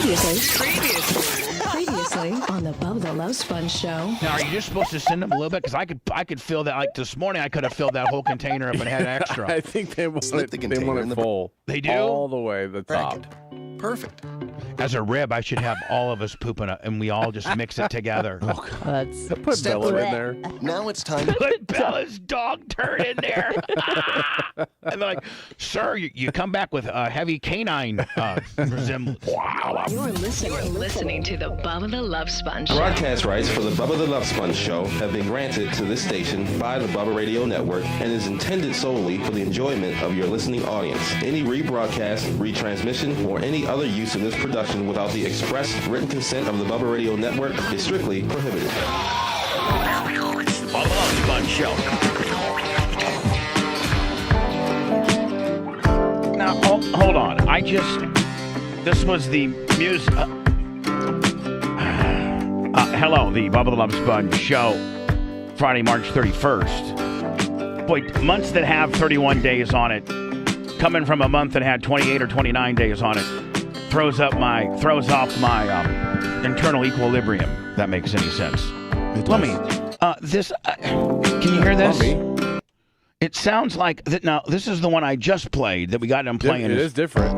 Previously on the Bubba the Love Sponge show. Now, are you just supposed to send them a little bit? Because I could fill that. Like this morning, I could have filled that whole container up and had extra. I think they want Slip the container in the full. They do? All the way to the top. Perfect. As a rib, I should have all of us pooping it, and we all just mix it together. Oh, God. That's Put Step Bella three. in there. Now it's time to Put Bella's dog turd in there. And they're like, sir, you come back with a heavy canine resemblance. Wow. You're listening to the Bubba the Love Sponge show. Broadcast rights for the Bubba the Love Sponge Show have been granted to this station by the Bubba Radio Network and is intended solely for the enjoyment of your listening audience. Any rebroadcast, retransmission, or any other use of this production without the express written consent of the Bubba Radio Network is strictly prohibited. Bubba the Love Sponge Show. Now, hold on. This was the music. Hello, the Bubba the Love Sponge Show, Friday, March 31st. Boy, months that have 31 days on it, coming from a month that had 28 or 29 days on it, throws off my internal equilibrium. If that makes any sense. Let me. Can you hear this? It sounds like now. This is the one I just played that we got them playing. It is different.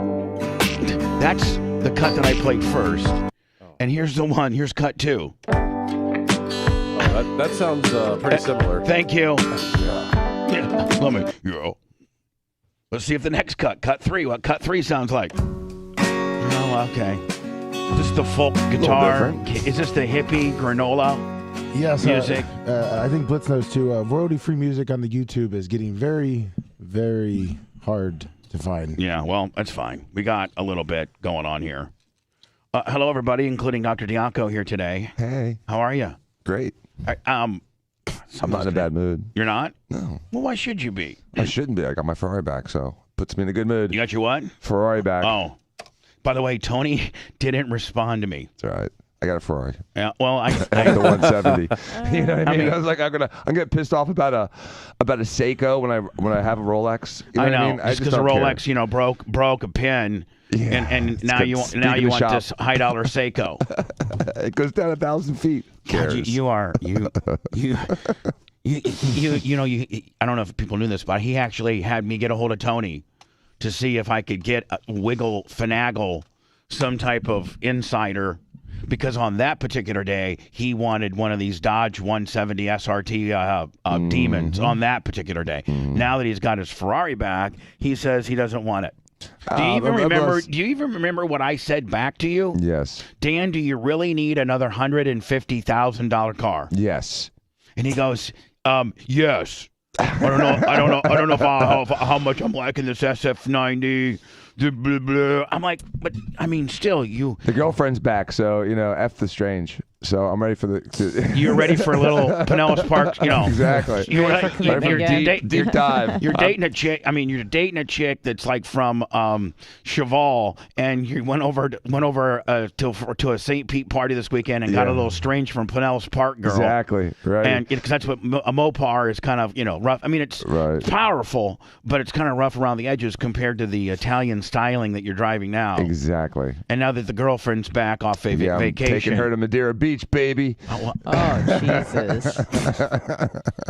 That's the cut that I played first. And here's the one. Here's cut 2. That sounds pretty similar. Thank you. Yeah. Let me. Yeah. Let's see if the next cut 3, what cut 3 sounds like. Oh, okay. Is this the folk guitar? Is this the hippie granola music? I think Blitz knows too. Royalty-free music on the YouTube is getting very, very hard to find. Yeah, well, that's fine. We got a little bit going on here. Hello, everybody, including Dr. Diaco here today. Hey. How are you? Great. I'm not in a bad mood. You're not? No. Well, why should you be? I shouldn't be. I got my Ferrari back, so puts me in a good mood. You got your what? Ferrari back. Oh. By the way, Tony didn't respond to me. It's all right. I got a Ferrari. Yeah, well, I the 170. You know what I mean? I was like, I'm getting pissed off about a Seiko when I have a Rolex. You know I know. What I mean? Just because a Rolex, broke a pin. Yeah, and now you want this high dollar Seiko. It goes down 1,000 feet. God, I don't know if people knew this, but he actually had me get a hold of Tony to see if I could get finagle some type of insider, because on that particular day he wanted one of these Dodge 170 SRT demons on that particular day. Now that he's got his Ferrari back, he says he doesn't want it. Do you even remember what I said back to you? Yes. Dan, do you really need another $150,000 car? Yes. And he goes, yes. I don't know how much I'm liking this SF90. Blah, blah. I'm like, but I mean, still, the girlfriend's back, so F the strange. So I'm ready for You're ready for a little Pinellas Park, Exactly. Deep dive. You're dating a chick. I mean, you're dating a chick that's like from Cheval, and you went over to a St. Pete party this weekend and got a little strange from Pinellas Park girl. Exactly. Right. And because that's what a Mopar is kind of, rough. I mean, it's powerful, but it's kind of rough around the edges compared to the Italian styling that you're driving now. Exactly. And now that the girlfriend's back off vacation, I'm taking her to Madeira Beach, baby. Oh, Jesus.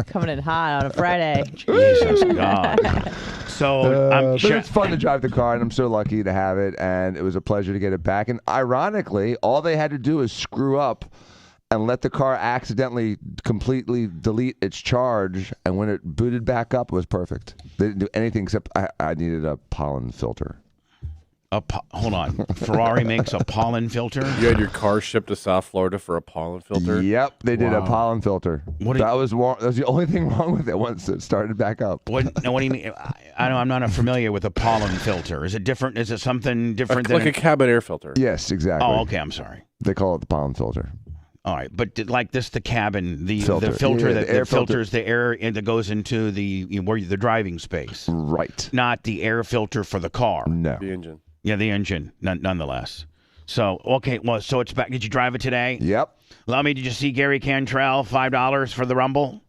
Coming in hot on a Friday. Jesus God. So but it's fun to drive the car, and I'm so lucky to have it, and it was a pleasure to get it back. And ironically, all they had to do is screw up and let the car accidentally completely delete its charge, and when it booted back up, it was perfect. They didn't do anything except I needed a pollen filter. Hold on. Ferrari makes a pollen filter? You had your car shipped to South Florida for a pollen filter? Yep, they did a pollen filter. That was the only thing wrong with it once it started back up. What do you mean? I'm not familiar with a pollen filter. Is it different? Is it something different like a cabin air filter? Yes, exactly. Oh, okay. I'm sorry. They call it the pollen filter. All right, but like this, the cabin, the filter, that filters the air that goes into the driving space. Right. Not the air filter for the car. No. The engine. Yeah, the engine, nonetheless. So, okay, well, so it's back. Did you drive it today? Yep. Did you see Gary Cantrell, $5 for the Rumble?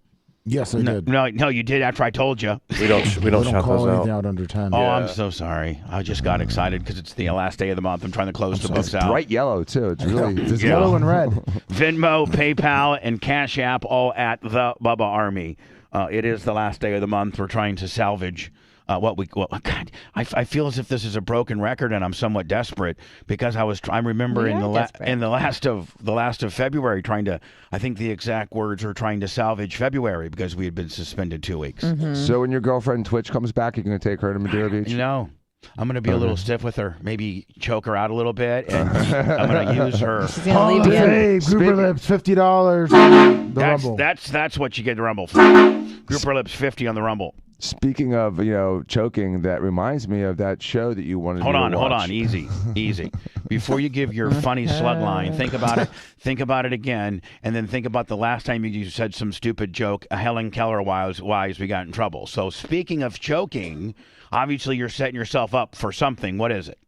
Yes, I did. No, you did after I told you. We don't shout call those anything out. out under time. Oh, I'm so sorry. I just got excited because it's the last day of the month. I'm trying to close the books out. Bright yellow too. It's really It's yellow and red. Venmo, PayPal, and Cash App all at the Bubba Army. It is the last day of the month. We're trying to salvage God, I feel as if this is a broken record, and I'm somewhat desperate because I remember in the last of February trying to. I think the exact words are trying to salvage February because we had been suspended 2 weeks. Mm-hmm. So when your girlfriend Twitch comes back, you're going to take her to Madeira Beach? No. I'm going to be a little stiff with her. Maybe choke her out a little bit, and I'm going to use her. She's going to leave you. Hey, Grouper Lips, $50. The Rumble. That's what you get the Rumble for. Grouper Lips, $50 on the Rumble. Speaking of, choking, that reminds me of that show that you wanted to watch. Hold on. Easy. Before you give your funny slug line, think about it again, and then think about the last time you said some stupid joke, Helen Keller wise we got in trouble. So speaking of choking, obviously you're setting yourself up for something. What is it?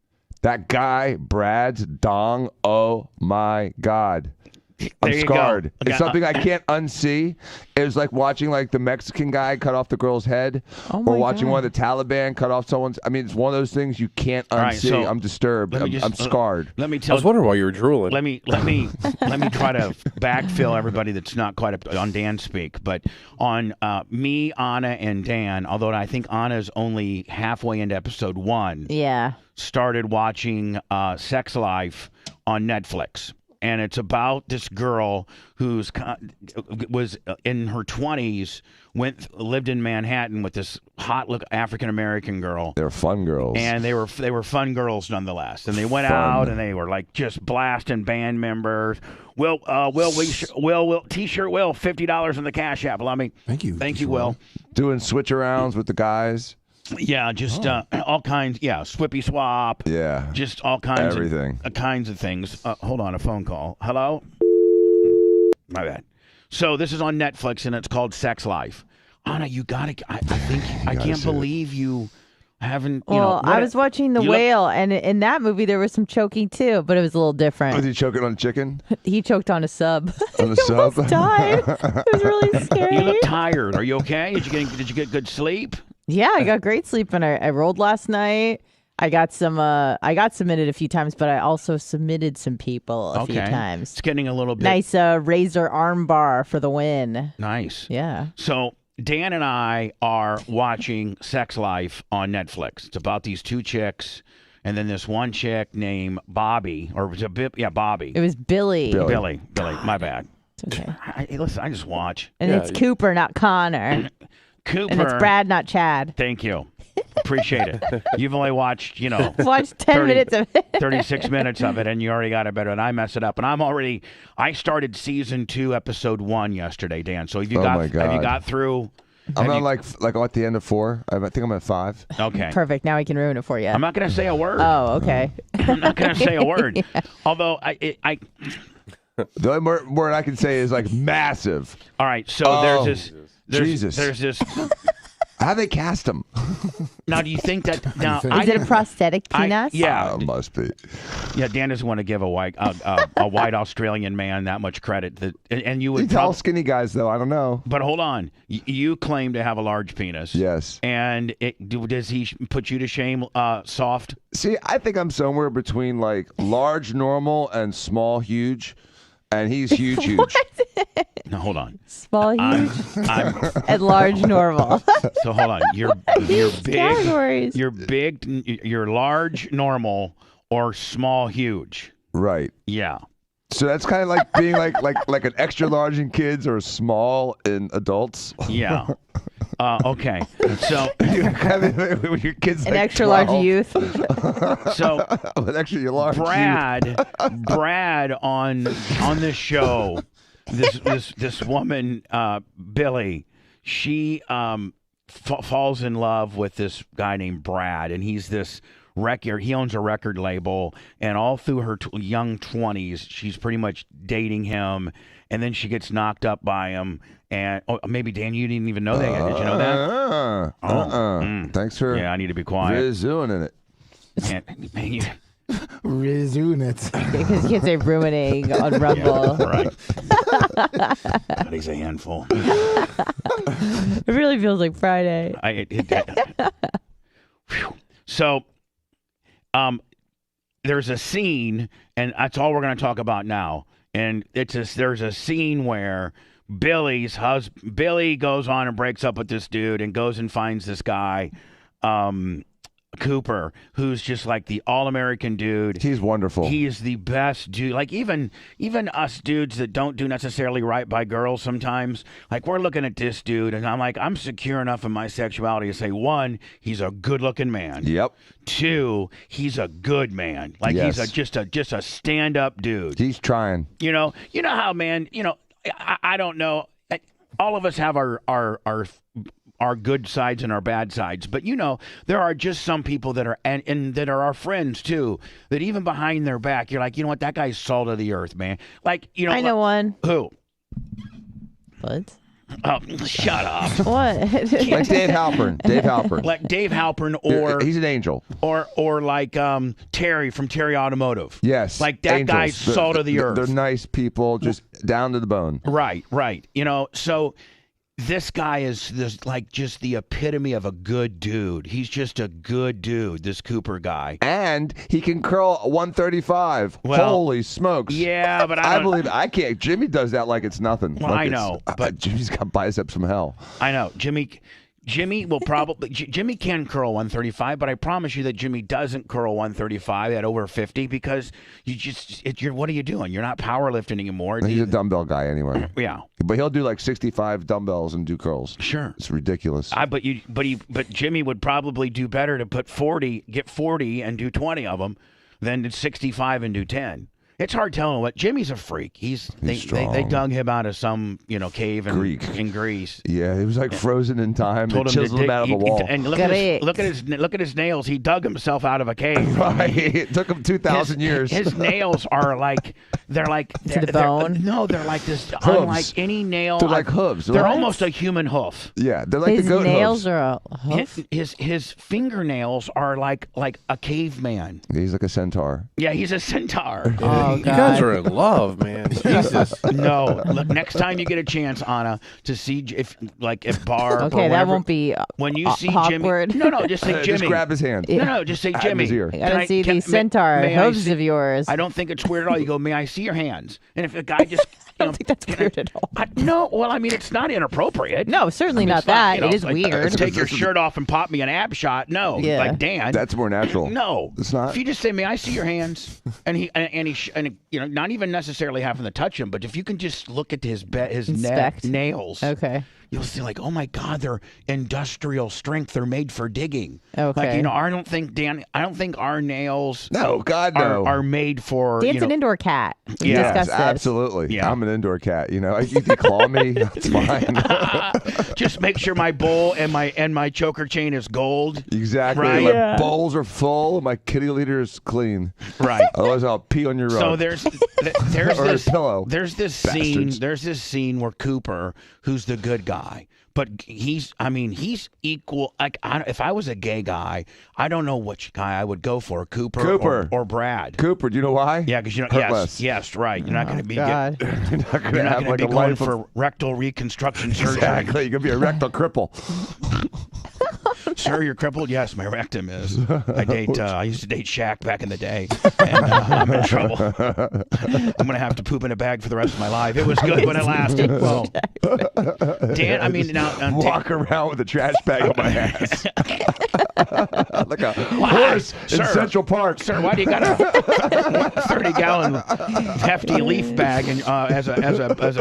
That guy, Brad's dong, oh my God. I'm There you scarred. go. It's something I can't unsee. It was like watching the Mexican guy cut off the girl's head, or watching one of the Taliban cut off someone's. I mean, it's one of those things you can't unsee. Right, so I'm disturbed. I'm scarred. Let me I tell was wondering why you were drooling. Let me try to backfill everybody that's not quite up on Dan speak, but on me, Anna, and Dan. Although I think Anna's only halfway into episode 1. Yeah. Started watching Sex Life on Netflix. And it's about this girl who's was in her 20s, lived in Manhattan with this hot African American girl. They're fun girls, and they were fun girls nonetheless. And they went out and they were just blasting band members. Will T-shirt Will $50 in the Cash App. Let me. Thank you, Will. doing switch arounds with the guys. Yeah, just all kinds. Yeah, Swippy Swap. Yeah, just all kinds. Everything. Kinds of things. Hold on, a phone call. Hello. My bad. So this is on Netflix and it's called Sex Life. Anna, you gotta. I can't believe you haven't. I was watching The Whale, and in that movie there was some choking too, but it was a little different. Was he choking on chicken? He choked on a sub. On a sub? Almost died. It was really scary. You look tired. Are you okay? Did you get good sleep? Yeah, I got great sleep, and I rolled last night. I got submitted a few times, but I also submitted some people a few times. It's getting a little bit nice. Razor arm bar for the win. Nice. Yeah. So Dan and I are watching Sex Life on Netflix. It's about these two chicks, and then this one chick named Bobby, or was it Bobby? It was Billy. Billy. My bad. It's okay. Listen, I just watch. And it's Cooper, not Connor. Cooper. And it's Brad, not Chad. Thank you. Appreciate it. You've only watched, watched 10 minutes of it. 36 minutes of it, and you already got it better, and I mess it up. And I started season 2, episode 1 yesterday, Dan. So have you got through? I'm on at the end of 4. I think I'm at 5. Okay. Perfect. Now I can ruin it for you. I'm not going to say a word. Oh, okay. I'm not going to say a word. Yeah. Although the only word I can say is massive. All right. So there's this. How they cast him? Now, do you think that? Is it a prosthetic penis? Yeah, it must be. Yeah, Dan doesn't want to give a white Australian man that much credit. And you would tell skinny guys though. I don't know. But hold on, you claim to have a large penis. Yes. And does he put you to shame? Soft. See, I think I'm somewhere between large, normal, and small, huge. And he's huge. No, hold on. Small, huge, and large, normal. So hold on. You're big. Categories. You're big. You're large, normal, or small, huge. Right. Yeah. So that's kind of like being like an extra large in kids or small in adults. Yeah. Okay. So when your kids an extra large youth. So an extra large Brad on this show, this woman Billy, she falls in love with this guy named Brad, and he's this record. He owns a record label, and all through her young 20s, she's pretty much dating him, and then she gets knocked up by him. And maybe Dan, you didn't even know that yet. Did you know that? Thanks for. Yeah, I need to be quiet. Resuing it. Resuing it. Because you can't say ruining on Rumble. Yeah, right. God, he's a handful. It really feels like Friday. So, there's a scene, and that's all we're going to talk about now. And there's a scene where Billy goes on and breaks up with this dude and goes and finds this guy, Cooper, who's just like the all-American dude. He's wonderful. He is the best dude. Like even us dudes that don't do necessarily right by girls sometimes, like we're looking at this dude and I'm like, I'm secure enough in my sexuality to say, one, he's a good-looking man. Yep. Two, he's a good man. Like Yes. he's just a stand-up dude. He's trying. You know how, man, I don't know. All of us have our good sides and our bad sides, but there are just some people that are and that are our friends too, that even behind their back you're like, you know what, that guy's salt of the earth, man. Like, I know one. Who? What? Oh, shut up. What? Like Dave Halpern. Dave Halpern. Like Dave Halpern, or he's an angel. or like Terry from Terry Automotive. Yes. Like that angels. guy's salt of the earth. They're nice people, just down to the bone. Right. So this guy is just the epitome of a good dude. He's just a good dude, this Cooper guy. And he can curl 135. Well, holy smokes. Yeah, but I believe I can't. Jimmy does that like it's nothing. Well, I know, but Jimmy's got biceps from hell. I know. Jimmy will probably Jimmy can curl 135, but I promise you that Jimmy doesn't curl 135 at over 50 because you're what are you doing? You're not powerlifting anymore. He's a dumbbell guy anyway. Yeah. But he'll do like 65 dumbbells and do curls. Sure. It's ridiculous. But Jimmy would probably do better to get 40 and do 20 of them than 65 and do 10. It's hard telling what Jimmy's a freak. They dug him out of some cave in Greece. Yeah, he was like frozen in time. They Told chiseled him out of the wall. And look at his nails. He dug himself out of a cave. Right. It took him 2,000 years. His nails are like they're to the bone. No, they're like this. Hooves. Unlike any nail. They're like hooves. They're What? almost a human hoof. Yeah, they're like His the goat nails hooves. are a hoof. His fingernails are like a caveman. He's like a centaur. Yeah, he's a centaur. Oh, You guys are in love, man. Jesus. No, look, next time you get a chance, Anna, to see if Barb. Okay, or that whatever, won't be when you see awkward. Jimmy. No, just say Jimmy. Just grab his hand. No, just say At Jimmy. his ear. I gotta see these centaur may I hooves see- of yours. I don't think it's weird at all. You go, may I see your hands? And if the guy just, I don't think that's weird at all. No, well, I mean, it's not inappropriate. No, certainly not It's not, that. you know, It is like, weird. Take your shirt off and pop me an ab shot. No, Yeah. like Dan. That's more natural. No, It's not? If you just say, "May I see your hands?" and he not even necessarily having to touch him, but if you can just look at his Inspect. nails, Okay. you'll see like, oh my God, they're industrial strength. They're made for digging. Okay. Like I don't think our nails. No, God, no. Are made for. Dan's an indoor cat. We Yes, discussed this. absolutely. Yeah. I'm an indoor cat. You know, you can claw me. That's fine. Just make sure my bowl and my choker chain is gold. Exactly. Right. My Yeah. bowls are full. My kitty litter is clean. Right. Otherwise, I'll pee on your rug. So there's Or a this pillow. There's this Bastards. scene where Cooper, who's the good guy, but he's equal. Like if I was a gay guy, I don't know which guy I would go for, Cooper. Or Brad. Cooper, do you know why? Yeah, because Hurt less. yes, right. You're not going to be God. You're not going to you're not have going like to a be going life of... for rectal reconstruction surgery. Exactly. You're going to be a rectal cripple. Sir, you're crippled? Yes, my rectum is. I used to date Shaq back in the day, and I'm in trouble. I'm going to have to poop in a bag for the rest of my life. It was good when it lasted. Well, Dan, I mean, now... Walk around with a trash bag on my ass. Like a horse in Sir. Central Park. Sir, why do you got a 30-gallon hefty leaf bag and, as a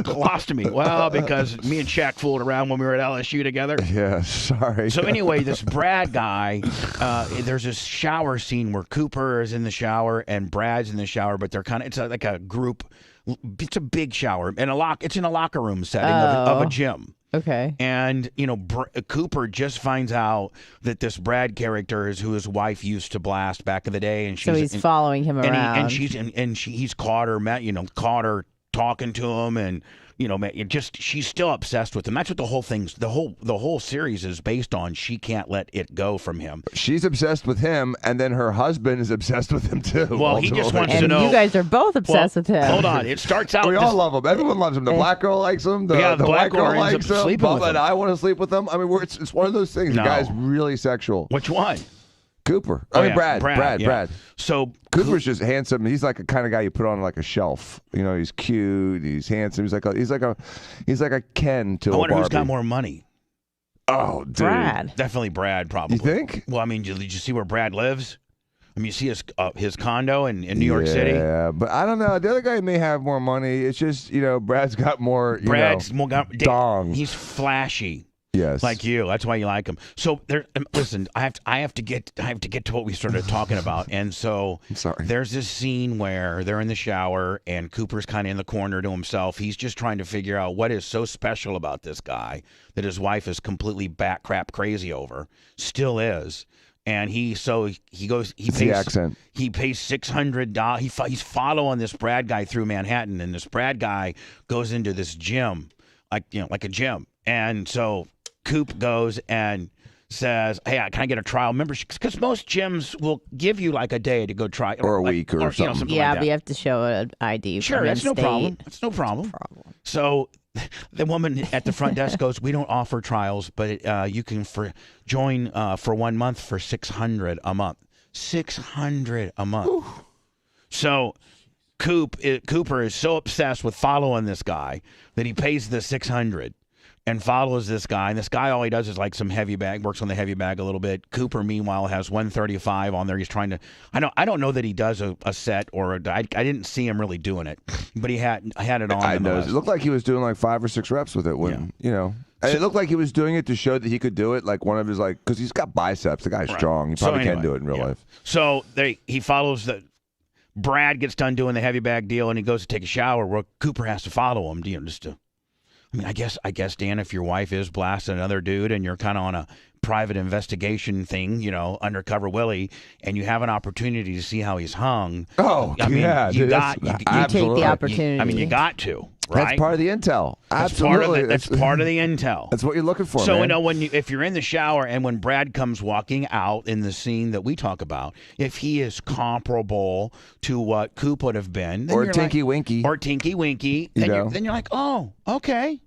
colostomy? Well, because me and Shaq fooled around when we were at LSU together. Yeah, sorry. So anyway, this Brad guy, there's this shower scene where Cooper is in the shower and Brad's in the shower, but they're kind of like a group. It's a big shower and it's in a locker room setting of a gym. Okay. And Cooper just finds out that this Brad character is who his wife used to blast back in the day, and So he's following him around. he's caught her talking to him, and she's still obsessed with him. That's what the whole thing's the whole series is based on. She can't let it go from him. She's obsessed with him, and then her husband is obsessed with him too. Well, he just wants to And know. you guys are both obsessed with him. Hold on, it starts out. We all love him. Everyone loves him. The black girl likes him. The the black white girl girl ends likes up him. sleeping with Bubba him. and I want to sleep with him. I mean, it's one of those things. No. The guy's really sexual. Which one? Cooper. Oh, I mean, yeah, Brad. yeah. So Cooper's just handsome. He's like a kind of guy you put on like a shelf. He's cute. He's handsome. He's like a Ken to I a wonder Barbie. who's got more money. Oh, dude. Brad. Definitely Brad, probably. You think? Well, I mean, did you see where Brad lives? I mean, you see his condo in New York City. Yeah, but I don't know. The other guy may have more money. It's just Brad's got more. Brad's more got dong. He's flashy. Yes. Like you. That's why you like him. So there. Listen, I have to get to what we started talking about. And so I'm sorry. There's this scene where they're in the shower and Cooper's kind of in the corner to himself. He's just trying to figure out what is so special about this guy that his wife is completely bat crap crazy over. Still is. And he pays the accent. He pays $600. He's following this Brad guy through Manhattan, and this Brad guy goes into this gym, like a gym. And so Coop goes and says, "Hey, can I get a trial membership?" Because most gyms will give you like a day to go try, or a week or something. Yeah, like that. but you have to show an ID. Sure, from that's no in-state. problem. That's no problem. So the woman at the front desk goes, "We don't offer trials, but you can join for 1 month for $600 a month. $600 a month." Ooh. So Cooper is so obsessed with following this guy that he pays the $600 and follows this guy. And this guy, all he does is like some heavy bag, works on the heavy bag a little bit. Cooper, meanwhile, has 135 on there. He's trying to. I don't know that he does a set or I didn't see him really doing it, but I had it on. I know. It looked like he was doing like 5 or 6 reps with it when And it looked like he was doing it to show that he could do it. Like one of his because he's got biceps. The guy's strong. He probably can do it in real life. So he follows the. Brad gets done doing the heavy bag deal, and he goes to take a shower. Where Cooper has to follow him, just to. I mean, I guess, Dan, if your wife is blasting another dude and you're kind of on a private investigation thing, undercover Willie, and you have an opportunity to see how he's hung. Oh, I mean, yeah, you dude, take the opportunity. You got to, right? That's part of the intel. That's Absolutely. That's part of the intel. That's what you're looking for, so, man. if you're in the shower and when Brad comes walking out in the scene that we talk about, if he is comparable to what Coop would have been, then or you're Tinky like, Winky. or Tinky Winky, then you're like, oh, okay.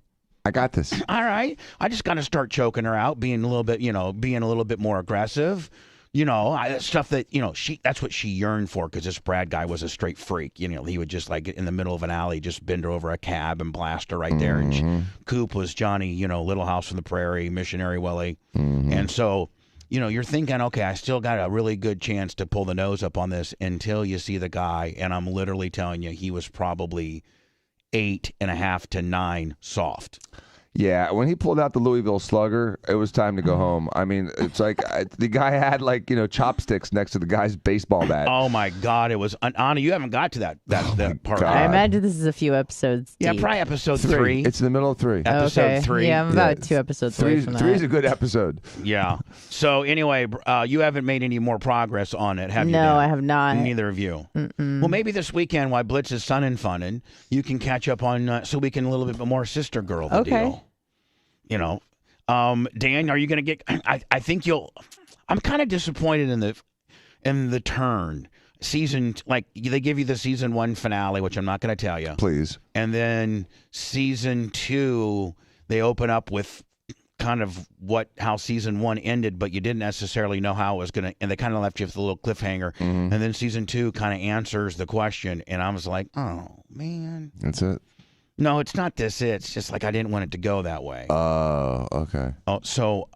I got this. All right. I just got to start choking her out, being a little bit more aggressive. Stuff that, that's what she yearned for because this Brad guy was a straight freak. He would just like in the middle of an alley, just bend her over a cab and blast her right there. And Coop was Johnny, Little House from the Prairie, Missionary Willie. And so, you're thinking, okay, I still got a really good chance to pull the nose up on this until you see the guy. And I'm literally telling you, he was probably 8.5 to 9 soft. Yeah, when he pulled out the Louisville Slugger, it was time to go home. I mean, it's like the guy had chopsticks next to the guy's baseball bat. Oh my God! It was Anna. You haven't got to that part. God. I imagine this is a few episodes Yeah, deep. probably episode 3. It's in the middle of 3. Episode 3. Yeah, I'm about 2 episodes away from that. 3 is a good episode. Yeah. So anyway, you haven't made any more progress on it, have you? No, Dan? I have not. Neither of you. Mm-mm. Well, maybe this weekend, while Blitz is sun and funnin', you can catch up on so we can a little bit more sister girl the deal. Dan, are you going to get? I think you'll. I'm kind of disappointed in the turn season. Like they give you the season 1 finale, which I'm not going to tell you. Please. And then season 2, they open up with kind of how season 1 ended, but you didn't necessarily know how it was going to. And they kind of left you with a little cliffhanger. And then season 2 kind of answers the question, and I was like, oh man, that's it. No, it's not this. It's just like I didn't want it to go that way. Oh, okay. Oh, so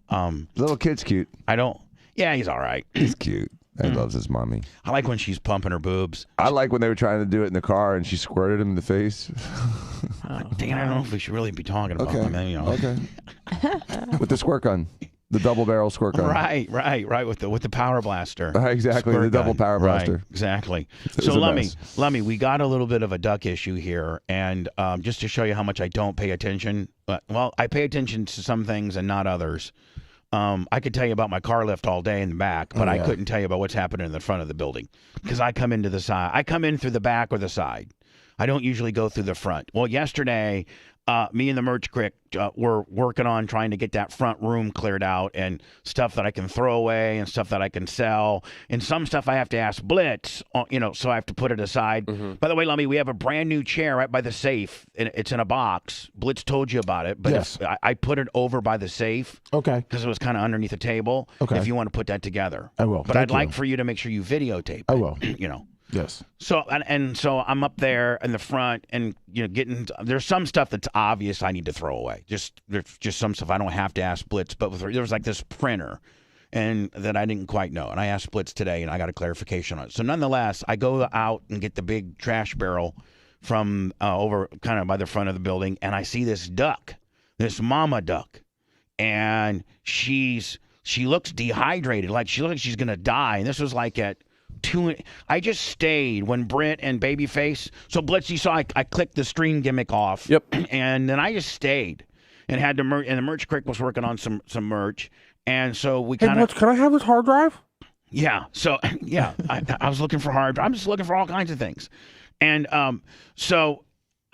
little kid's cute. I don't. Yeah, he's all right. He's cute. He loves his mommy. I like when she's pumping her boobs. I like when they were trying to do it in the car and she squirted him in the face. Dan, I don't know if we should really be talking about him. Okay. With the squirt gun. The double barrel squirt gun. Right. With the power blaster. Exactly. Squirt the double gun. power blaster. Right, exactly. It So was a Lemmy, we got a little bit of a duck issue here, and just to show you how much I don't pay attention. I pay attention to some things and not others. I could tell you about my car lift all day in the back, but I couldn't tell you about what's happening in the front of the building because I come into the side. I come in through the back or the side. I don't usually go through the front. Well, yesterday, me and the merch crick were working on trying to get that front room cleared out and stuff that I can throw away and stuff that I can sell. And some stuff I have to ask Blitz, so I have to put it aside. By the way, Lummy, we have a brand new chair right by the safe. And it's in a box. Blitz told you about it, but Yes. I put it over by the safe. Okay. Because it was kind of underneath the table. Okay. If you want to put that together. I will. But Thank I'd like you. for you to make sure you videotape it. I will. Yes. So so I'm up there in the front and there's some stuff that's obvious I need to throw away. There's just some stuff I don't have to ask Blitz, but there was like this printer and that I didn't quite know. And I asked Blitz today and I got a clarification on it. So nonetheless, I go out and get the big trash barrel from over kind of by the front of the building and I see this duck, this mama duck. And she looks dehydrated, like she looks like she's going to die. And this was like at I just stayed when Brent and Babyface. So Blitz, you saw I clicked the stream gimmick off. Yep. And then I just stayed and had and the merch crick was working on some merch. And so we kind of. Can I have this hard drive? Yeah. So yeah, I was looking for I'm just looking for all kinds of things. And so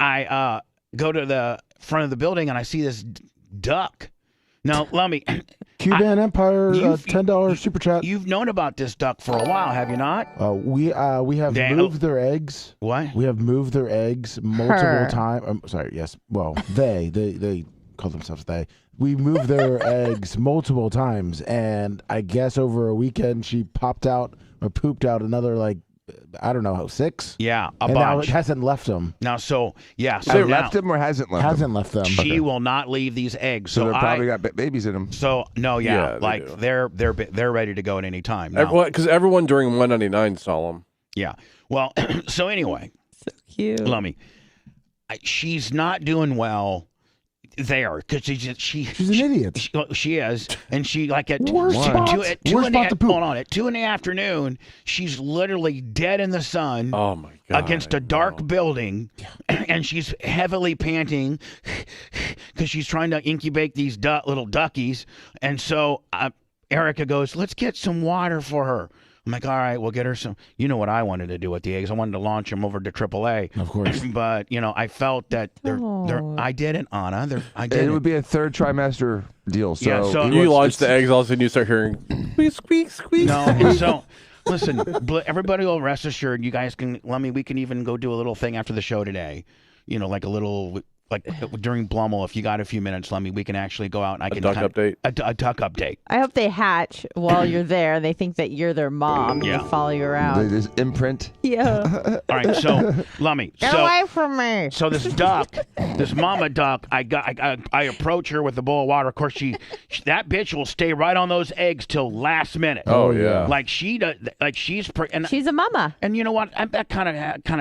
I go to the front of the building and I see this duck. Now, Lummy. Cuban Empire $10 super chat. You've known about this duck for a while, have you not? We have moved their eggs. What? We have moved their eggs multiple times. Sorry, yes. Well, they call themselves they. We moved their eggs multiple times, and I guess over a weekend she popped out or pooped out another I don't know, 6? Yeah, a and bunch. now it hasn't left them. Now, so now, left them or hasn't left them? Hasn't left them. She will not leave these eggs. So they've probably got babies in them. So no, Yeah, they're ready to go at any time. Because everyone during 199 saw them. Yeah. Well, so anyway, So cute. Lummy, she's not doing well there because she's an idiot. She is, and she at Worst spot. at 2 Worst spot to poop. hold on, at 2 in the afternoon, she's literally dead in the sun. Oh my God! Against a dark building, and she's heavily panting because she's trying to incubate these little duckies. And so Erica goes, "Let's get some water for her." I'm like, "All right, we'll get her some." You know what I wanted to do with the eggs? I wanted to launch them over to AAA. Of course. But I felt that I didn't, Anna. I did. It would be a third trimester deal. So, Yeah, so- You launch the eggs, all of a sudden you start hearing squeak, squeak, squeak. No, and so listen, everybody will rest assured. You guys can. We can even go do a little thing after the show today. Like a little. During Blummel, if you got a few minutes, we can actually go out and I can duck update. A duck update. I hope they hatch while you're there. They think that you're their mom. Yeah. They follow you around. This imprint. Yeah. All right, so Lummy, Get away from me. so this duck, this mama duck, I approach her with a bowl of water. Of course, that bitch will stay right on those eggs till last minute. Oh yeah. Like she does, she's She's a mama. and you know what? That kind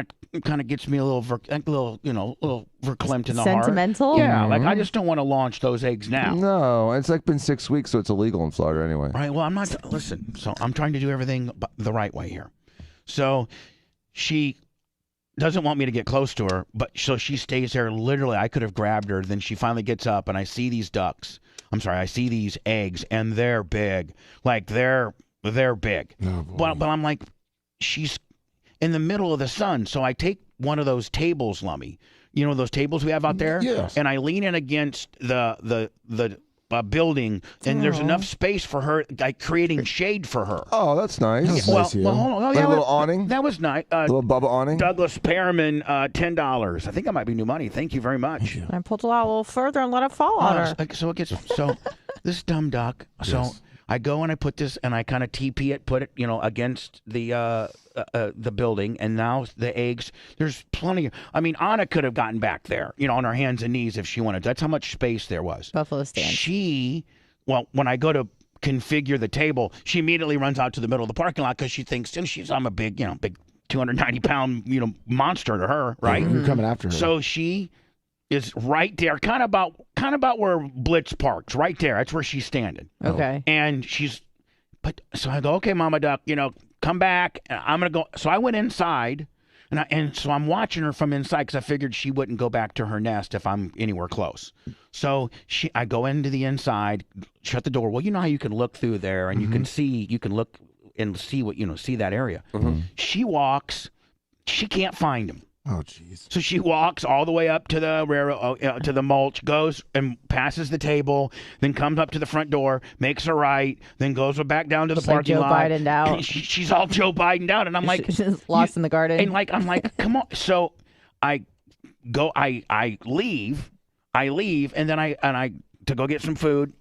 of gets me a little verklempt in the Sentimental? heart. Yeah, I just don't want to launch those eggs now. No, it's been 6 weeks, so it's illegal in Florida anyway. Right. Well, I'm not. Listen. So I'm trying to do everything the right way here. So she doesn't want me to get close to her, but so she stays there. Literally, I could have grabbed her. Then she finally gets up, and I see these ducks. I see these eggs, and they're big. They're big. Oh, but I'm like, she's in the middle of the sun. So I take one of those tables, Lummy. You know those tables we have out there? Yes. And I lean in against the building, and there's enough space for her, creating shade for her. Oh, that's nice. That's nice of you. hold on. Like a little awning? That was nice. A little Bubba awning? Douglas Perriman, $10. I think that might be new money. Thank you very much. I pulled it out a little further and let it fall on her. So this dumb duck. So Yes. I go and I put this and I kind of TP it, put it, against the building, and now the eggs. There's plenty. Anna could have gotten back there, on her hands and knees if she wanted. That's how much space there was. Buffalo stand. When I go to configure the table, she immediately runs out to the middle of the parking lot because she thinks, and I'm a big 290-pound, monster to her, right? You're coming after her. So she is right there, kind of about where Blitz parks, right there. That's where she's standing. Okay. And so I go, okay, Mama Duck, come back. I'm gonna go. So I went inside, and so I'm watching her from inside because I figured she wouldn't go back to her nest if I'm anywhere close. So I go into the inside, shut the door. Well, you know how you can look through there and you can look and see what see that area. She walks. She can't find him. Oh, jeez. So she walks all the way up to the mulch, goes and passes the table, then comes up to the front door, makes a right, then goes back down to the She's like parking Joe lot. Biden'd out. She's all Joe Biden'd out, and I'm like, She's lost in the garden. and I'm like, come on. So I leave, and then I to go get some food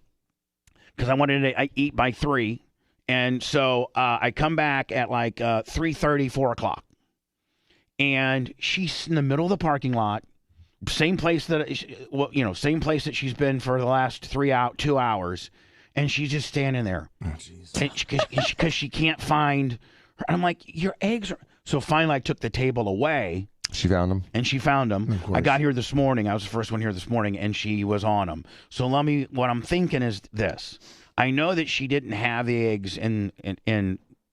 because I wanted to eat by 3, and so I come back at like 3:30, 4 o'clock. And she's in the middle of the parking lot, same place that she's been for the last 2 hours, and she's just standing there. Oh, jeez. Because she can't find her. I'm like, your eggs are. So finally, I took the table away. She found them. And she found them. I got here this morning. I was the first one here this morning, and she was on them. So what I'm thinking is this. I know that she didn't have the eggs in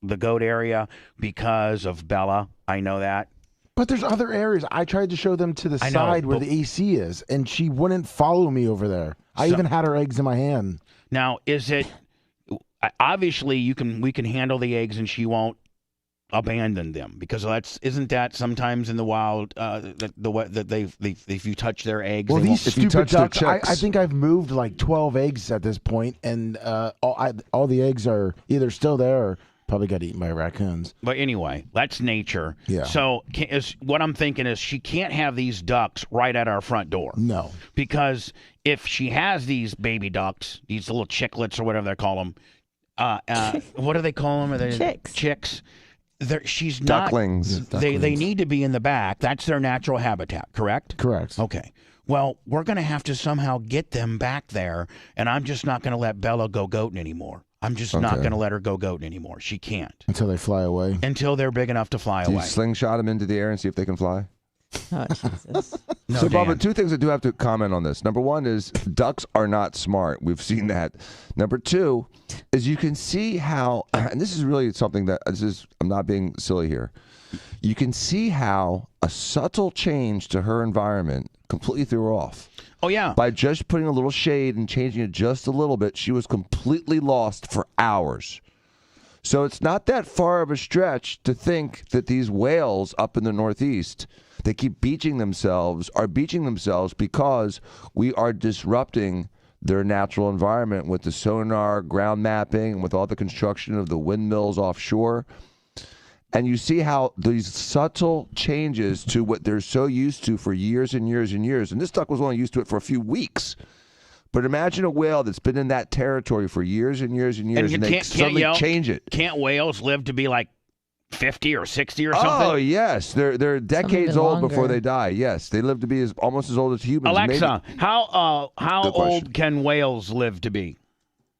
the goat area because of Bella. I know that. But there's other areas. I tried to show them to the I know, side where but- the AC is, and she wouldn't follow me over there. I even had her eggs in my hand. Now, is it obviously we can handle the eggs and she won't abandon them because isn't that sometimes in the wild that if you touch their eggs. Well, they these won't, you stupid touch their ducks. I chicks. think I've moved like 12 eggs at this point, and all the eggs are either still there or probably got eaten by raccoons. But anyway, that's nature. Yeah. So what I'm thinking is she can't have these ducks right at our front door. No. Because if she has these baby ducks, these little chicklets or whatever they call them, what do they call them? Are they Chicks. Chicks. She's Ducklings. not. They need to be in the back. That's their natural habitat. Correct. Correct. Okay. Well, we're going to have to somehow get them back there, and I'm just not going to let Bella go goating anymore. I'm just not Okay. going to let her go goating anymore. She can't Until they fly away. until they're big enough to fly Do you away. slingshot them into the air and see if they can fly? Oh, Jesus. No, So, Dan. Bubba, 2 things I do have to comment on this. Number 1 is ducks are not smart. We've seen that. Number 2 is you can see how, and this is really something that I'm not being silly here. You can see how a subtle change to her environment completely threw her off. Oh, yeah. By just putting a little shade and changing it just a little bit, she was completely lost for hours. So it's not that far of a stretch to think that these whales up in the Northeast, they keep beaching themselves, are beaching themselves because we are disrupting their natural environment with the sonar, ground mapping, and with all the construction of the windmills offshore. And you see how these subtle changes to what they're so used to for years and years and years. And this duck was only used to it for a few weeks. But imagine a whale that's been in that territory for years and years and years, and they suddenly change it. Can't whales live to be like 50 or 60 or something? Oh, yes. They're decades even old before longer. they die. Yes. They live to be almost as old as humans. Alexa, Maybe- how Good question. old can whales live to be?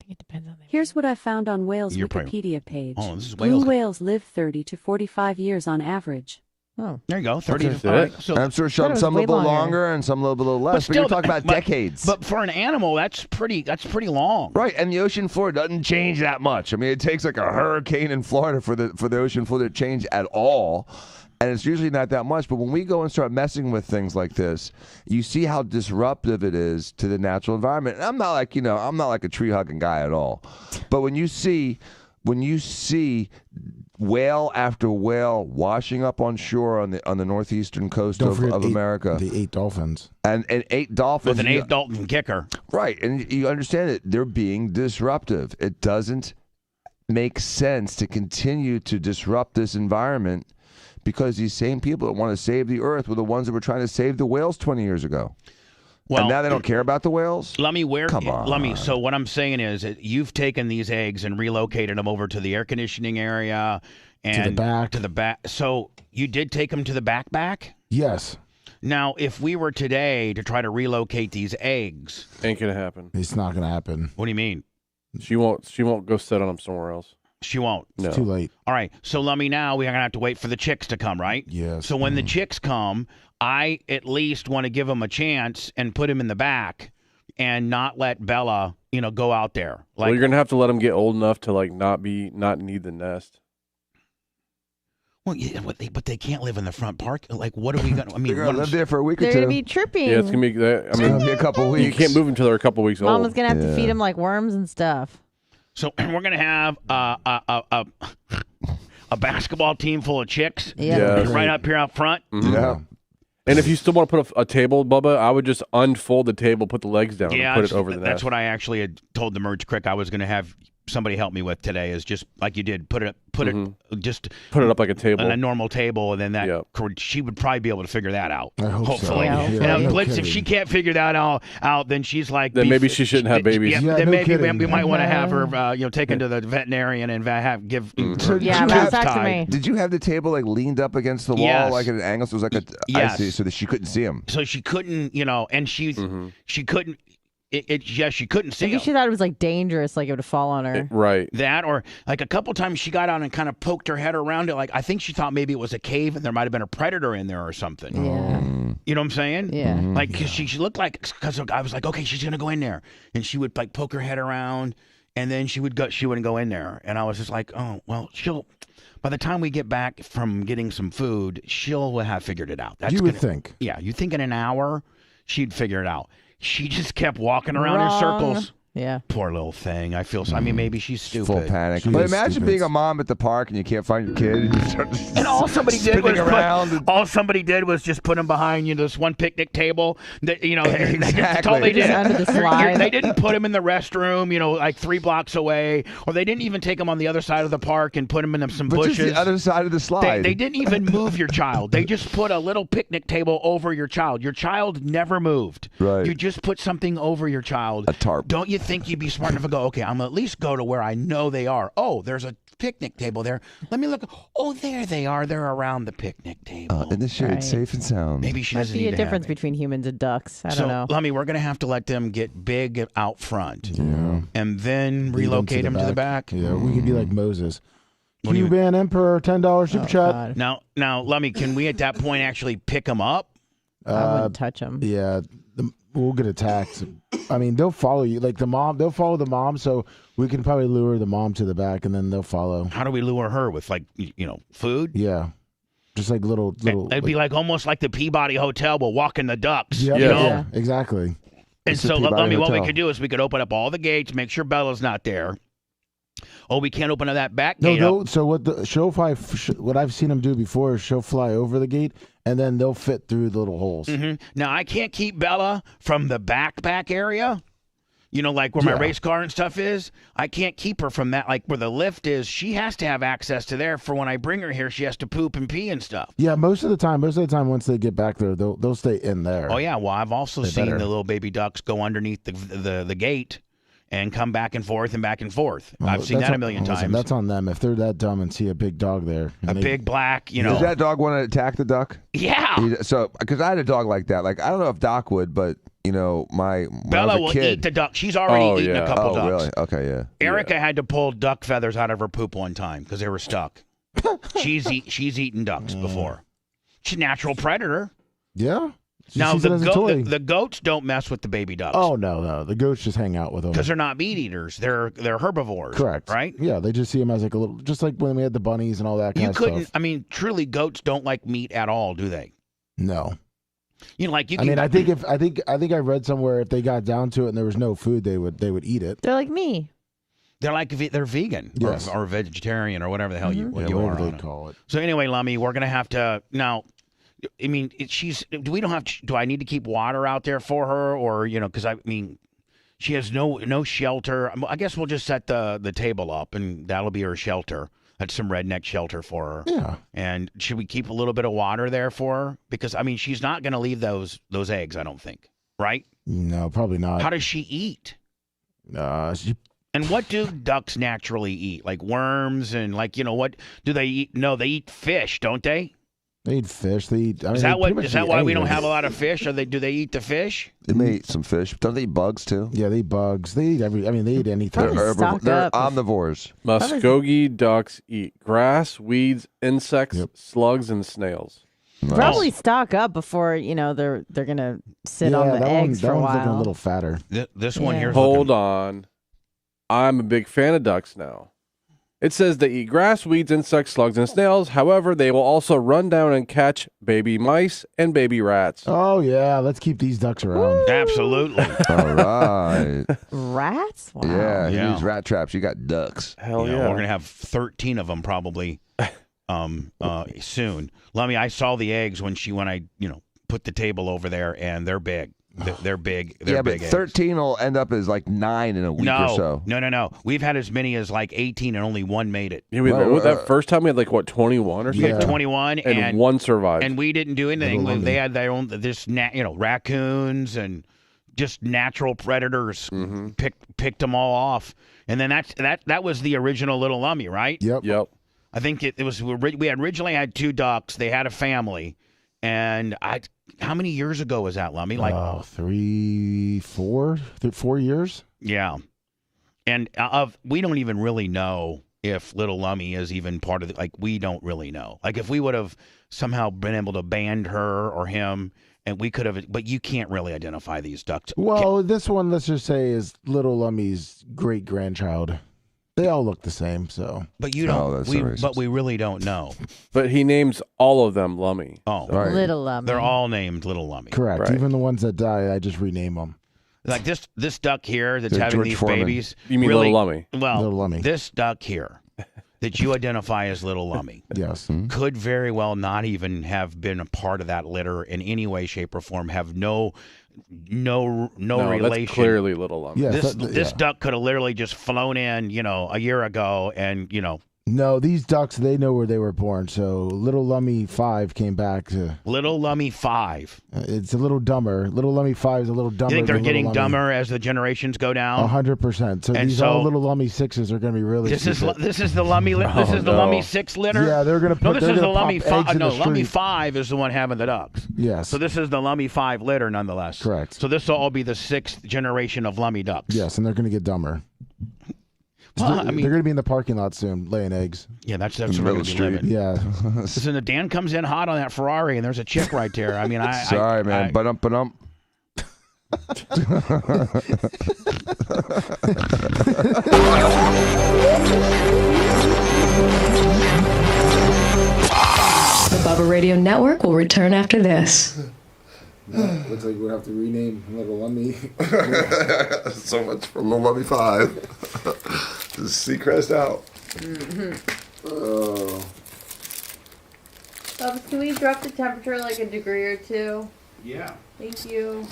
It depends on Here's what I found on whales' You're probably- Wikipedia page. Oh, this is Blue whales. whales live 30 to 45 years on average. Oh. There you go, 30 Okay, to so 5. that- So, And I'm sure thought it was some way live a little longer. longer and some live a little less. But, you're talking about decades. But for an animal, that's pretty long. Right, and the ocean floor doesn't change that much. I mean, it takes like a hurricane in Florida for the ocean floor to change at all, and it's usually not that much. But when we go and start messing with things like this, you see how disruptive it is to the natural environment. And I'm not like a tree hugging guy at all. But when you see whale after whale washing up on shore on the northeastern coast Don't of forget America, the 8 dolphins. and 8 dolphins, With an 8 Dalton kicker. right, and you understand that they're being disruptive. It doesn't make sense to continue to disrupt this environment because these same people that want to save the earth were the ones that were trying to save the whales 20 years ago. Well, And now they don't care about the whales? Come on. So what I'm saying is that you've taken these eggs and relocated them over to the air conditioning area and To the back. So you did take them to the back? Yes. Now, if we were today to try to relocate these eggs, Ain't gonna happen. It's not going to happen. what do you mean? She won't go sit on them somewhere else. She won't. No. It's too late. All right. So let me now. We're gonna have to wait for the chicks to come, right? Yes. So when the chicks come, I at least want to give them a chance and put them in the back, and not let Bella, go out there. Well, you're gonna have to let them get old enough to not need the nest. Well, yeah, but they can't live in the front park. Like, what are we gonna? I mean, They're going to live there for a week or They're two. going to be tripping. Yeah, it's gonna be that. I It's mean, going to be a couple weeks. you can't move until they're a couple weeks old. Mama's going to have to Yeah. feed them like worms and stuff. So we're gonna have a basketball team full of chicks Yeah. Yeah. right up here out front. Yeah. And if you still want to put a table, Bubba, I would just unfold the table, put the legs down, and put it over the nest. That's what I actually had told the merge crick I was going to have somebody help me with today, is just like you did, put it up like a table, on a normal table, and then she would probably be able to figure that out. I hope hopefully. so. And Blitz, if she can't figure that out, then she's like, then maybe she shouldn't have babies. Yeah, then maybe we might want to have her, taken to the veterinarian and give. Pass that to me. Did you have the table like leaned up against the wall, like at an angle, so it was like I see, so that she couldn't see him. So she couldn't, and she couldn't. She couldn't see Maybe him. she thought it was like dangerous, like it would fall on her. Right. That, or like a couple times she got out and kind of poked her head around it. Like I think she thought maybe it was a cave and there might have been a predator in there or something. Yeah. You know what I'm saying? Yeah. Like cause she looked like, because I was like, okay, she's gonna go in there, and she would like poke her head around, and then she wouldn't go in there, and I was just like, oh well, by the time we get back from getting some food, she'll have figured it out. You would think. Yeah, you think in an hour she'd figure it out. She just kept walking around in circles. Yeah. Poor little thing. I feel so. I mean, maybe she's stupid. Full panic. She But is imagine stupid. being a mom at the park and you can't find your kid, and you start And all somebody did was around. just put him behind this one picnic table. Exactly. That's all they did. Under the slide. They didn't put him in the restroom, like 3 blocks away, or they didn't even take him on the other side of the park and put him in some But bushes. just the other side of the slide. They didn't even move your child. They just put a little picnic table over your child. Your child never moved. Right. You just put something over your child. A tarp. Don't you think you'd be smart enough to go, okay, I'm at least go to where I know they are. Oh, there's a picnic table there. Let me look. Oh, there they are. They're around the picnic table. In the shade, Right. safe and sound. Maybe she Might doesn't be a even difference have it. between humans and ducks. I So, don't know. Lummy, we're going to have to let them get big out front. Yeah. And then Lead relocate them to the back. Yeah, we could be like Moses. What do you- Cuban Emperor, $10 super chat. God. Now, Lummy, can we at that point actually pick them up? I wouldn't touch them. Yeah, we'll get attacked. I mean, they'll follow you. Like the mom, they'll follow the mom, so we can probably lure the mom to the back, and then they'll follow. How do we lure her with, like, food? Yeah, just like little. It'd be like almost like the Peabody Hotel. We'll walk in the ducks. Yeah, you know? yeah, exactly. And It's the so, Peabody Lummy, what we Hotel. could do is we could open up all the gates, make sure Bella's not there. Oh, we can't open that back No, gate no. up. So what I've seen them do before is she'll fly over the gate, and then they'll fit through the little holes. Now, I can't keep Bella from the back area. Like where my race car and stuff is. I can't keep her from that, like where the lift is. She has to have access to there for when I bring her here. She has to poop and pee and stuff. Yeah, most of the time, once they get back there, they'll stay in there. Oh, yeah. Well, I've also seen better. the little baby ducks go underneath the gate and come back and forth and back and forth. Well, I've seen that a million times. That's on them. If they're that dumb and see a big dog there, A big black, Does that dog want to attack the duck? Yeah. So, because I had a dog like that. Like, I don't know if Doc would, but, when Bella I was a will kid, eat the duck. She's already eaten a couple ducks. really? Okay, yeah. Erica had to pull duck feathers out of her poop one time because they were stuck. She's eaten ducks before. She's a natural predator. Yeah. She Now sees it as a toy. the goats don't mess with the baby ducks. Oh no, the goats just hang out with them because they're not meat eaters. They're herbivores. Correct. Right? Yeah, they just see them as like a little, just like when we had the bunnies and all that kind You of couldn't. stuff. I mean, truly, goats don't like meat at all, do they? No. Like you. I Can, mean, I think I read somewhere if they got down to it and there was no food, they would eat it. They're like me. they're vegan Yes. or vegetarian or whatever the hell you are. Whatever they on it. call it. So anyway, Lummy, we're gonna have to now. I mean, do I need to keep water out there for her, or because I mean, she has no shelter. I guess we'll just set the table up, and that'll be her shelter. That's some redneck shelter for her. Yeah. And should we keep a little bit of water there for her? Because I mean, she's not gonna leave those eggs. I don't think. Right? No, probably not. How does she eat? She, And what do ducks naturally eat? Like worms and what do they eat? No, they eat fish, don't they? they eat fish. They eat. I mean, Is they that pretty much is that eat why we don't anything. have a lot of fish? Do they eat the fish? They may eat some fish. Don't they eat bugs, too? Yeah, they eat bugs. They eat they eat anything. Probably stock They're up. omnivores. Muskogee ducks eat grass, weeds, insects, Yep. slugs, and snails. Probably stock up before they're gonna sit on the that eggs that for a one's looking a while. little fatter. This one Yeah. here. Hold on. I'm a big fan of ducks now. It says they eat grass, weeds, insects, slugs, and snails. However, they will also run down and catch baby mice and baby rats. Oh yeah, let's keep these ducks around. Absolutely. All right. Rats? Wow. Yeah, you Yeah. use rat traps. You got ducks. Hell We're yeah. gonna have 13 of them probably soon. Lummy, I saw the eggs when I put the table over there, and they're big. They're big. They're yeah, big but eggs. 13 will end up as like 9 in a week or so. No. We've had as many as like 18, and only one made it. Yeah, that first time we had like what 21 or We something. had 21, and one survived. and we didn't do anything. They had their own raccoons and just natural predators. Picked them all off, and then that was the original Little Lummy, right? Yep. I think it was. We had originally had 2 ducks. They had a family, and how many years ago was that, Lummy? Like 4 years. Yeah, and we don't even really know if Little Lummy is even part of it. We don't really know. Like, if we would have somehow been able to band her or him, and we could have, but you can't really identify these ducks. Well, this one, let's just say, is Little Lummy's great grandchild. They all look the same, so. But you don't. But we really don't know. But he names all of them Lummy. Oh, right. Little Lummy. They're all named Little Lummy. Correct. Right. Even the ones that die, I just rename them. Like this duck here that's They're having George these Foreman. babies. You mean really, Little Lummy? Well, Little Lummy. This duck here that you identify as Little Lummy Yes. could very well not even have been a part of that litter in any way, shape, or form. Have no relation. That's clearly Little Lummy. Yes. This duck could have literally just flown in, a year ago, and No, these ducks, they know where they were born. So Little Lummy 5 came back to. Little Lummy 5. It's a little dumber. Little Lummy 5 is a little dumber. You think they're than getting Little Lummy. dumber as the generations go down? 100%. So And these so- all Little Lummy 6s are going to be really. This is stupid. the Lummy. This is the no. Lummy 6 litter. Yeah, they're going to No, put. this they're is the gonna pop Lummy eggs 5. in No, the Lummy street. 5 is the one having the ducks. Yes. So this is the Lummy 5 litter, nonetheless. Correct. So this will all be the 6th generation of Lummy ducks. Yes, and they're going to get dumber. Well, they're going to be in the parking lot soon, laying eggs. Yeah, that's In where the we're middle going of to be the living. Yeah. Listen, Dan comes in hot on that Ferrari, and there's a chick right there. I mean, Sorry, man. Ba-dum. The Bubba Radio Network will return after this. Looks like we'll have to rename Little Lummy. So much for Little Lummy 5. Just Seacrest out. Oh. Bubba, can we drop the temperature like a degree or 2? Yeah. Thank you.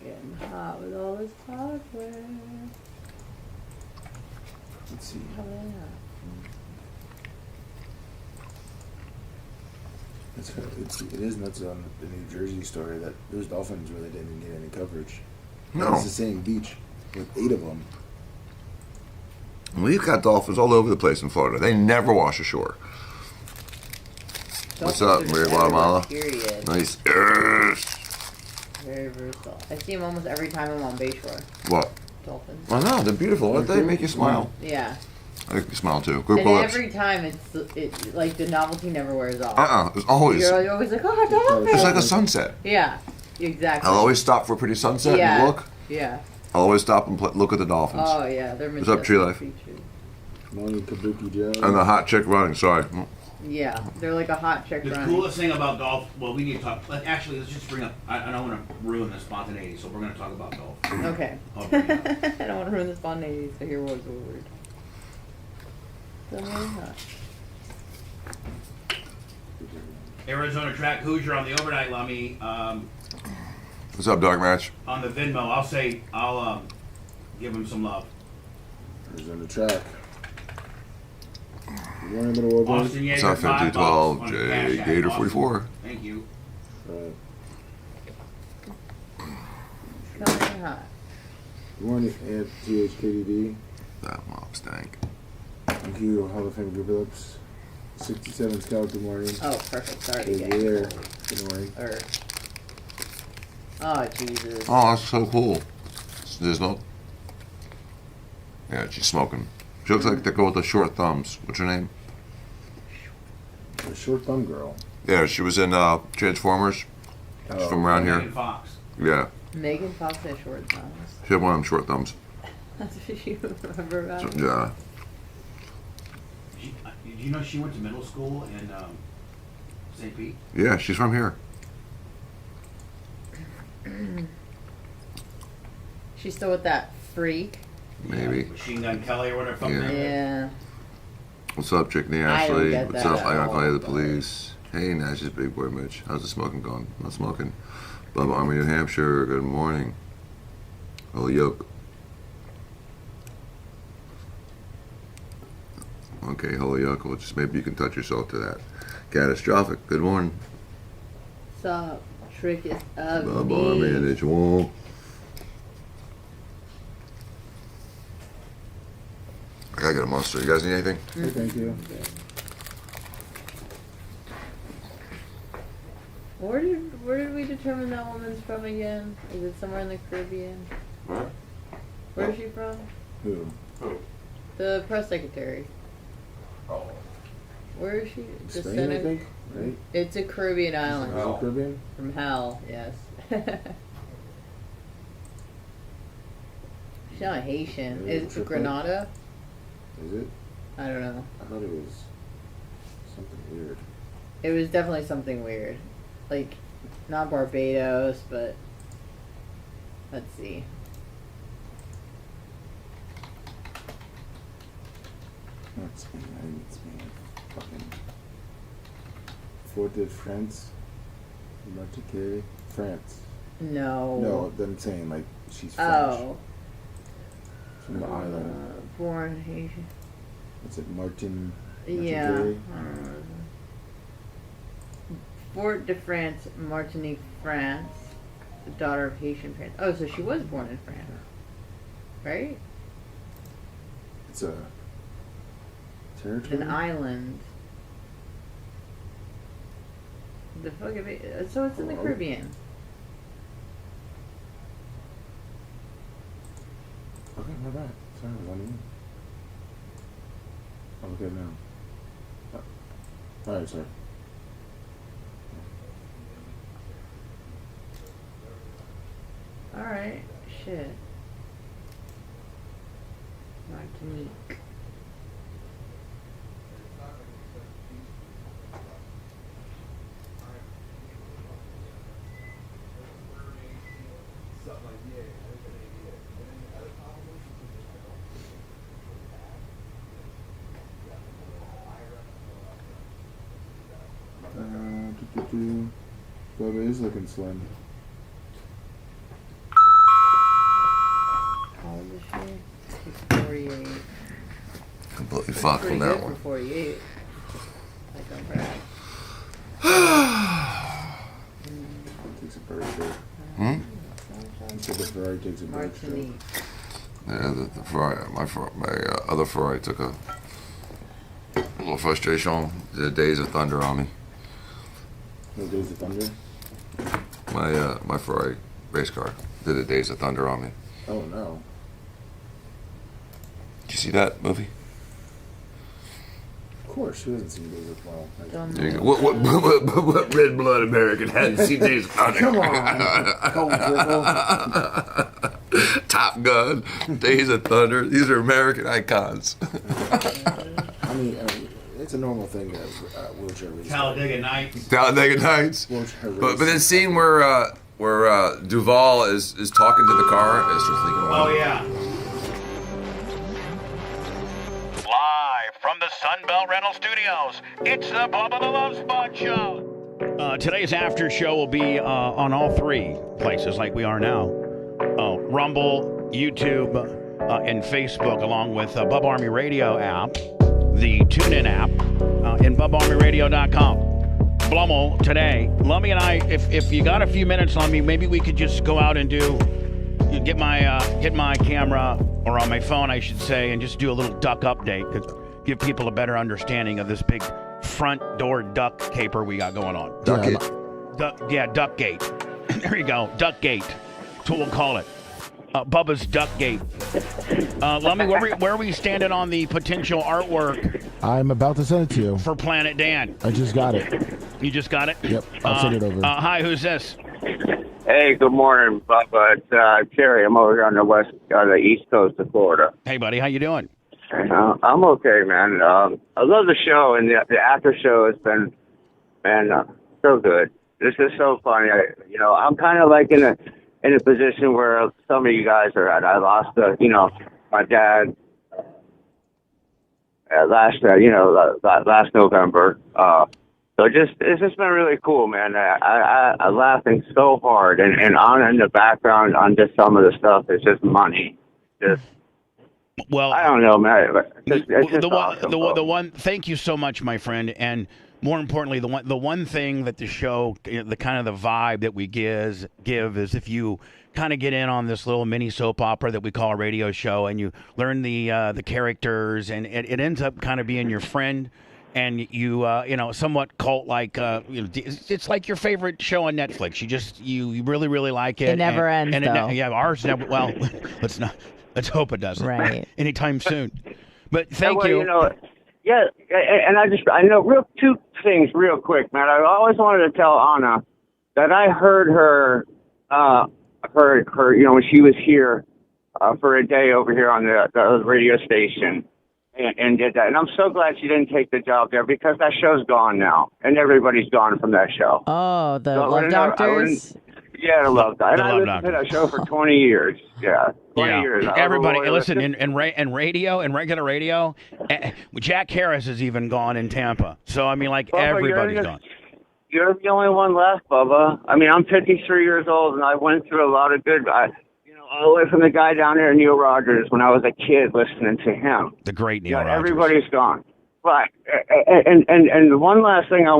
Getting hot with all this hardware. Let's see. Coming up. It is nuts on the New Jersey story that those dolphins really didn't get any coverage. No. It's the same beach with 8 of them. We've got dolphins all over the place in Florida. They never wash ashore. What's up, Dolphins are Maria just Guatemala? everywhere, Period. Nice. Yes. Very versatile. I see them almost every time I'm on Bayshore. What? Dolphins. I know, they're beautiful. Aren't they? Make you smile. Yeah. I make you smile too. Group And of lips. every time it's like the novelty never wears off. It's always. You're always like, oh, dolphins. It's like a sunset. Yeah, exactly. I'll always stop for a pretty sunset Yeah. and look. Yeah. I'll always stop and look at the dolphins. Oh yeah, they're What's up, Tree Life? creatures. Morning, Kabuki Joe. And the hot chick running. Sorry. Yeah, they're like a hot chick The running. coolest thing about golf, well, we need to talk. Actually, let's just bring up. I don't want to ruin the spontaneity, so we're going to talk about golf. Okay. I'll bring it up. I don't want to ruin the spontaneity, so here was a word. So very hot. Arizona track Hoosier on the overnight Lummy. What's up, Dark Match? On the Venmo, I'll give him some love. Arizona track. Good morning, Little Orb. Austin What's Yeager, up, 5012? $5 on J Cash App. Gator Austin. 44. Thank you. Coming hot. Good morning, THKDD. That mob stank. Thank you, Hall of Fame Group Phillips. 67 Scout, good morning. Oh, perfect. Sorry to Hey, get there. you. Good morning. Oh, Jesus. Oh, that's so cool. There's no. Yeah, she's smoking. She looks like the girl with the short thumbs. What's her name? The short thumb girl. Yeah, she was in Transformers. She's from around Megan here. Fox. Yeah, Megan Fox has short thumbs. she had one of them short thumbs. That's what you remember about So, it? yeah. Did you know she went to middle school in St. Pete? Yeah, she's from here. She's still with that freak. Maybe. Machine Gun Kelly or whatever. Yeah. Yeah. What's up, Chickney I don't Ashley? get What's that up? at I gotta call you all, the but- police. Hey, Nash's big boy Mitch. How's the smoking going? Not smoking. Bubba Army, New Hampshire. Good morning. Holyoke. Okay, Holyoke. Well, just maybe you can touch yourself to that. Catastrophic. Good morning. Stop. Trick is of Bubba Army and it's warm. I gotta get a monster. You guys need anything? Thank you. Where did we determine that woman's from again? Is it somewhere in the Caribbean? Where? Where is she from? Who? The press secretary. Oh. Where is she? The Spain, Senate? I think. Right? It's a Caribbean island. Is it Caribbean? From hell, yes. She's not Haitian. Maybe Is it Triplet? Grenada? Is it? I don't know. I thought it was something weird. It was definitely something weird. Like, not Barbados, but let's see. Not Spain. I think it's Spain. Fucking Fort de France. Martinique, France. No. No, I'm saying like she's French. Oh. From the island. Born Haitian. Is it Martin? Yeah. Martinique? Fort de France, Martinique, France. The daughter of Haitian parents. Oh, so she was born in France. Right? It's a It's territory. an island. The fuck of it. So it's in the Caribbean. Okay, my bad. Sorry, I was on you. I'm good now. Alright, sorry. Alright. Shit. Martinique. Bubba is looking slim. How old is she? She's 48. Completely That's fucked pretty on that good one. for 48. Like I'm proud. Takes a bird shirt. Hmm? He said the Ferrari takes a bird shirt. Martinique. Yeah, the Ferrari, my other Ferrari took a little frustration. The days of thunder on me. No Days of Thunder? My Ferrari race car did the days of thunder on me. Oh no. Did you see that movie? Of course, who hasn't seen Days of Thunder? Don't There you know. go. What red blood American hadn't seen days of thunder? Come on. Cold Circle. Top Gun, Days of Thunder. These are American icons. I mean, it's a normal thing to have wheelchair races. Talladega Nights. Talladega Nights. Wheelchair But races. that scene where Duvall is talking to the car as it's leaking oil. Oh, yeah. Live from the Sunbelt Rental Studios, it's the Bubba the Love Spot Show. Today's after show will be on all three places like we are now. Rumble, YouTube, and Facebook, along with Bubba Army Radio app, the TuneIn app, and BubbaArmyRadio.com. Blummel, today, Lummy and I, if you got a few minutes on me, maybe we could just go out and get my camera, or on my phone, I should say, and just do a little duck update, give people a better understanding of this big front door duck caper we got going on. Duck it. Duck gate. There you go, duck gate. That's what we'll call it. Bubba's Duck Gate. Lummy, where are we standing on the potential artwork I'm about to send it to you. for Planet Dan? I just got it. You just got it? Yep, I'll send it over. Hi, who's this? Hey, good morning, Bubba. It's Terry. I'm over here on the east coast of Florida. Hey, buddy, how you doing? I'm okay, man. I love the show, and the after show has been, so good. This is so funny. I'm kind of like in a position where some of you guys are at. I lost, my dad last November. So it's just been really cool, man. I'm laughing so hard, and on in the background on just some of the stuff is just money. Just well, I don't know, man. It's just the one. Thank you so much, my friend, and more importantly, the one thing that the show, the kind of the vibe that we give is if you kind of get in on this little mini soap opera that we call a radio show, and you learn the characters, and it ends up kind of being your friend. And you, somewhat cult like, it's like your favorite show on Netflix. You really, really like it. It never ends, though. Yeah, ours never. Well, let's hope it doesn't. Right. Anytime soon. But thank you. you. You know, yeah, and I know two things real quick, man. I always wanted to tell Anna that I heard her, when she was here for a day over here on the radio station. And did that. And I'm so glad she didn't take the job there because that show's gone now. And everybody's gone from that show. Oh, the Love Doctors? Yeah, the Love Doctors. And I listened to that show for 20 years. Yeah, 20 years. Everybody, listen, in radio, in regular radio, Jack Harris is even gone in Tampa. So, I mean, Bubba, everybody's gone. You're the only one left, Bubba. I mean, I'm 53 years old, and I went through a lot of good all the way from the guy down there, Neil Rogers, when I was a kid listening to him. The great Neil Rogers. Everybody's gone. But, and one last thing I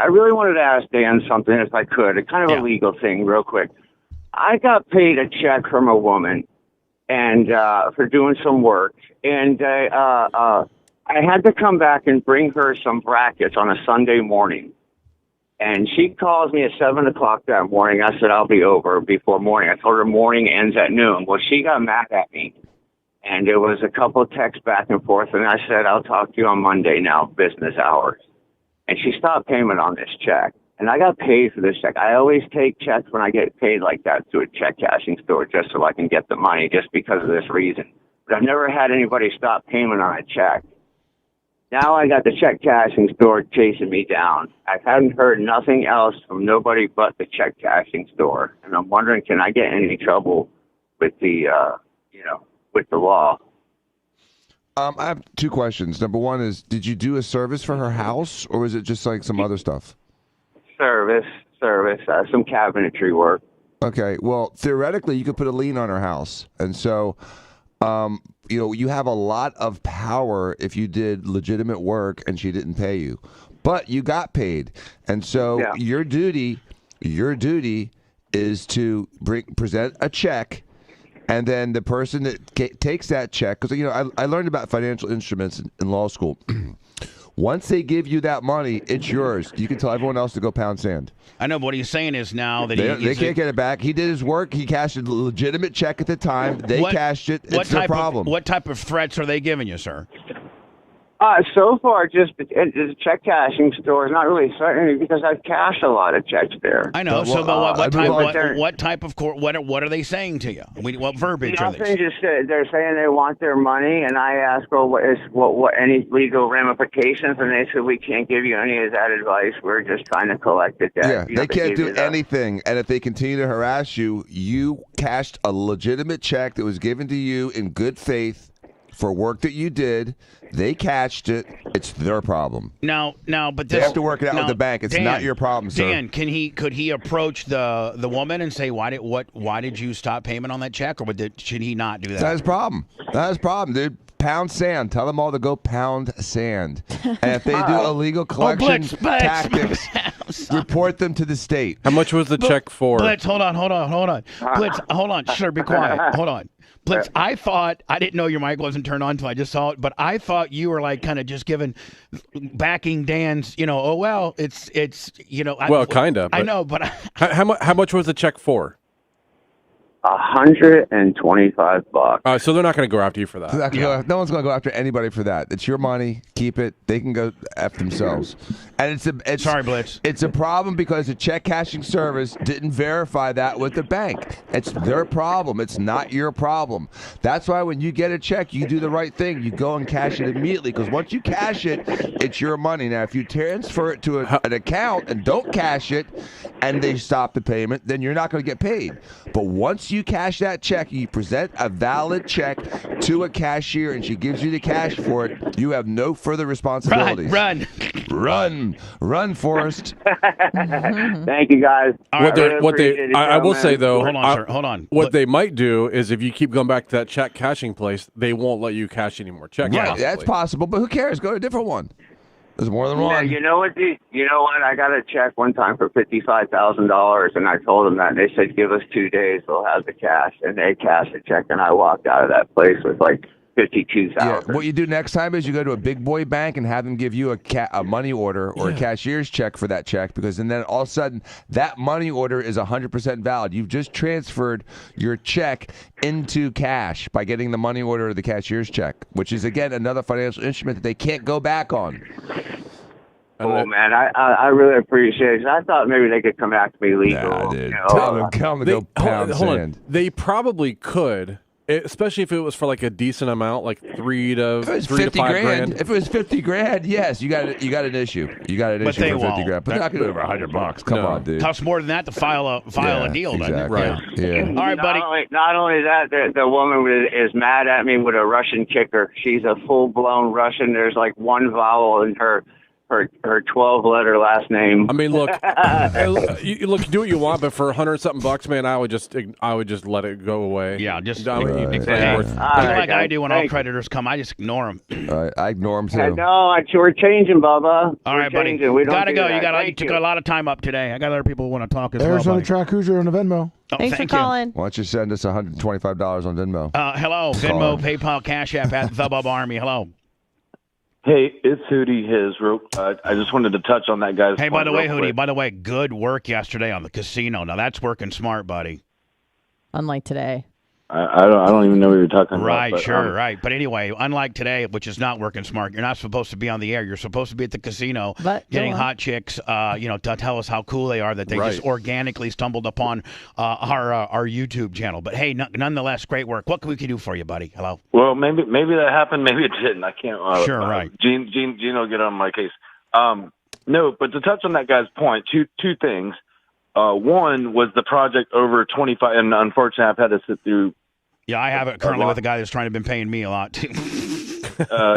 really wanted to ask Dan something if I could, a kind of a legal thing real quick. I got paid a check from a woman and for doing some work, and I had to come back and bring her some brackets on a Sunday morning. And she calls me at 7 o'clock that morning. I said, I'll be over before morning. I told her morning ends at noon. Well, she got mad at me. And there was a couple of texts back and forth. And I said, I'll talk to you on Monday now, business hours. And she stopped payment on this check. And I got paid for this check. I always take checks when I get paid like that to a check cashing store just so I can get the money just because of this reason. But I've never had anybody stop payment on a check. Now I got the check cashing store chasing me down. I haven't heard nothing else from nobody but the check cashing store. And I'm wondering, can I get in any trouble with the, with the law? I have two questions. Number one is, did you do a service for her house, or was it just like some other stuff? Service, some cabinetry work. Okay. Well, theoretically, you could put a lien on her house. And so, you have a lot of power if you did legitimate work and she didn't pay you, but you got paid. And so your duty is to present a check, and then the person that takes that check, because I learned about financial instruments in law school. Once they give you that money, it's yours. You can tell everyone else to go pound sand. I know, but what he's saying is now that they can't get it back. He did his work. He cashed a legitimate check at the time. They cashed it. It's their problem. What type of threats are they giving you, sir? So far, just the check cashing store is not really threatening because I've cashed a lot of checks there. I know. What type of court? What are they saying to you? What verbiage are they? Nothing. Just they're saying they want their money, and I asked, well, what any legal ramifications, and they said we can't give you any of that advice. We're just trying to collect the debt. Yeah, they can't do anything, and if they continue to harass you, you cashed a legitimate check that was given to you in good faith for work that you did. They cashed it. It's their problem. Now, but they have to work it out with the bank. It's not your problem, sir. Dan, could he approach the woman and say, why did you stop payment on that check, or should he not do that? That's his problem, dude. Pound sand. Tell them all to go pound sand. And if they do illegal collection tactics, report them to the state. How much was the check for? Blitz, hold on. Blitz, hold on. Sure, be quiet. Hold on. Blitz, I didn't know your mic wasn't turned on until I just saw it, but I thought you were like kind of just backing Dan's, it's. Well, kind of. I know, but. How much was the check for? $125. So they're not going to go after you for that. No one's going to go after anybody for that. It's your money. Keep it. They can go F themselves. And it's sorry, Blitz. It's a problem because the check cashing service didn't verify that with the bank. It's their problem. It's not your problem. That's why when you get a check, you do the right thing. You go and cash it immediately, because once you cash it, it's your money. Now, if you transfer it to an account and don't cash it and they stop the payment, then you're not going to get paid. But once you cash that check, you present a valid check to a cashier and she gives you the cash for it, you have no further responsibilities. Run. Run, Forrest. Thank you, guys. I will say though, Hold on, sir. Hold on. What they might do is if you keep going back to that check cashing place, they won't let you cash any more checks. Right, that's possible, but who cares? Go to a different one. There's more than one. You know what? I got a check one time for $55,000, and I told them that, and they said, "Give us 2 days, we'll have the cash." And they cashed the check, and I walked out of that place with like $52,000. Yeah, what you do next time is you go to a big boy bank and have them give you a money order or a cashier's check for that check, because and then all of a sudden that money order is 100% valid. You've just transferred your check into cash by getting the money order or the cashier's check, which is again another financial instrument that they can't go back on. Oh man, I really appreciate it. I thought maybe they could come after me legal. Nah, dude. You know, Tell them to go pound sand. They probably could. Especially if it was for like a decent amount, like If it was 50 grand, if it was 50 grand, yes, you got an issue. You got an issue they for 50 won't. grand. But they're not going to do it over $100. Come on, dude. Costs more than that to file a deal, doesn't it? Exactly. Right. Yeah. All right, buddy. Not only that, the woman is mad at me with a Russian kicker. She's a full-blown Russian. There's like one vowel in her 12-letter last name. I mean, look, you do what you want, but for $100-something, man, I would just let it go away. Yeah, just Right. I do when all creditors come. I just ignore them. I ignore them too. No, we're changing, Bubba. All right, buddy. We Gotta go. You took took a lot of time up today. I got other people who want to talk as Arizona well. Buddy. Track Hoosier on the Venmo. Oh, Thanks for thank you. calling. Why don't you send us $125 on Venmo? Hello, Venmo, PayPal, Cash App at the Bubba Army. Hello. Hey, it's Hootie. I just wanted to touch on that guy's. Hey, by the way, Hootie, quick. good work yesterday on the casino. Now that's working smart, buddy. Unlike today. I don't even know what you're talking about. Right, but, sure, right. But anyway, unlike today, which is not working smart, you're not supposed to be on the air. You're supposed to be at the casino getting hot chicks, to tell us how cool they are, that they just organically stumbled upon our YouTube channel. But hey, nonetheless, great work. What can we do for you, buddy? Hello. Well, maybe that happened. Maybe it didn't. I can't. Sure, right. Gene will get on my case. No, but to touch on that guy's point, two things. One was the project over 25, and unfortunately, I've had to sit through. Yeah, I have it currently with a guy that's trying to been paying me a lot too.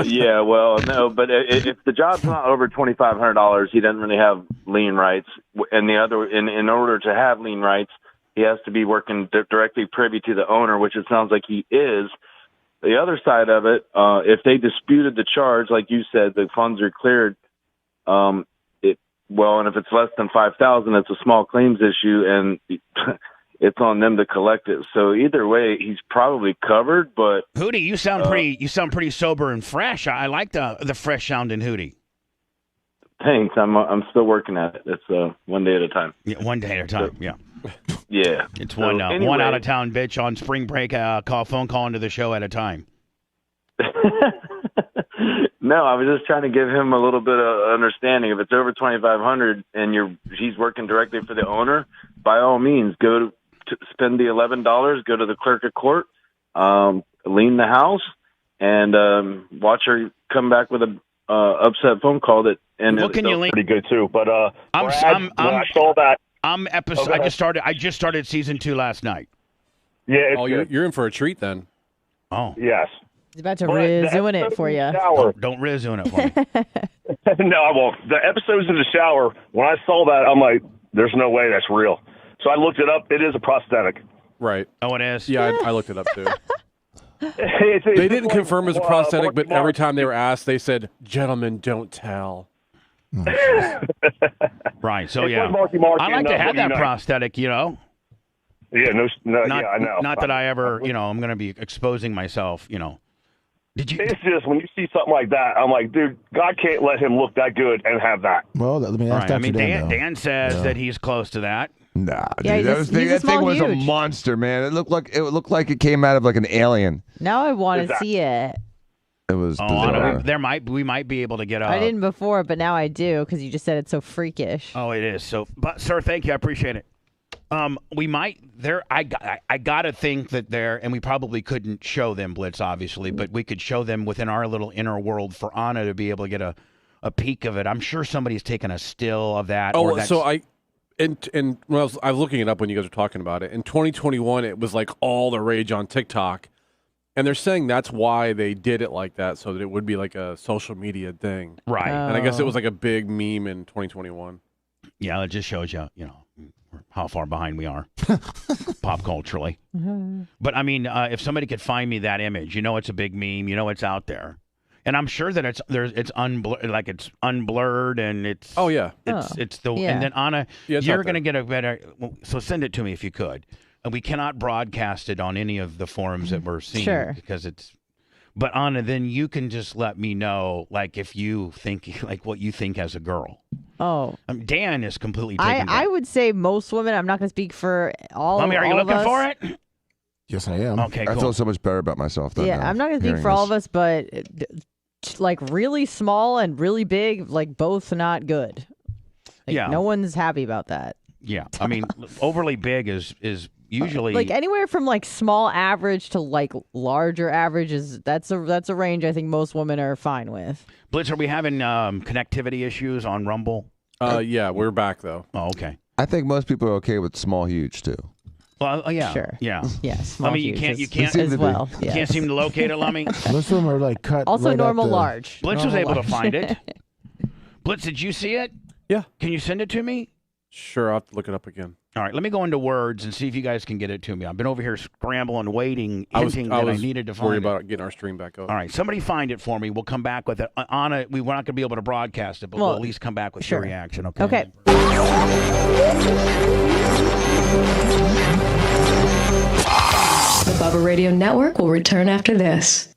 Yeah, well, no, but if the job's not over $2,500, he doesn't really have lien rights. And the other, in order to have lien rights, he has to be working directly privy to the owner, which it sounds like he is. The other side of it, if they disputed the charge, like you said, the funds are cleared. And if it's less than $5,000, it's a small claims issue, and it's on them to collect it. So either way, he's probably covered. But Hootie, you sound pretty sober and fresh. I like the fresh sound in Hootie. Thanks. I'm still working at it. It's one day at a time. Yeah, one day at a time. Yeah. Yeah. It's one out of town bitch on spring break. Phone call into the show at a time. No, I was just trying to give him a little bit of understanding. If it's over $2,500 and he's working directly for the owner, by all means, go to spend the $11. Go to the clerk of court, lien the house, and watch her come back with a upset phone call that. And what can you lien? Pretty good too, but I saw that. I just started season 2 last night. Yeah. You're in for a treat then. Oh yes. He's about to riz-doing it for you. Don't riz-doing it for me. No, I won't. The episodes in the shower, when I saw that, I'm like, there's no way that's real. So I looked it up. It is a prosthetic. Right. Oh, it is? Yeah, I looked it up too. They didn't confirm it was a prosthetic, but every time they were asked, they said, "Gentlemen, don't tell." Right. So, It's yeah. like Marky Mark I like and, to have that Unite. prosthetic, Yeah, I know. Not that I ever, I'm going to be exposing myself, Did you? It's just when you see something like that, I'm like, dude, God can't let him look that good and have that. Well, let me ask Right. I mean, Dan Dan says that he's close to that. Nah, Yeah, dude, he's that thing was a huge. monster, man. It looked like it came out of like an alien. Now I want to see it. It was. Oh, we might be able to get I didn't before, but now I do because you just said it's so freakish. Oh, it is. So, but sir, thank you. I appreciate it. We might there. I gotta think that there, and we probably couldn't show them Blitz, obviously, but we could show them within our little inner world for Anna to be able to get a peek of it. I'm sure somebody's taken a still of that. Oh, or that's, so when I was looking it up when you guys were talking about it. In 2021, it was like all the rage on TikTok, And they're saying that's why they did it like that, so that it would be like a social media thing. Right. And I guess it was like a big meme in 2021. Yeah, it just shows you, how far behind we are pop culturally. But I mean, if somebody could find me that image, it's a big meme, it's out there. And I'm sure that it's unblurred and it's and then Anna, you're going to get a better. So send it to me if you could. And we cannot broadcast it on any of the forums that we're seeing because it's. But Anna, then you can just let me know, like if you think like what you think as a girl. Oh, Dan is completely taken. I would say most women. I'm not going to speak for all. Mommy, are you looking for it? Yes, I am. Okay, cool. I feel so much better about myself. Yeah, I'm not going to speak for all of us, but like really small and really big, like both not good. Like, no one's happy about that. Yeah, I mean, overly big is usually like anywhere from like small average to like larger average that's a range I think most women are fine with. Blitz, are we having connectivity issues on Rumble? Yeah, we're back though. Oh, okay. I think most people are okay with small, huge too. Well, yeah, sure, yeah, small, you can't as well. You can't seem to locate it, Lummy. Most of them are like cut. Also, right normal up the, large. Blitz was able to find it. Blitz, did you see it? Yeah. Can you send it to me? Sure, I'll have to look it up again. All right, let me go into Words and see if you guys can get it to me. I've been over here scrambling, waiting, hinting that I needed to find worried it. about getting our stream back up. All right, somebody find it for me. We'll come back with it. Anna, we're not going to be able to broadcast it, but we'll at least come back with your reaction. Okay. Okay. The Bubba Radio Network will return after this.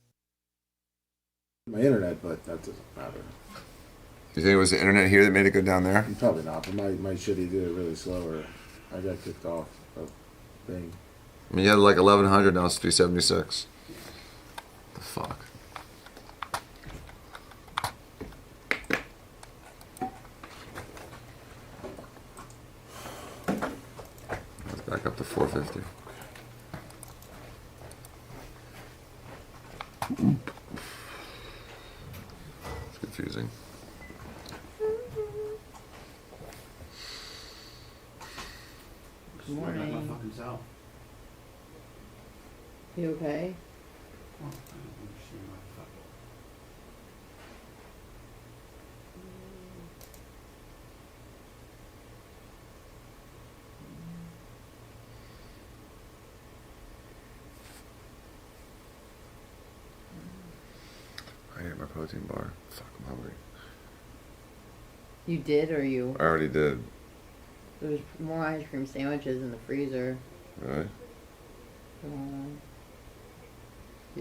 My internet, but that doesn't matter. You think it was the internet here that made it go down there? Probably not, but my shitty did it really slow, or I got kicked off of thing. I mean, you had like 1100, now it's 376. The fuck? Let's back up to 450. It's confusing. Good morning. You okay? I ate my protein bar. Fuck, I'm hungry. You did, or you? I already did. There's more ice cream sandwiches in the freezer. Really? Do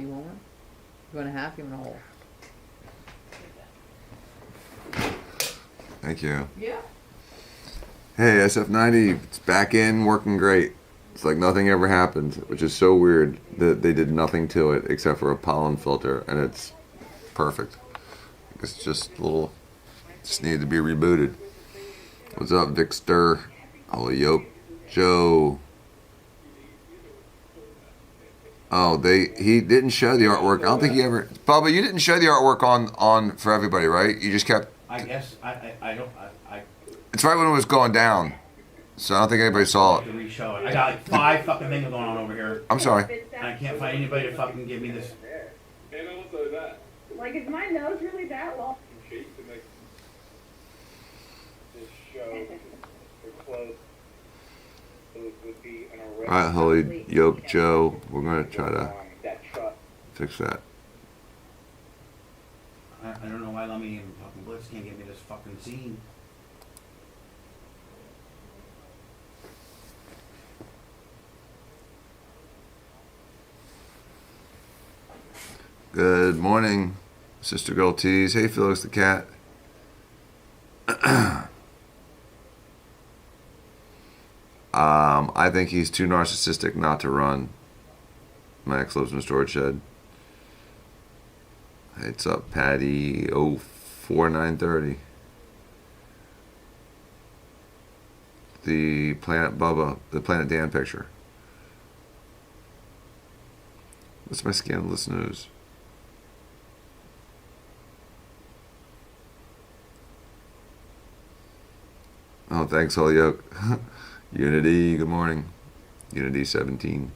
you want one? You want a half? You want a whole? Thank you. Yeah. Hey, SF90, it's back in, working great. It's like nothing ever happened, which is so weird that they did nothing to it except for a pollen filter, and it's perfect. It's just a little, just needed to be rebooted. What's up, Victor? Oh, Yoke Joe. Oh, he didn't show the artwork. I don't think he ever. Bubba, you didn't show the artwork on for everybody, right? You just kept. I guess I don't. It's right when it was going down, so I don't think anybody saw it. To re-show it. I got like 5 fucking things going on over here. I'm sorry. And I can't find anybody to fucking give me this. And also that. Like, is my nose really that long? Shape to make this show the close would be an arrest. All right, Holy Yoke Joe, we're gonna try to fix that. I don't know why Lummy and fucking Blitz can't give me this fucking scene. Good morning, Sister Girl Tease. Hey, Felix the cat. I think he's too narcissistic not to run. My ex lives in a storage shed. Hey, what's up, Patty? 04930. The Planet Bubba, the Planet Dan picture. What's my scandalous news? Oh, thanks, Holyoke. Unity, good morning. Unity 17.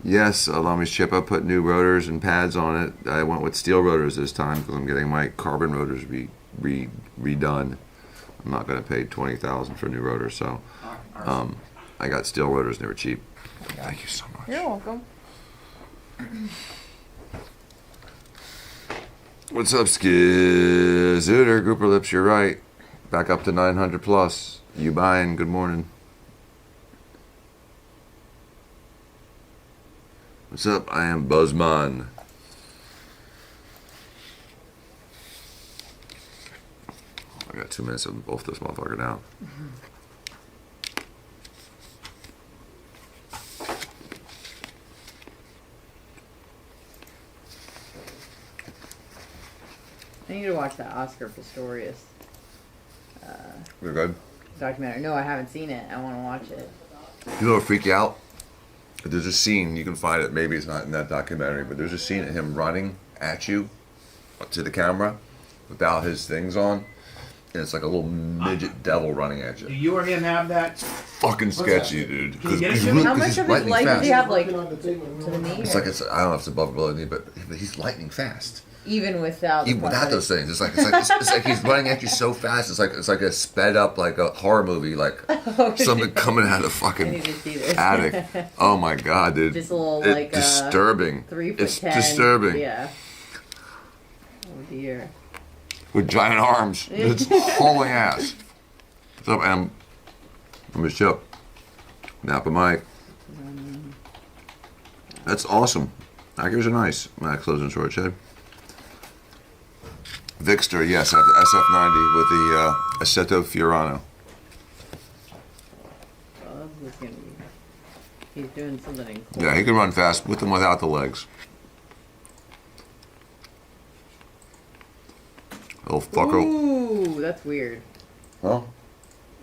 Yes, Lummy's chip. I put new rotors and pads on it. I went with steel rotors this time because I'm getting my carbon rotors redone. I'm not going to pay $20,000 for new rotors, so I got steel rotors and they were cheap. Thank you so much. You're welcome. What's up, Skizooter? Grouper Lips, you're right. Back up to 900 plus. You buying? Good morning. What's up? I am Buzzman. I got 2 minutes of both this motherfucker now. I need to watch that Oscar Pistorius You're good? documentary. No, I haven't seen it. I want to watch it. You know what freak you out? There's a scene, you can find it, maybe it's not in that documentary, but there's a scene of him running at you to the camera without his things on. And it's like a little midget devil running at you. Do you or him have that? Fucking sketchy, dude. Can you get it he's to me? How much of his life does he have, like, to the knee? It's like I don't know if it's above below the knee, but he's lightning fast. Even without Even without those things, it's like he's running at you so fast. It's like a sped up like a horror movie, like something coming out of the fucking attic. Oh my god, dude! Just a little it's like disturbing. 3'10". It's disturbing. Yeah. Oh dear. With giant arms, it's hauling ass. What's up, Em? I'm Miss Chip. Napa Mike. That's awesome. Hackers are nice. Matt closing short shed. Vixter, yes, I have the SF90 with the Assetto Fiorano. Oh, this is gonna be. He's doing something. Cool. Yeah, he can run fast with and without the legs. Little fucker. Ooh, that's weird. Huh?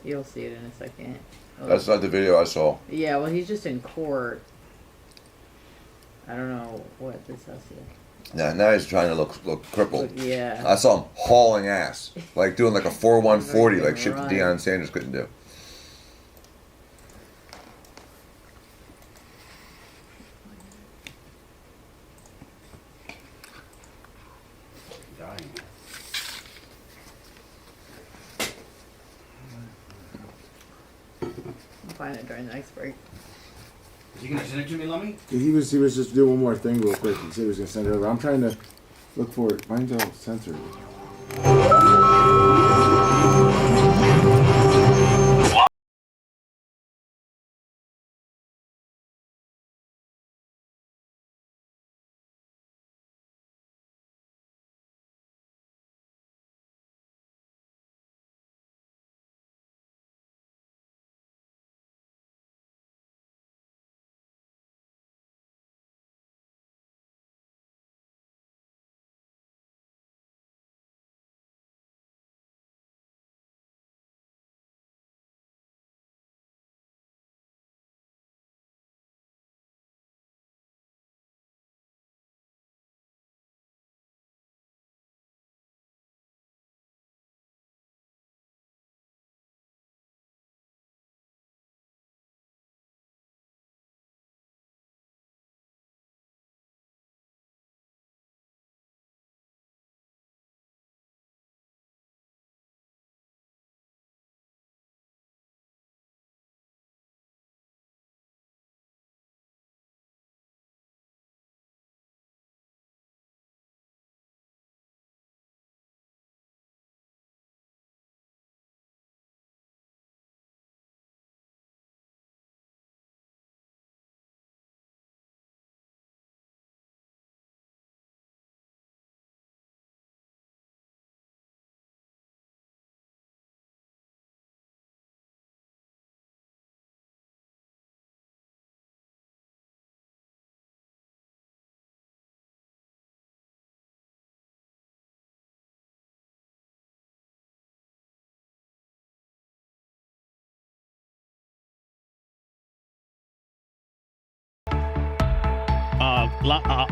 You'll see it in a second. Oh. That's not the video I saw. Yeah, well, he's just in court. I don't know what this has to do. Yeah, now he's trying to look crippled. Yeah. I saw him hauling ass, like doing like a 4-1-40, like shit that Deion Sanders couldn't do. I'll find it during the next break. Is he gonna send it to me, Lummy? He was just doing one more thing real quick. He said he was gonna send it over. I'm trying to look for it. Mine's all censored.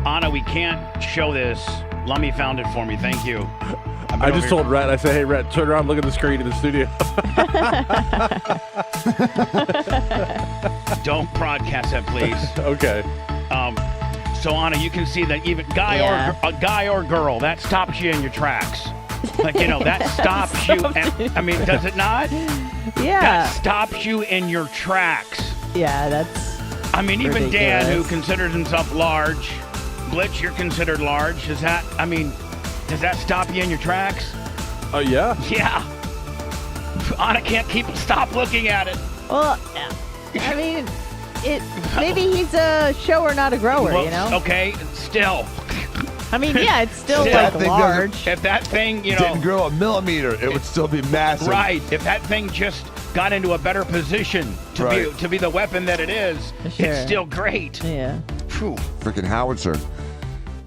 Anna, we can't show this. Lummy found it for me. Thank you. I just told Rhett, I said, hey, Rhett, turn around, look at the screen in the studio. Don't broadcast that, please. Okay. So Anna, you can see that even guy or girl, that stops you in your tracks. Like, that stops you. I mean, does it not? Yeah. That stops you in your tracks. Yeah, that's. I mean, even ridiculous. Dan, who considers himself large, Blitz, you're considered large. Does that stop you in your tracks? Oh, yeah. Yeah. Anna can't stop looking at it. Well, I mean, maybe he's a shower, not a grower, Okay, still. I mean, yeah, it's still large. If that thing, didn't grow a millimeter, it would still be massive. Right. If that thing just got into a better position to be the weapon that it is, it's still great. Yeah. Whew. Freaking howitzer.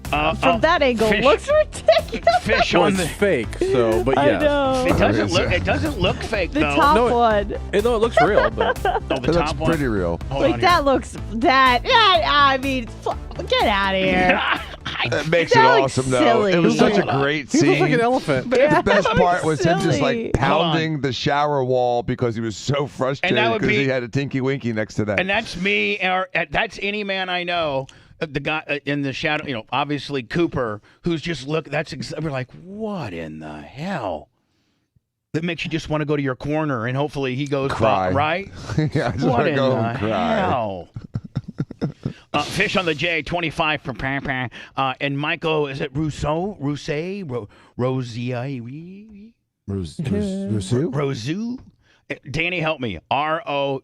From that angle, looks ridiculous. Fish well, on it's fake. So, but yeah, I know. It doesn't look fake The though. top one. It looks real, but the it looks pretty real. Like that looks I mean, get out of here. That makes That it looks awesome, though. silly. It was such a great he scene. looks like an elephant. But the best part was him just silly. like pounding the shower wall because he was so frustrated because he had a Tinky Winky next to that. And that's me, or that's any man I know. The guy in the shadow, obviously Cooper, who's just we're like, what in the hell? That makes you just want to go to your corner, and hopefully he goes Cry. Right? Yeah, I just what want to in go the and cry. hell? Fish on the J, 25 for Pampa. And Michael, is it Rousseau? Rousseau? Rosie? Rosu? Danny, help me. Rousseau.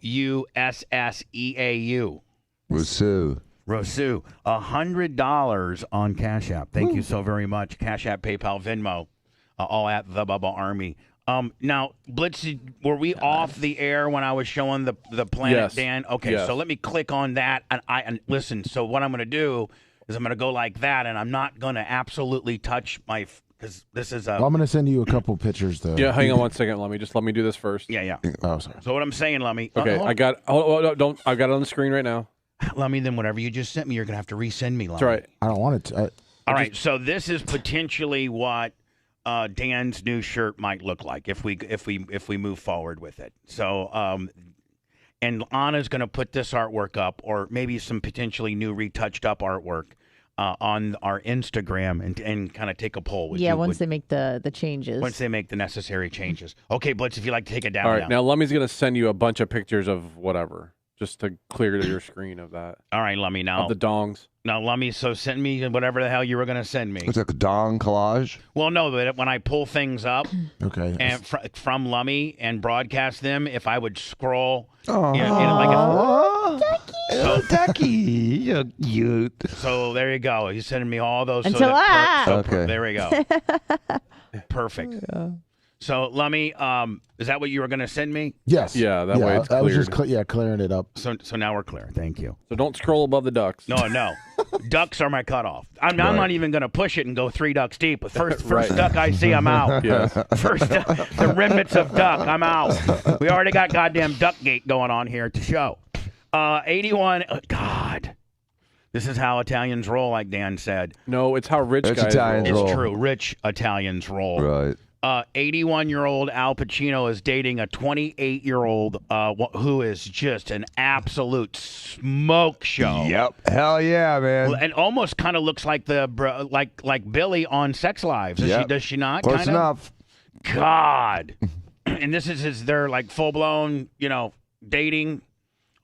Rousseau. Rosu, $100 on Cash App. Thank you so very much. Cash App, PayPal, Venmo, all at the Bubba Army. Now, Blitz, were we off the air when I was showing the planet, Yes. Dan? Okay, Yes. so let me click on that. And listen, so what I'm going to do is I'm going to go like that, and I'm not going to absolutely touch because this is a... Well, I'm going to send you a couple pictures, though. Yeah, hang on 1 second. Let me do this first. Yeah. Oh, sorry. So what I'm saying, Lummy... Okay, I got it on the screen right now. Lummy, then whatever you just sent me, you're going to have to resend me, Lummy. That's right. I don't want it to. All right, so this is potentially what Dan's new shirt might look like if we move forward with it. So, and Anna's going to put this artwork up, or maybe some potentially new retouched up artwork on our Instagram, and kind of take a poll. Once they make the changes. Once they make the necessary changes. Okay, Blitz, if you like to take it down. All right, now Lummy's going to send you a bunch of pictures of whatever, just to clear your screen of that. All right, Lummy, now. Of the dongs. Now, Lummy, so send me whatever the hell you were going to send me. It's like a dong collage. Well, no, but when I pull things up Okay. from Lummy and broadcast them, if I would scroll, Ducky, you're cute. So there you go. He's sending me all those. Until Okay. There we go. Perfect. Yeah. So, Lummy, is that what you were going to send me? Yes. Yeah, that way it's I was cleared. just clearing it up. So now we're clear. Thank you. So don't scroll above the ducks. No. Ducks are my cutoff. I'm not even going to push it and go 3 ducks deep. But first duck I see, I'm out. Yes. First, the remnants of duck, I'm out. We already got goddamn Duckgate going on here at the show. 81. God. This is how Italians roll, like Dan said. No, it's how rich guys Italians roll. It's true. Rich Italians roll. Right. 81-year-old Al Pacino is dating a 28-year-old who is just an absolute smoke show. Yep. Hell yeah, man. And almost kind of looks like like Billy on Sex Lives. Does she not? Close kinda? enough. God. And this is their like full-blown, dating.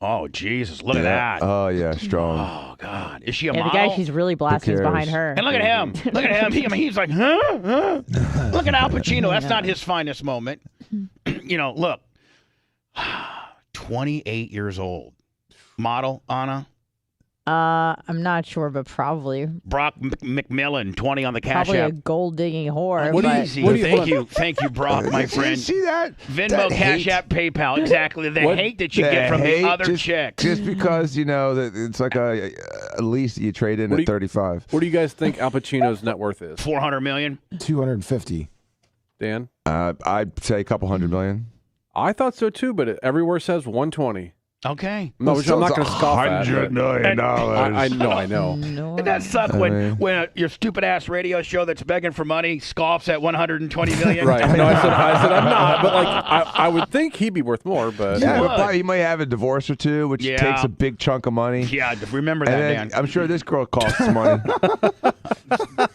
Oh, Jesus, look at that. Oh, yeah, strong. Oh, God. Is she a Yeah, the model? guy she's really blasting is behind her. And look at him. Look at him. He's like, huh? Look at Al Pacino. That's not his finest moment. Look. 28 years old. Model, Anna? I'm not sure, but probably. Brock McMillan, 20 on the Cash Probably App. a gold digging whore. Thank you, Brock, my friend. See that? Venmo, That Cash hate. App, PayPal. Exactly. The hate that you get from the other chicks. Just because, that it's like a lease that you trade in at 35. What do you guys think Al Pacino's net worth is? $400 million? 250. Dan? I'd say a couple $100 million. I thought so too, but everywhere says 120. Okay. No, which I'm not going to scoff at. $100 million. I know. Doesn't that suck when your stupid ass radio show that's begging for money scoffs at $120 million? Right. No, I said I'm not. But like, I would think he'd be worth more. But he might have a divorce or two, which takes a big chunk of money. Yeah, remember that, Dan. I'm sure this girl costs money.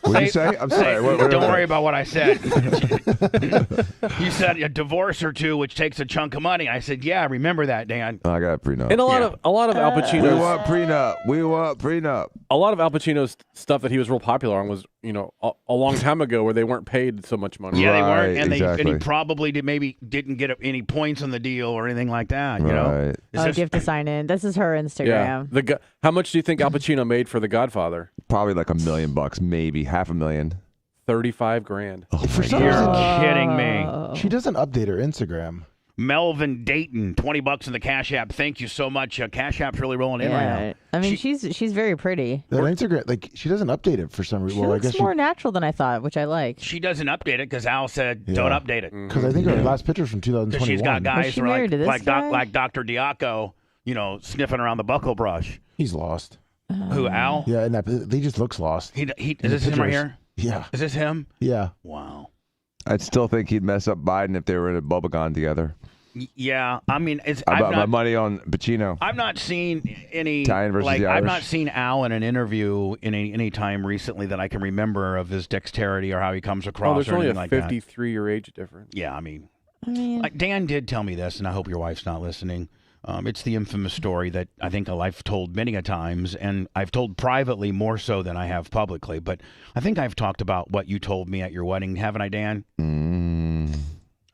What did you say? I'm sorry. Don't worry about what I said. You said a divorce or two, which takes a chunk of money. I said, yeah, remember that, Dan. I got a prenup. And a lot of Al Pacino's. We want prenup. A lot of Al Pacino's stuff that he was real popular on was, a long time ago where they weren't paid so much money. Yeah, they weren't, and he probably didn't get any points on the deal or anything like that. You know, you have to sign in. This is her Instagram. Yeah. How much do you think Al Pacino made for The Godfather? Probably like $1 million, maybe $500,000. $35,000. Oh, For some reason, you're kidding me. She doesn't update her Instagram. Melvin Dayton, $20 in the Cash App. Thank you so much. Cash App's really rolling in right now. I mean, she's very pretty. That Instagram, she doesn't update it for some reason. She looks more natural than I thought, which I like. She doesn't update it because Al said don't update it. Because I think her last picture's from 2021. She's got guys who are like Dr. Diaco, sniffing around the buckle brush. He's lost. Who, Al? Yeah, and he just looks lost. Is this him right here? Yeah. Is this him? Yeah. Wow. I'd still think he'd mess up Biden if they were in a Bubba together. Yeah, I mean, my money on Pacino. I've not seen any Italian versus the Irish. I've not seen Al in an interview in any time recently that I can remember of his dexterity or how he comes across. There's or only anything a like that. 53-year age difference. Yeah, I mean, Dan did tell me this, and I hope your wife's not listening. It's the infamous story that I think I've told many a times, and I've told privately more so than I have publicly. But I think I've talked about what you told me at your wedding, haven't I, Dan?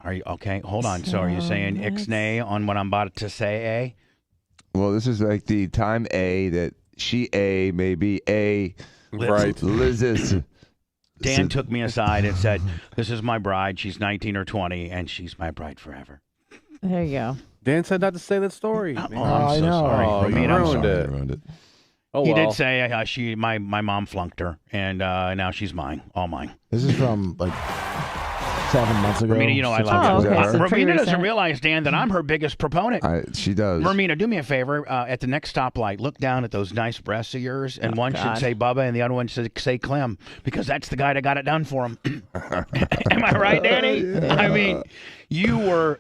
Are you okay? Hold on. So are you saying ixnay on what I'm about to say, eh? Well, this is like the time A that she may be a right. Liz's. Dan took me aside and said, "This is my bride. She's 19 or 20, and she's my bride forever." There you go. Dan said not to say that story. I'm so sorry. Oh, you ruined it. Oh, he did say my mom flunked her, and now she's mine, all mine. This is from 7 months ago. Romina, I love you. Okay, Romina doesn't realize, Dan, that I'm her biggest proponent. She does. Romina, do me a favor. At the next stoplight, look down at those nice breasts of yours, and one should say Bubba, and the other one should say Clem, because that's the guy that got it done for him. Am I right, Danny? Yeah. I mean, you were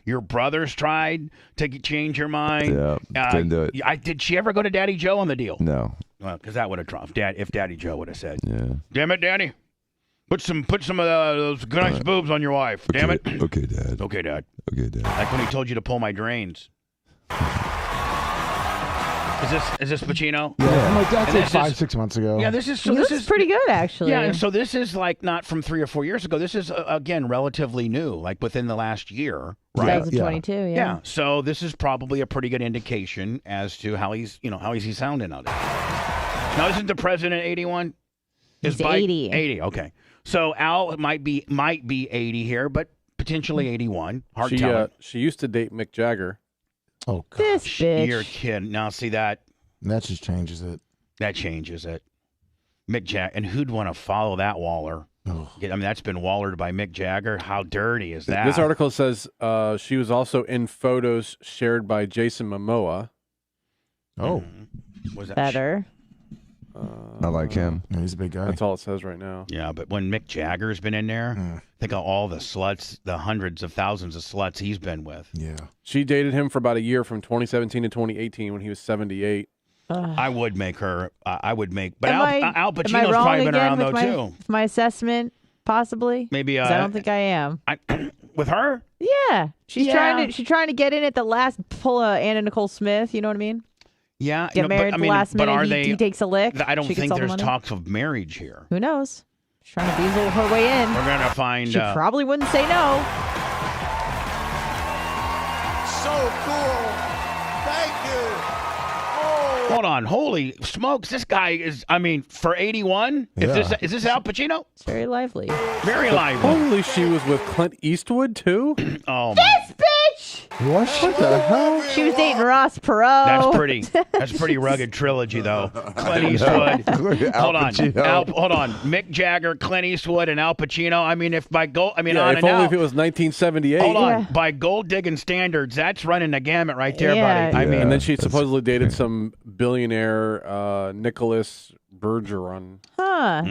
your brothers tried to change your mind. Yeah, didn't do it. Did she ever go to Daddy Joe on the deal? No. Well, because that would have trumped if Daddy Joe would have said, "Yeah, damn it, Daddy, put some of those nice boobs on your wife." Damn it. Okay, Dad. Okay, Dad. Okay, Dad. Like when he told you to pull my drains. Is this Pacino? Yeah, that's like 5-6 months ago. Yeah, this is pretty good actually. Yeah, and so this is not from 3 or 4 years ago. This is again relatively new, like within the last year, right? 2022. Yeah. So this is probably a pretty good indication as to how he's sounding out there. Now, isn't the president 81? He's 80. 80. Okay. So Al might be 80 here, but potentially 81. Hard telling. She used to date Mick Jagger. Oh, gosh. This bitch. You're kidding. Now, see that? That just changes it. That changes it. Mick Jagger. And who'd want to follow that Waller? Oh. I mean, that's been wallered by Mick Jagger. How dirty is that? This article says she was also in photos shared by Jason Momoa. Oh. Was that better? I like him. Yeah, he's a big guy. That's all it says right now. Yeah, but when Mick Jagger's been in there, think of all the sluts, the hundreds of thousands of sluts he's been with. Yeah. She dated him for about a year from 2017 to 2018 when he was 78. I would make her. I would make. But Am Al I Pacino's wrong probably been again around though with too. With my assessment, possibly. Maybe. 'Cause I don't think I am. With her? Yeah, she's trying to get in at the last pull Anna Nicole Smith. You know what I mean? Yeah. Get married at the last minute. But are he takes a lick. I don't she gets think all the there's money. talks of marriage here. Who knows? She's trying to weasel her way in. We're gonna find. She probably wouldn't say no. So cool. Thank you. Oh. Hold on. Holy smokes! This guy is. I mean, for 81, Yeah. is this Al Pacino? It's very lively. Very lively. Holy, she was with Clint Eastwood too. Oh my. This bitch. What the hell? She was dating Ross Perot. That's pretty rugged trilogy, though. Clint Eastwood. Hold on. Hold on. Mick Jagger, Clint Eastwood, and Al Pacino. I mean, if by gold, I mean, yeah, on if and only out. if it was 1978. Hold on. By gold digging standards, that's running the gamut right there, buddy. I mean, and then she supposedly dated some billionaire Nicholas Bergeron. Huh.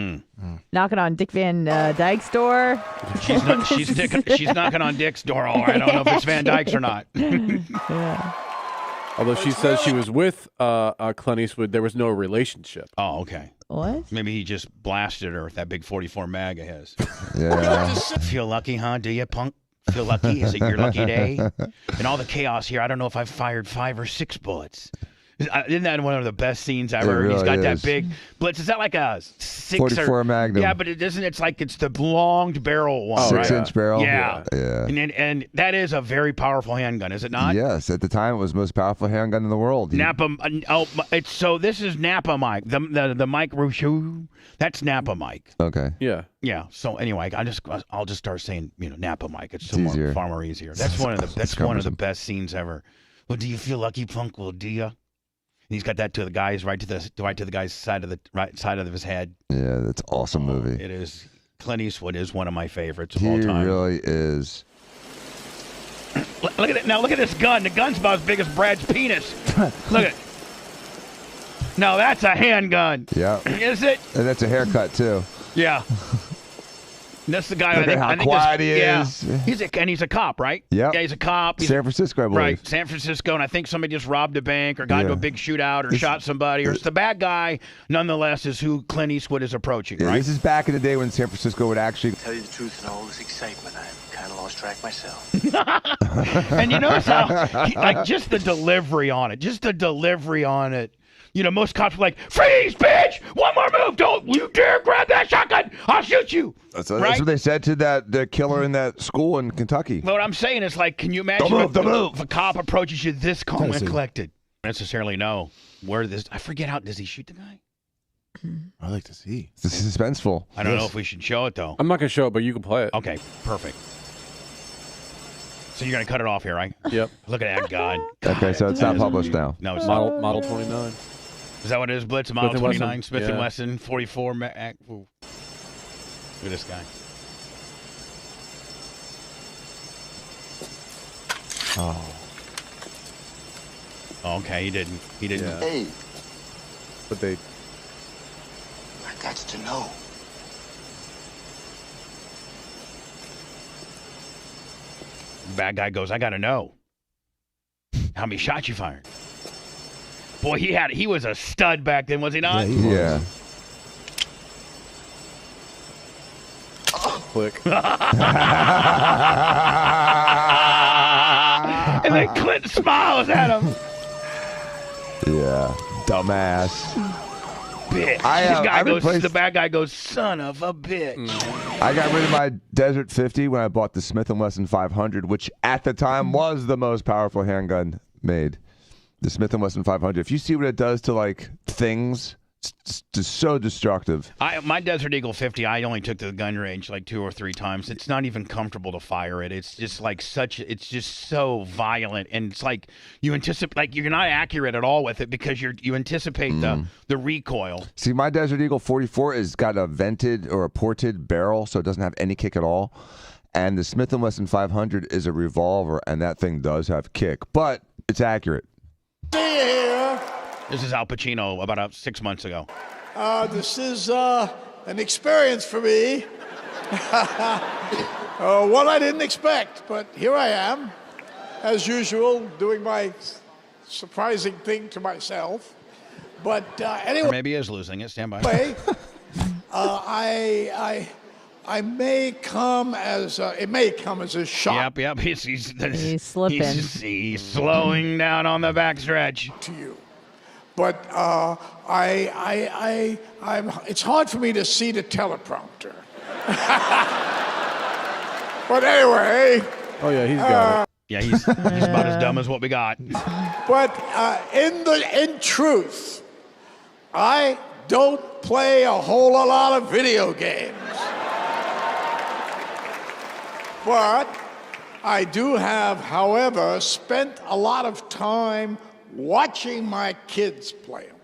Knocking on Dick Van Dyke's door. She's knocking on Dick's door, all right. I don't know if it's Van Dyke's or not. Yeah. Although she says she was with Clint Eastwood, there was no relationship. Oh, okay. What? Maybe he just blasted her with that big 44 mag of his. Yeah. Feel lucky, huh? Do you, punk? Feel lucky? Is it your lucky day? And all the chaos here, I don't know if I've fired 5 or 6 bullets. Isn't that one of the best scenes ever? Really He's got that is. big blitz. Is that like a 6 44 or Magnum. Yeah, but it isn't. It's like it's the longed barrel one. 6-inch barrel. Yeah. Yeah. And that is a very powerful handgun, is it not? Yes, at the time it was the most powerful handgun in the world. Napa. So this is Napa Mike. The Mike Rouchou. That's Napa Mike. Okay. Yeah. Yeah. So anyway, I'll just start saying Napa Mike. It's so easier. far more easier. That's one of the best scenes ever. Well, do you feel lucky, punk? Well, do you? He's got that to the guys right to the guy's side of his head. Yeah, that's an awesome movie. It is. Clint Eastwood is one of my favorites of He all time. really is. Look at it now. Look at this gun. The gun's about as big as Brad's penis. Look at it. Now that's a handgun. Yeah. Is it? And that's a haircut too. Yeah. And that's the guy. Look at how quiet he is. He's a cop, right? Yep. Yeah, he's a cop. San Francisco, I believe. Right, San Francisco, and I think somebody just robbed a bank or got into a big shootout or shot somebody, or it's the bad guy. Nonetheless, is who Clint Eastwood is approaching, Yeah, right? This is back in the day when San Francisco would actually. To tell you the truth, in all this excitement, I've kind of lost track myself. And you notice how, just the delivery on it. Most cops were like, "Freeze, bitch! One more move! Don't you dare grab that shotgun! I'll shoot you!" That's what they said to the killer in that school in Kentucky. But what I'm saying is, like, can you imagine if a cop approaches you this calm and collected? Necessarily know where this. I forget how does he shoot the guy? I'd like to see. It's suspenseful. I don't know if we should show it though. I'm not gonna show it, but you can play it. Okay, perfect. So you're gonna cut it off here, right? Yep. Look at that gun. Okay, so it's not published now. No, it's Model 29. Is that what it is, Blitz? Model Smith & 29, Wesson. Smith & Yeah. Wesson, 44. Look at this guy. Oh, okay, he didn't. Yeah. Hey, But they. I got to know. Bad guy goes, I gotta know. How many shots you fired? Boy, he was a stud back then, was he not? Yeah. Click. And then Clint smiles at him. Yeah. Dumbass. Bitch. The bad guy goes, son of a bitch. I got rid of my Desert 50 when I bought the Smith & Wesson 500, which at the time was the most powerful handgun made. The Smith & Wesson 500. If you see what it does to, like, things, it's just so destructive. My Desert Eagle 50, I only took to the gun range like 2 or 3 times. It's not even comfortable to fire it. It's just like it's just so violent, and it's like you anticipate, like you're not accurate at all with it because you anticipate the recoil. See, my Desert Eagle 44 has got a vented or a ported barrel, so it doesn't have any kick at all. And the Smith & Wesson 500 is a revolver, and that thing does have kick, but it's accurate. See you here. This is Al Pacino about 6 months ago. This is an experience for me. One I didn't expect, but here I am, as usual, doing my surprising thing to myself. But anyway, Or maybe he is losing it. Stand by. I may come as it may come as a shock. Yep. He's slipping. He's slowing down on the backstretch. To you, but it's hard for me to see the teleprompter. But anyway. Oh yeah, he's got it. Yeah, he's about as dumb as what we got. But in truth, I don't play a whole lot of video games. But I do have, however, spent a lot of time watching my kids play them.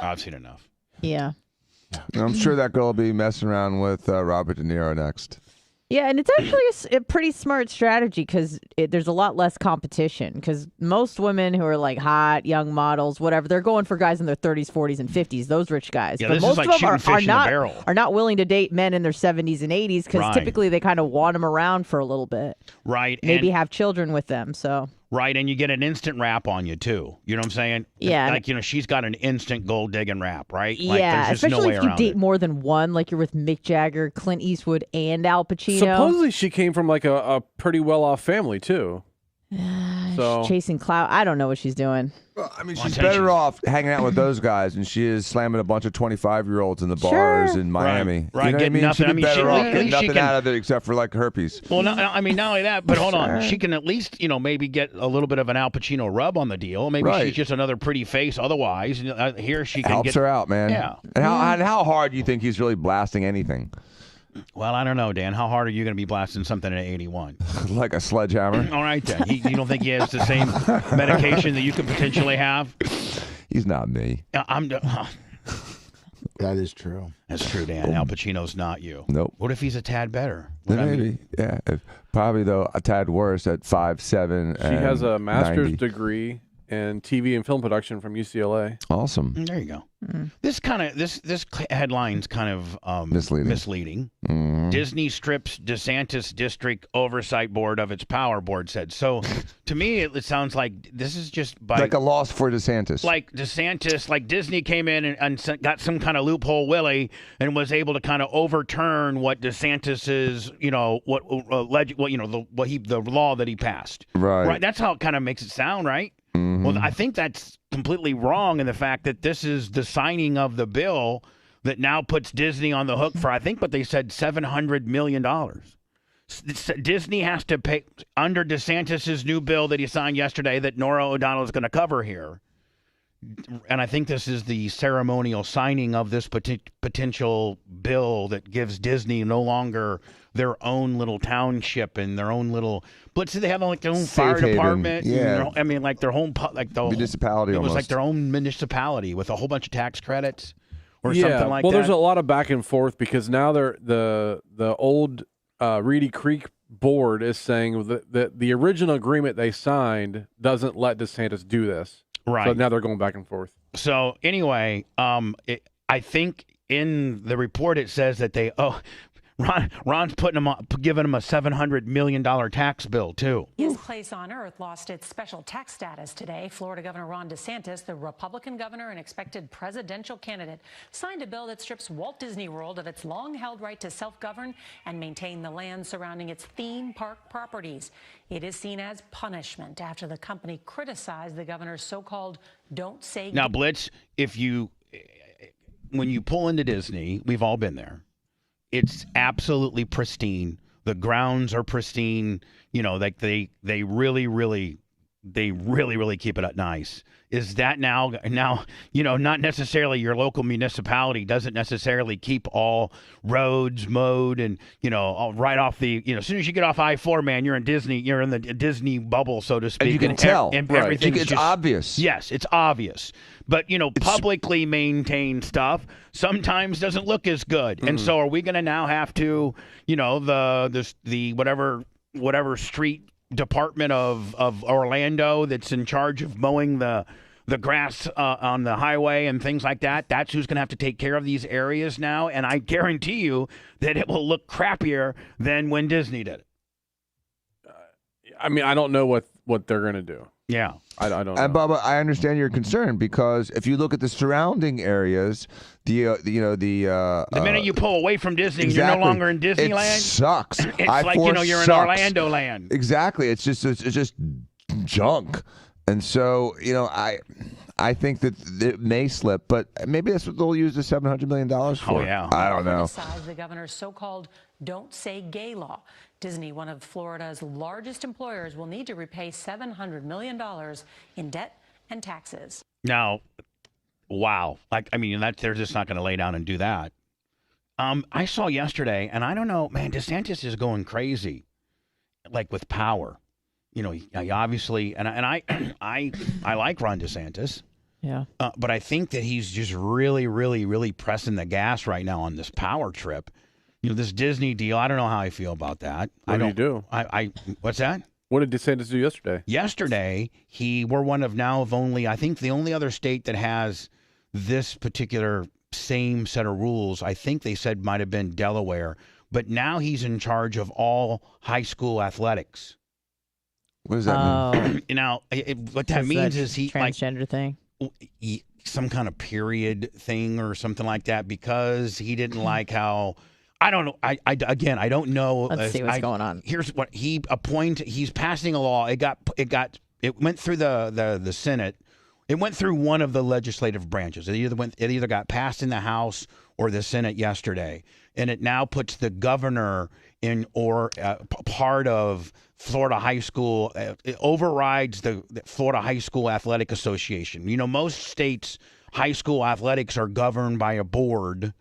I've seen enough. Yeah. I'm sure that girl will be messing around with Robert De Niro next. Yeah, and it's actually a pretty smart strategy because there's a lot less competition. Because most women who are like hot, young models, whatever, they're going for guys in their 30s, 40s, and 50s, those rich guys. Yeah, but this most is like of them shooting fish in a barrel. are not willing to date men in their 70s and 80s because Right. typically they kind of want them around for a little bit. Right. Maybe and, have children with them. So. Right, and you get an instant rap on you, too. You know what I'm saying? Yeah. Like, she's got an instant gold-digging rap, right? Like, Yeah, there's just especially no way if you around date it. more than one, like you're with Mick Jagger, Clint Eastwood, and Al Pacino. Supposedly she came from like a pretty well-off family too. So Chasing clout. I don't know what she's doing. Well, I mean, she's better off hanging out with those guys than she is slamming a bunch of 25-year-olds in the bars in Miami. Right, You know what I getting mean? nothing. She'd I be mean, better off at getting least she nothing can- out of it except for like herpes. Well, no, I mean, not only that, but hold on. She can at least, maybe get a little bit of an Al Pacino rub on the deal. Maybe Right. she's just another pretty face otherwise. Here she can Helps get her out, man. Yeah. And how hard do you think he's really blasting anything? Well, I don't know, Dan. How hard are you going to be blasting something at 81? Like a sledgehammer. All right, then. You don't think he has the same medication that you could potentially have? He's not me. That is true. That's true, Dan. Al Pacino's not you. Nope. What if he's a tad better? Maybe. Yeah. Probably, though, a tad worse at 5'7". she has a master's 90. degree in TV and film production from UCLA. Awesome. There you go. This headline's kind of misleading. Mm-hmm. Disney strips DeSantis district oversight board of its power, board said. So to me, it sounds like this is just Like a loss for DeSantis. like DeSantis, like Disney came in and got some kind of loophole willy and was able to kind of overturn what DeSantis's, the law that he passed. Right. That's how it kind of makes it sound, right? Mm-hmm. Well, I think that's completely wrong in the fact that this is the signing of the bill that now puts Disney on the hook for, I think what they said, $700 million. Disney has to pay, under DeSantis' new bill that he signed yesterday that Nora O'Donnell is going to cover here. And I think this is the ceremonial signing of this potential bill that gives Disney no longer their own little township and their own little. But see, they have like their own fire haven. department. Yeah. I mean, like their own municipality. It was almost. like their own municipality with a whole bunch of tax credits or Yeah, something like well, that. there's a lot of back and forth because now the old Reedy Creek board is saying that the original agreement they signed doesn't let DeSantis do this. Right. So now they're going back and forth. So anyway, I think in the report it says that Ron's giving him a $700 million tax bill too. His place on earth lost its special tax status today. Florida Governor Ron DeSantis, the Republican governor and expected presidential candidate, signed a bill that strips Walt Disney World of its long-held right to self-govern and maintain the land surrounding its theme park properties. It is seen as punishment after the company criticized the governor's so-called "Don't Say." Now, Blitz, when you pull into Disney, we've all been there. It's absolutely pristine. The grounds are pristine. Like they really, really keep it up nice. Is that now, not necessarily your local municipality doesn't necessarily keep all roads mowed and, all right off the, as soon as you get off I-4, man, you're in the Disney bubble, so to speak. And you can tell. And Right. everything's It's obvious. Yes, it's obvious. But, publicly maintained stuff sometimes doesn't look as good. And so are we going to now have to, the whatever street department of Orlando that's in charge of mowing the grass on the highway and things like that, that's who's going to have to take care of these areas now. And I guarantee you that it will look crappier than when Disney did it. I mean, I don't know what they're going to do. Yeah. I don't know. And Bubba, I understand your concern because if you look at the surrounding areas, the minute you pull away from Disney, and you're no longer in Disneyland. It sucks. It's like you're in Orlando land. Exactly. It's just junk. And so I think that it may slip, but maybe that's what they'll use the $700 million for. Oh yeah. I don't know. Criticized the governor's so-called "Don't Say Gay" law. Disney, one of Florida's largest employers, will need to repay $700 million in debt and taxes. Now, wow. They're just not going to lay down and do that. I saw yesterday, and I don't know, man, DeSantis is going crazy. like with power. You know, he obviously, and I I like Ron DeSantis. Yeah. But I think that he's just really, really, really pressing the gas right now on this power trip. You know, this Disney deal. I don't know how I feel about that. What did he do? What's that? What did DeSantis do yesterday? Yesterday, we're one of now of only, I think the only other state that has this particular same set of rules, I think they said might have been Delaware. But now he's in charge of all high school athletics. What does that mean? Now, what that means is he transgender thing, some kind of period thing or something like that, because he didn't like how. I don't know. I don't know. Let's see what's going on. Here's what he appointed. He's passing a law. It went through the Senate. It went through one of the legislative branches. It either got passed in the House or the Senate yesterday, and it now puts the governor in part of Florida high school. It overrides the Florida High School Athletic Association. You know, most states' high school athletics are governed by a board,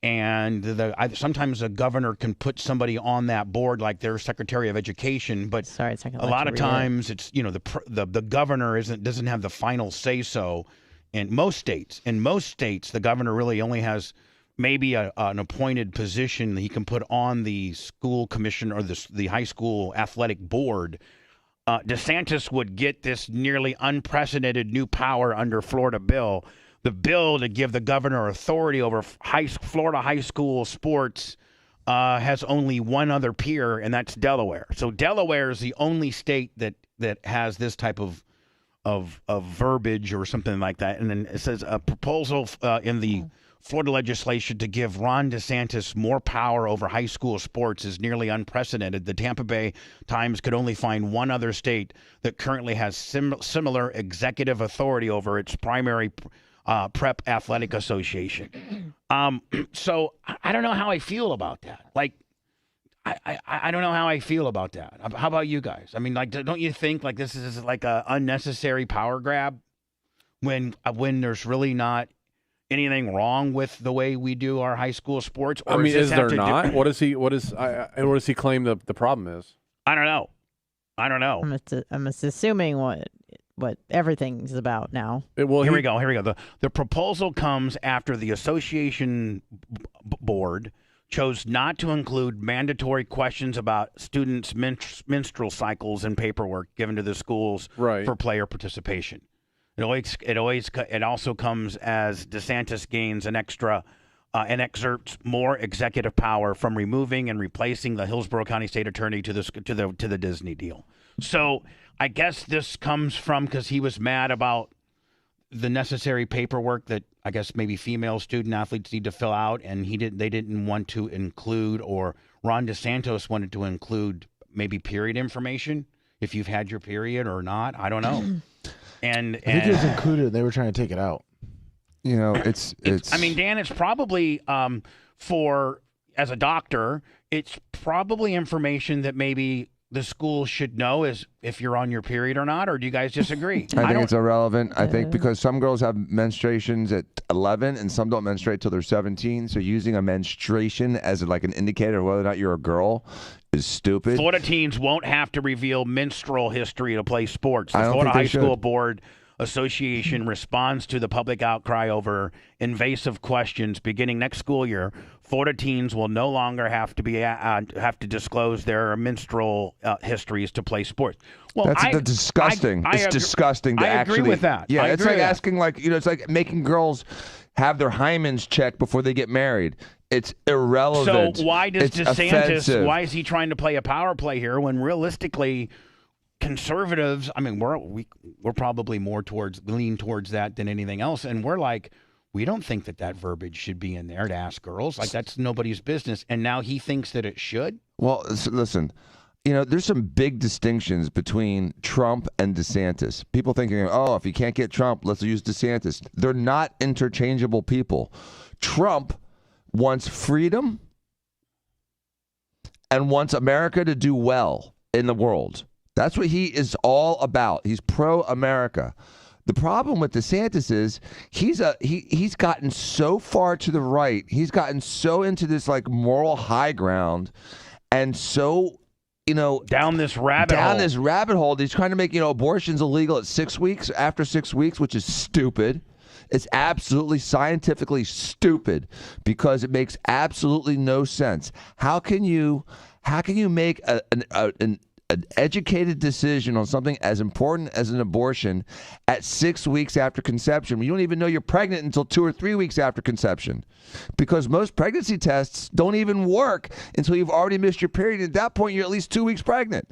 and sometimes a governor can put somebody on that board, like their Secretary of Education. But a lot of times, it's the governor doesn't have the final say so. In most states, the governor really only has maybe an appointed position that he can put on the school commission or the high school athletic board. DeSantis would get this nearly unprecedented new power under Florida bill. The bill to give the governor authority over Florida high school sports has only one other peer, and that's Delaware. So Delaware is the only state that has this type of verbiage or something like that. And then it says a proposal in the Florida legislation to give Ron DeSantis more power over high school sports is nearly unprecedented. The Tampa Bay Times could only find one other state that currently has similar executive authority over its primary prep athletic association. So I don't know how I feel about that. Like, I don't know how I feel about that. How about you guys? I mean, like, don't you think like this is like a unnecessary power grab when there's really not anything wrong with the way we do our high school sports? Or I mean, is there not? What does he claim the problem is? I don't know. I'm just assuming what everything's about now. Here we go. The proposal comes after the association board chose not to include mandatory questions about students' menstrual cycles and paperwork given to the schools for player participation. It also comes as DeSantis gains an exerts more executive power from removing and replacing the Hillsborough County State Attorney to the Disney deal. So I guess this comes from because he was mad about the necessary paperwork that I guess maybe female student athletes need to fill out, and they didn't want to include, or Ron DeSantis wanted to include maybe period information if you've had your period or not. I don't know. And I think it was included. They were trying to take it out. You know, it's. I mean, Dan, it's probably as a doctor, it's probably information that maybe the school should know is if you're on your period or not, or do you guys disagree? I think it's irrelevant. I think because some girls have menstruations at 11 and some don't menstruate till they're 17. So using a menstruation as like an indicator of whether or not you're a girl is stupid. Florida teens won't have to reveal menstrual history to play sports. The Florida High School Board Association responds to the public outcry over invasive questions. Beginning next school year, Florida teens will no longer have to disclose their menstrual histories to play sports. Well, that's disgusting. It's disgusting to I agree with that. Yeah, it's like asking, like, it's like making girls have their hymens checked before they get married. It's irrelevant. So why does DeSantis? Offensive. Why is he trying to play a power play here when realistically, conservatives? I mean, we're probably more lean towards that than anything else, and we're like, we don't think that verbiage should be in there to ask girls. Like, that's nobody's business. And now he thinks that it should. Well, listen. There's some big distinctions between Trump and DeSantis. People thinking, oh, if you can't get Trump, let's use DeSantis. They're not interchangeable people. Trump wants freedom and wants America to do well in the world. That's what he is all about. He's pro-America. The problem with DeSantis is he's gotten so far to the right. He's gotten so into this like moral high ground and so down this rabbit hole. He's trying to make, abortions illegal at 6 weeks, after 6 weeks, which is stupid. It's absolutely scientifically stupid because it makes absolutely no sense. How can you make an educated decision on something as important as an abortion at 6 weeks after conception? You don't even know you're pregnant until 2 or 3 weeks after conception, because most pregnancy tests don't even work until you've already missed your period. At that point, you're at least 2 weeks pregnant.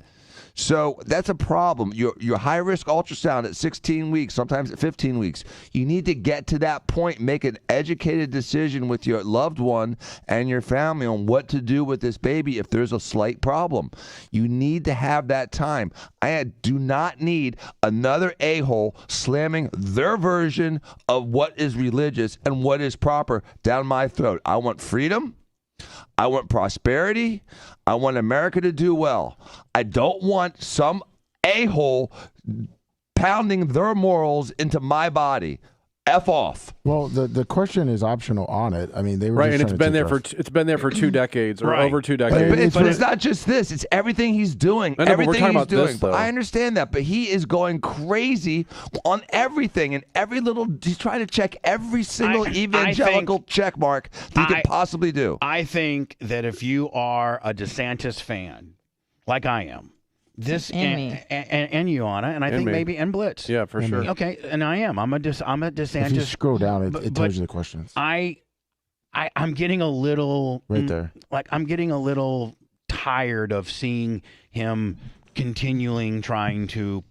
So that's a problem. Your high-risk ultrasound at 16 weeks, sometimes at 15 weeks. You need to get to that point, make an educated decision with your loved one and your family on what to do with this baby if there's a slight problem. You need to have that time. I do not need another a-hole slamming their version of what is religious and what is proper down my throat. I want freedom. I want prosperity. I want America to do well. I don't want some a-hole pounding their morals into my body. F off. Well, the question is optional on it. I mean, they were right, just and it's been there for 2 decades or over 2 decades. But it's not just this; it's everything he's doing. I know, but we're talking about doing. this, though. I understand that, but he is going crazy on everything and every little. He's trying to check every single evangelical check mark that he could possibly do. I think that if you are a DeSantis fan, like I am. And you, Anna, and I think maybe and Blitz. Yeah, for sure. Okay, and I am. I'm a DeSantis. If you scroll down, it tells you the questions. I'm getting a little right there. Like I'm getting a little tired of seeing him continuing trying to,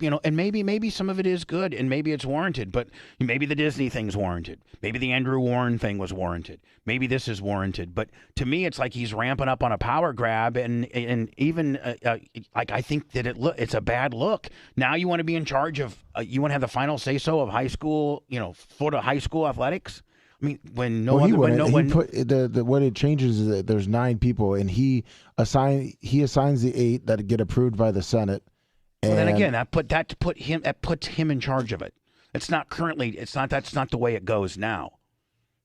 and maybe some of it is good and maybe it's warranted, but maybe the Disney thing's warranted. Maybe the Andrew Warren thing was warranted. Maybe this is warranted. But to me, it's like he's ramping up on a power grab, and even like I think that it's a bad look. Now you want to be in charge of, you want to have the final say so of high school, Florida high school athletics. I mean, what it changes is that there's 9 people, and he assigns the 8 that get approved by the Senate. And then again, that puts him in charge of it. That's not the way it goes now.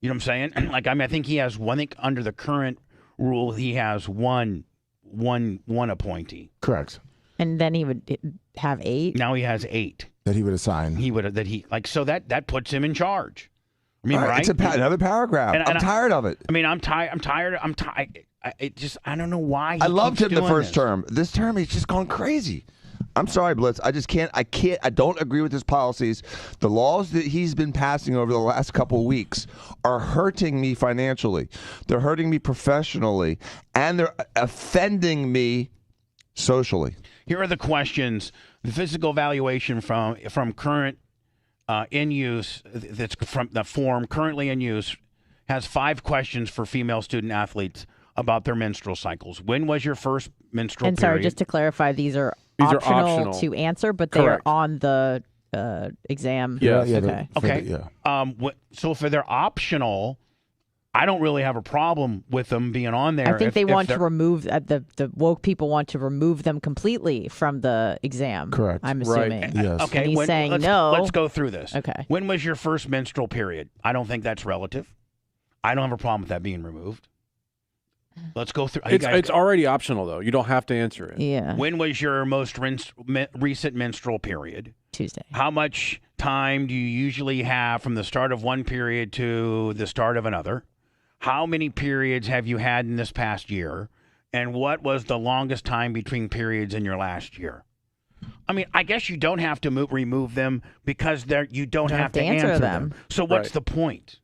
You know what I'm saying? Like, I think he has one. I think under the current rule, he has one appointee. Correct. And then he would have 8. Now he has 8 that he would assign. So that puts him in charge. I mean, right? It's another power grab. I'm tired of it. I mean, I'm tired. I don't know why. I loved him the first term. This term, he's just gone crazy. I'm sorry, Blitz. I just can't. I don't agree with his policies. The laws that he's been passing over the last couple of weeks are hurting me financially. They're hurting me professionally, and they're offending me socially. Here are the questions. The physical evaluation from current in use, that's from the form currently in use, has 5 questions for female student athletes about their menstrual cycles. When was your first menstrual period? And sorry, just to clarify, these are optional to answer, but they are on the exam. Yeah. Okay. So if they're optional, I don't really have a problem with them being on there. I think they want to remove the woke people want to remove them completely from the exam. Correct. I'm assuming. Right. Yes. Okay. And he's saying no. Let's go through this. Okay. When was your first menstrual period? I don't think that's relative. I don't have a problem with that being removed. Let's go through. It's already optional, though. You don't have to answer it. Yeah. When was your most recent menstrual period? Tuesday. How much time do you usually have from the start of one period to the start of another? How many periods have you had in this past year? And what was the longest time between periods in your last year? I mean, I guess you don't have to remove them because you don't have to answer them. So what's the point?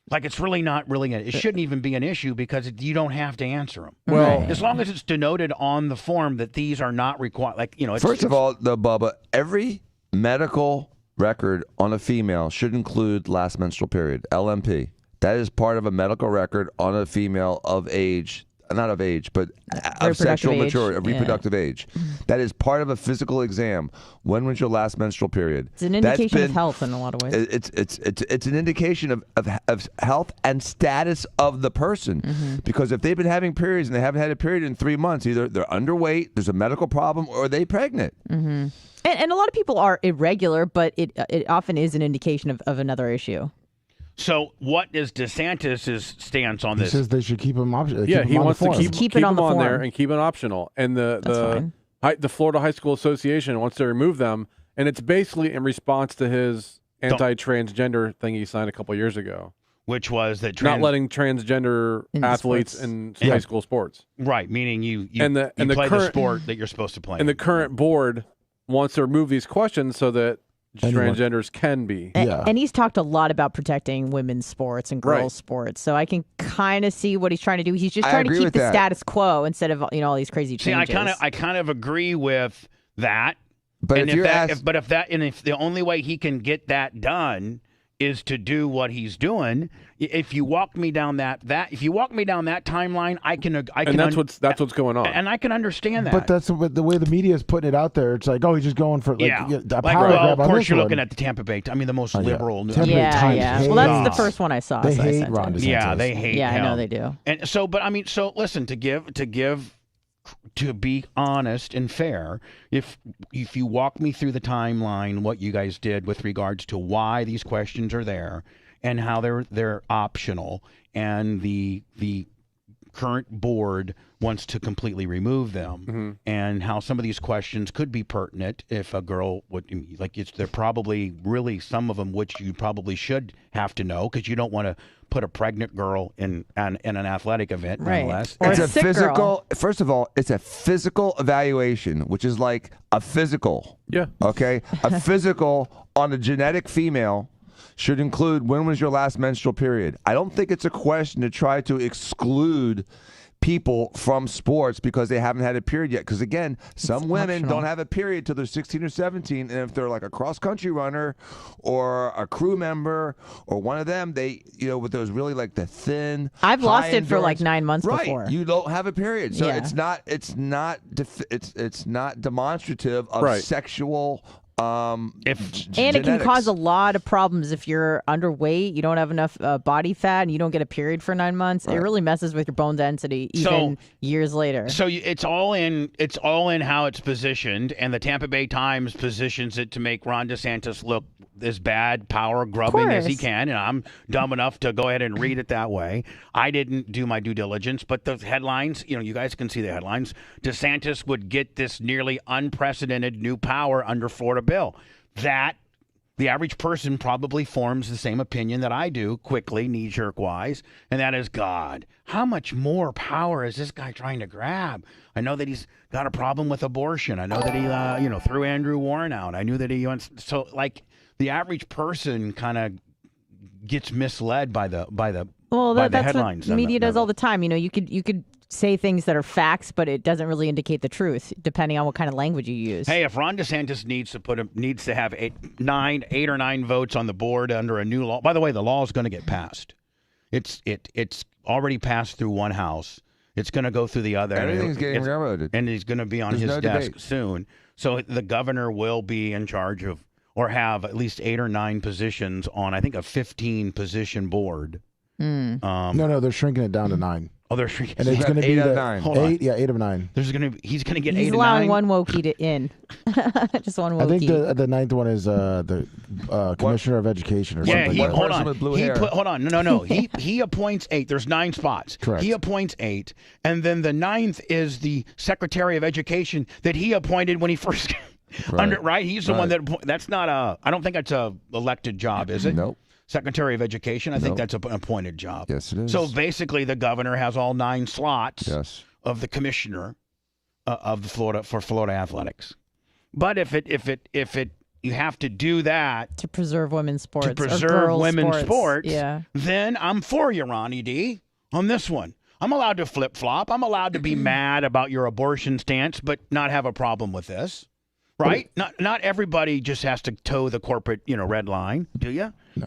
Like, it's really not really it shouldn't even be an issue because you don't have to answer them. Well, as long as it's denoted on the form that these are not required. Like, first of all, Bubba, every medical record on a female should include last menstrual period, LMP. That is part of a medical record on a female of age. Not of age, but of sexual maturity, of reproductive age. That is part of a physical exam. When was your last menstrual period? It's an indication of health in a lot of ways. It's an indication of health and status of the person. Mm-hmm. Because if they've been having periods and they haven't had a period in 3 months, either they're underweight, there's a medical problem, or they're pregnant. Mm-hmm. And a lot of people are irregular, but it often is an indication of another issue. So what is DeSantis' stance on He this? says they should keep him optional. Yeah, he wants to keep it on the there form. and keep it optional. And That's the Florida High School Association wants to remove them, and it's basically in response to his anti-transgender thing he signed a couple years ago, which was that not letting transgender athletes sports. in high school sports. Right, meaning you and the play current, the sport that you're supposed to play. And the current board wants to remove these questions so that transgenders can be. And he's talked a lot about protecting women's sports and girls' sports. So I can kind of see what he's trying to do. He's just trying to keep the status quo instead of all these crazy changes. See, I kind of agree with that. But and if if the only way he can get that done is to do what he's doing, if you walk me down that timeline, I can. And that's what's going on. And I can understand that. But that's the way the media is putting it out there. It's like, oh, he's just going for a power well, grab of on course this you're one. looking at the Tampa Bay. I mean, the most liberal. Tampa Bay Times Well, that's the first one I saw. They so I hate sent Ron it. DeSantis. Yeah, they hate Yeah, him. I know they do. And so, but I mean, so listen, to be honest and fair, if you walk me through the timeline, what you guys did with regards to why these questions are there and how they're optional, and the current board wants to completely remove them, and how some of these questions could be pertinent if a girl would they're probably really some of them which you probably should have to know because you don't want to put a pregnant girl in an athletic event, nonetheless. Or it's a a sick physical. girl. First of all, it's a physical evaluation, which is like a physical. Yeah. Okay. A physical on a genetic female should include when was your last menstrual period. I don't think it's a question to try to exclude people from sports because they haven't had a period yet. Because again, some women don't have a period till they're 16 or 17, and if they're like a cross country runner or a crew member or one of them, they with those really like the thin. I've lost high it for like endurance- 9 months right. before. You don't have a period, so Yeah. it's not demonstrative of sexual. And it can cause a lot of problems if you're underweight, you don't have enough body fat, and you don't get a period for 9 months. It really messes with your bone density even years later. So it's all in how it's positioned, and the Tampa Bay Times positions it to make Ron DeSantis look as bad power grubbing as he can, and I'm dumb enough to go ahead and read it that way. I didn't do my due diligence, but the headlines, you guys can see the headlines. DeSantis would get this nearly unprecedented new power under Florida bill. That the average person probably forms the same opinion that I do quickly, knee-jerk wise, and that is, God, how much more power is this guy trying to grab? I know that he's got a problem with abortion. I know that he, threw Andrew Warren out. I knew that he wants the average person kind of gets misled by the That's headlines. what media does all the time. You could say things that are facts, but it doesn't really indicate the truth, depending on what kind of language you use. Hey, if Ron DeSantis needs to have eight or nine votes on the board under a new law. By the way, the law is going to get passed. It's already passed through one house. It's going to go through the other. Everything's getting railroaded, and he's going to be on his desk soon. So the governor will be in charge of, or have at least 8 or 9 positions on, I think, a 15-position board. No, they're shrinking it down to 9. Oh, they're shrinking. And it's going to be 8 out of 9. Hold on. 8. Yeah, 8 of 9. He's going to get 8 He's and allowing 9. one Wokey to in. Just one Wokey. I think the 9th one is the commissioner of education or something. Yeah, like hold that. on. With blue hair. Hold on. No. He appoints 8. There's 9 spots. Correct. He appoints 8, and then the 9th is the Secretary of Education that he appointed when he first. Right. He's the one that. That's not a. I don't think that's a elected job, is it? Nope. Secretary of Education. I think that's an appointed job. Yes, it is. So basically, the governor has all 9 slots of the commissioner of the Florida athletics. But if you have to do that to preserve women's sports, to preserve women's sports, yeah, then I'm for you, Ronnie D, on this one. I'm allowed to flip flop. I'm allowed to be mad about your abortion stance, but not have a problem with this. Right? Not everybody just has to toe the corporate, red line, do you? No.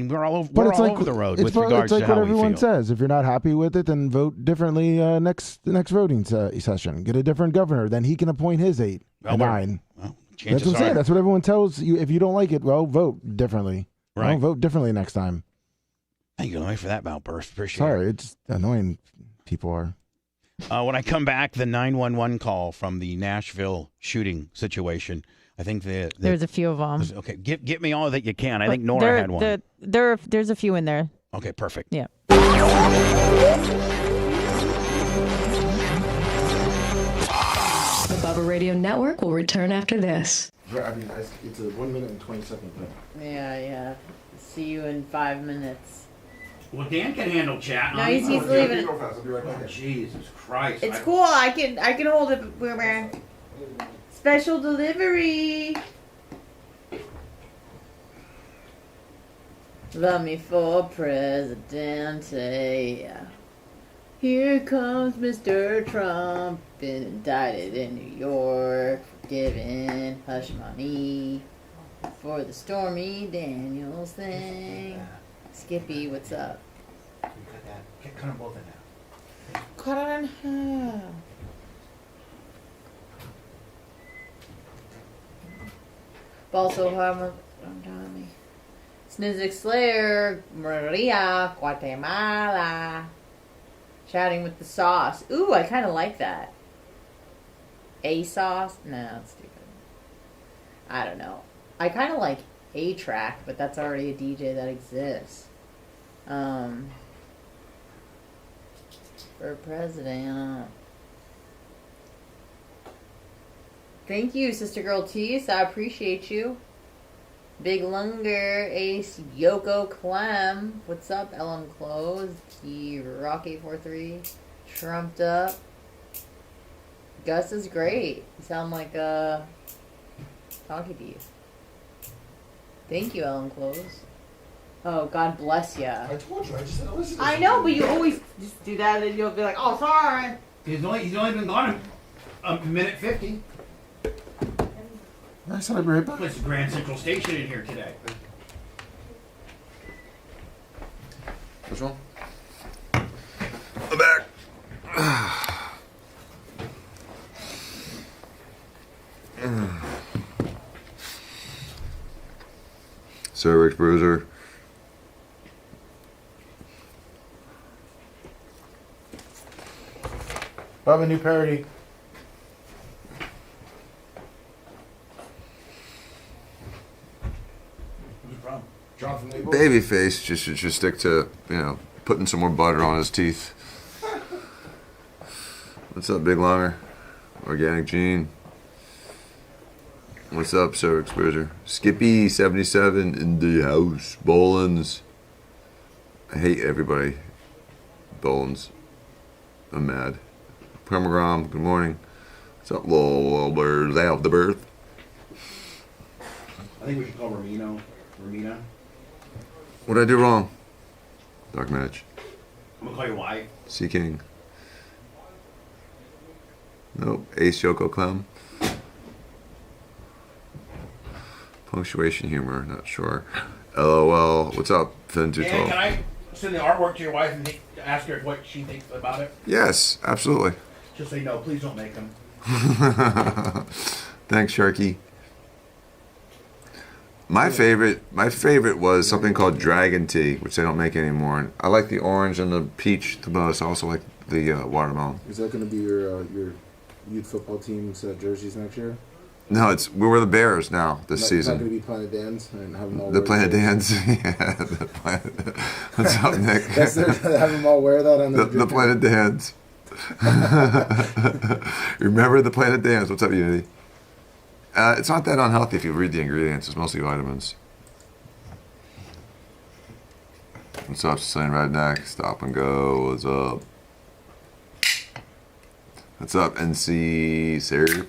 We're all over the road with regards it's like to how what everyone we feel. says. If you're not happy with it, then vote differently next voting session. Get a different governor. Then he can appoint his 8 and 9. Well, That's what I'm saying. That's what everyone tells you. If you don't like it, well, vote differently. Right. Well, vote differently next time. Thank you for that outburst. Appreciate it. Sorry, it's annoying. People are. When I come back, the 911 call from the Nashville shooting situation. I think there's a few of them. Okay, get me all that you can. I think Nora had one. There's a few in there. Okay, perfect. Yeah. The Bubba Radio Network will return after this. I mean, it's a 1 minute and 20-second thing. Yeah. See you in 5 minutes. Well, Dan can handle chat. No, he's leaving. I'll be right back. Jesus Christ. It's cool. I can hold it. We're special delivery. Love me for Presidente. Here comes Mr. Trump, been indicted in New York for giving hush money for the Stormy Daniels thing. Skippy, what's up? Cut them both in half. Cut it in half. Also, I'm telling me. Snizzick Slayer, Maria, Guatemala. Chatting with the sauce. Ooh, I kind of like that. A sauce? No, that's stupid. I don't know. I kind of like A Track, but that's already a DJ that exists. For president. Thank you, Sister Girl Tease. I appreciate you. Big Lunger, Ace, Yoko Clem. What's up, Ellen Close? T Rock 843. Trumped up. Gus is great. You sound like a donkey beef. Thank you, Ellen Close. Oh, God bless ya. I told you, I just said listen. I know, but you always just do that and you'll be like, oh, sorry. He's only been gone a minute 50. I said I'd be right back. It's Grand Central Station in here today. Which one? I'm back. So, Rich Bruiser. Bubba, new parody. Who's it from? John from Naples. Babyface just should stick to, putting some more butter on his teeth. What's up, Big Longer? Organic Gene. What's up, Sir Exposure? Skippy77 in the house. Bolins. I hate everybody. Bolins. I'm mad. Permagram, good morning. What's up, little birds out the birth? I think we should call Romina. What'd I do wrong? Dark Match. I'm gonna call you White. Sea King. Nope. Ace Yoko Clem. Punctuation humor, not sure. LOL. What's up, Finn212? Dan, can I send the artwork to your wife and ask her what she thinks about it? Yes, absolutely. Just say no, please don't make them. Thanks, Sharky. My favorite was something called Dragon Tea, which they don't make anymore. I like the orange and the peach the most. I also like the watermelon. Is that going to be your youth football team's jerseys next year? No, we're the Bears now this season. Not going to be Planet Dan's and have them all. The Planet Dan's, yeah. What's up, Nick? Have them all wear that on the Planet Dan's. Remember the Planet Dan's? What's up, Unity? It's not that unhealthy if you read the ingredients. It's mostly vitamins. What's up, Sicilian Redneck? Stop and go. What's up? What's up, NC Surf?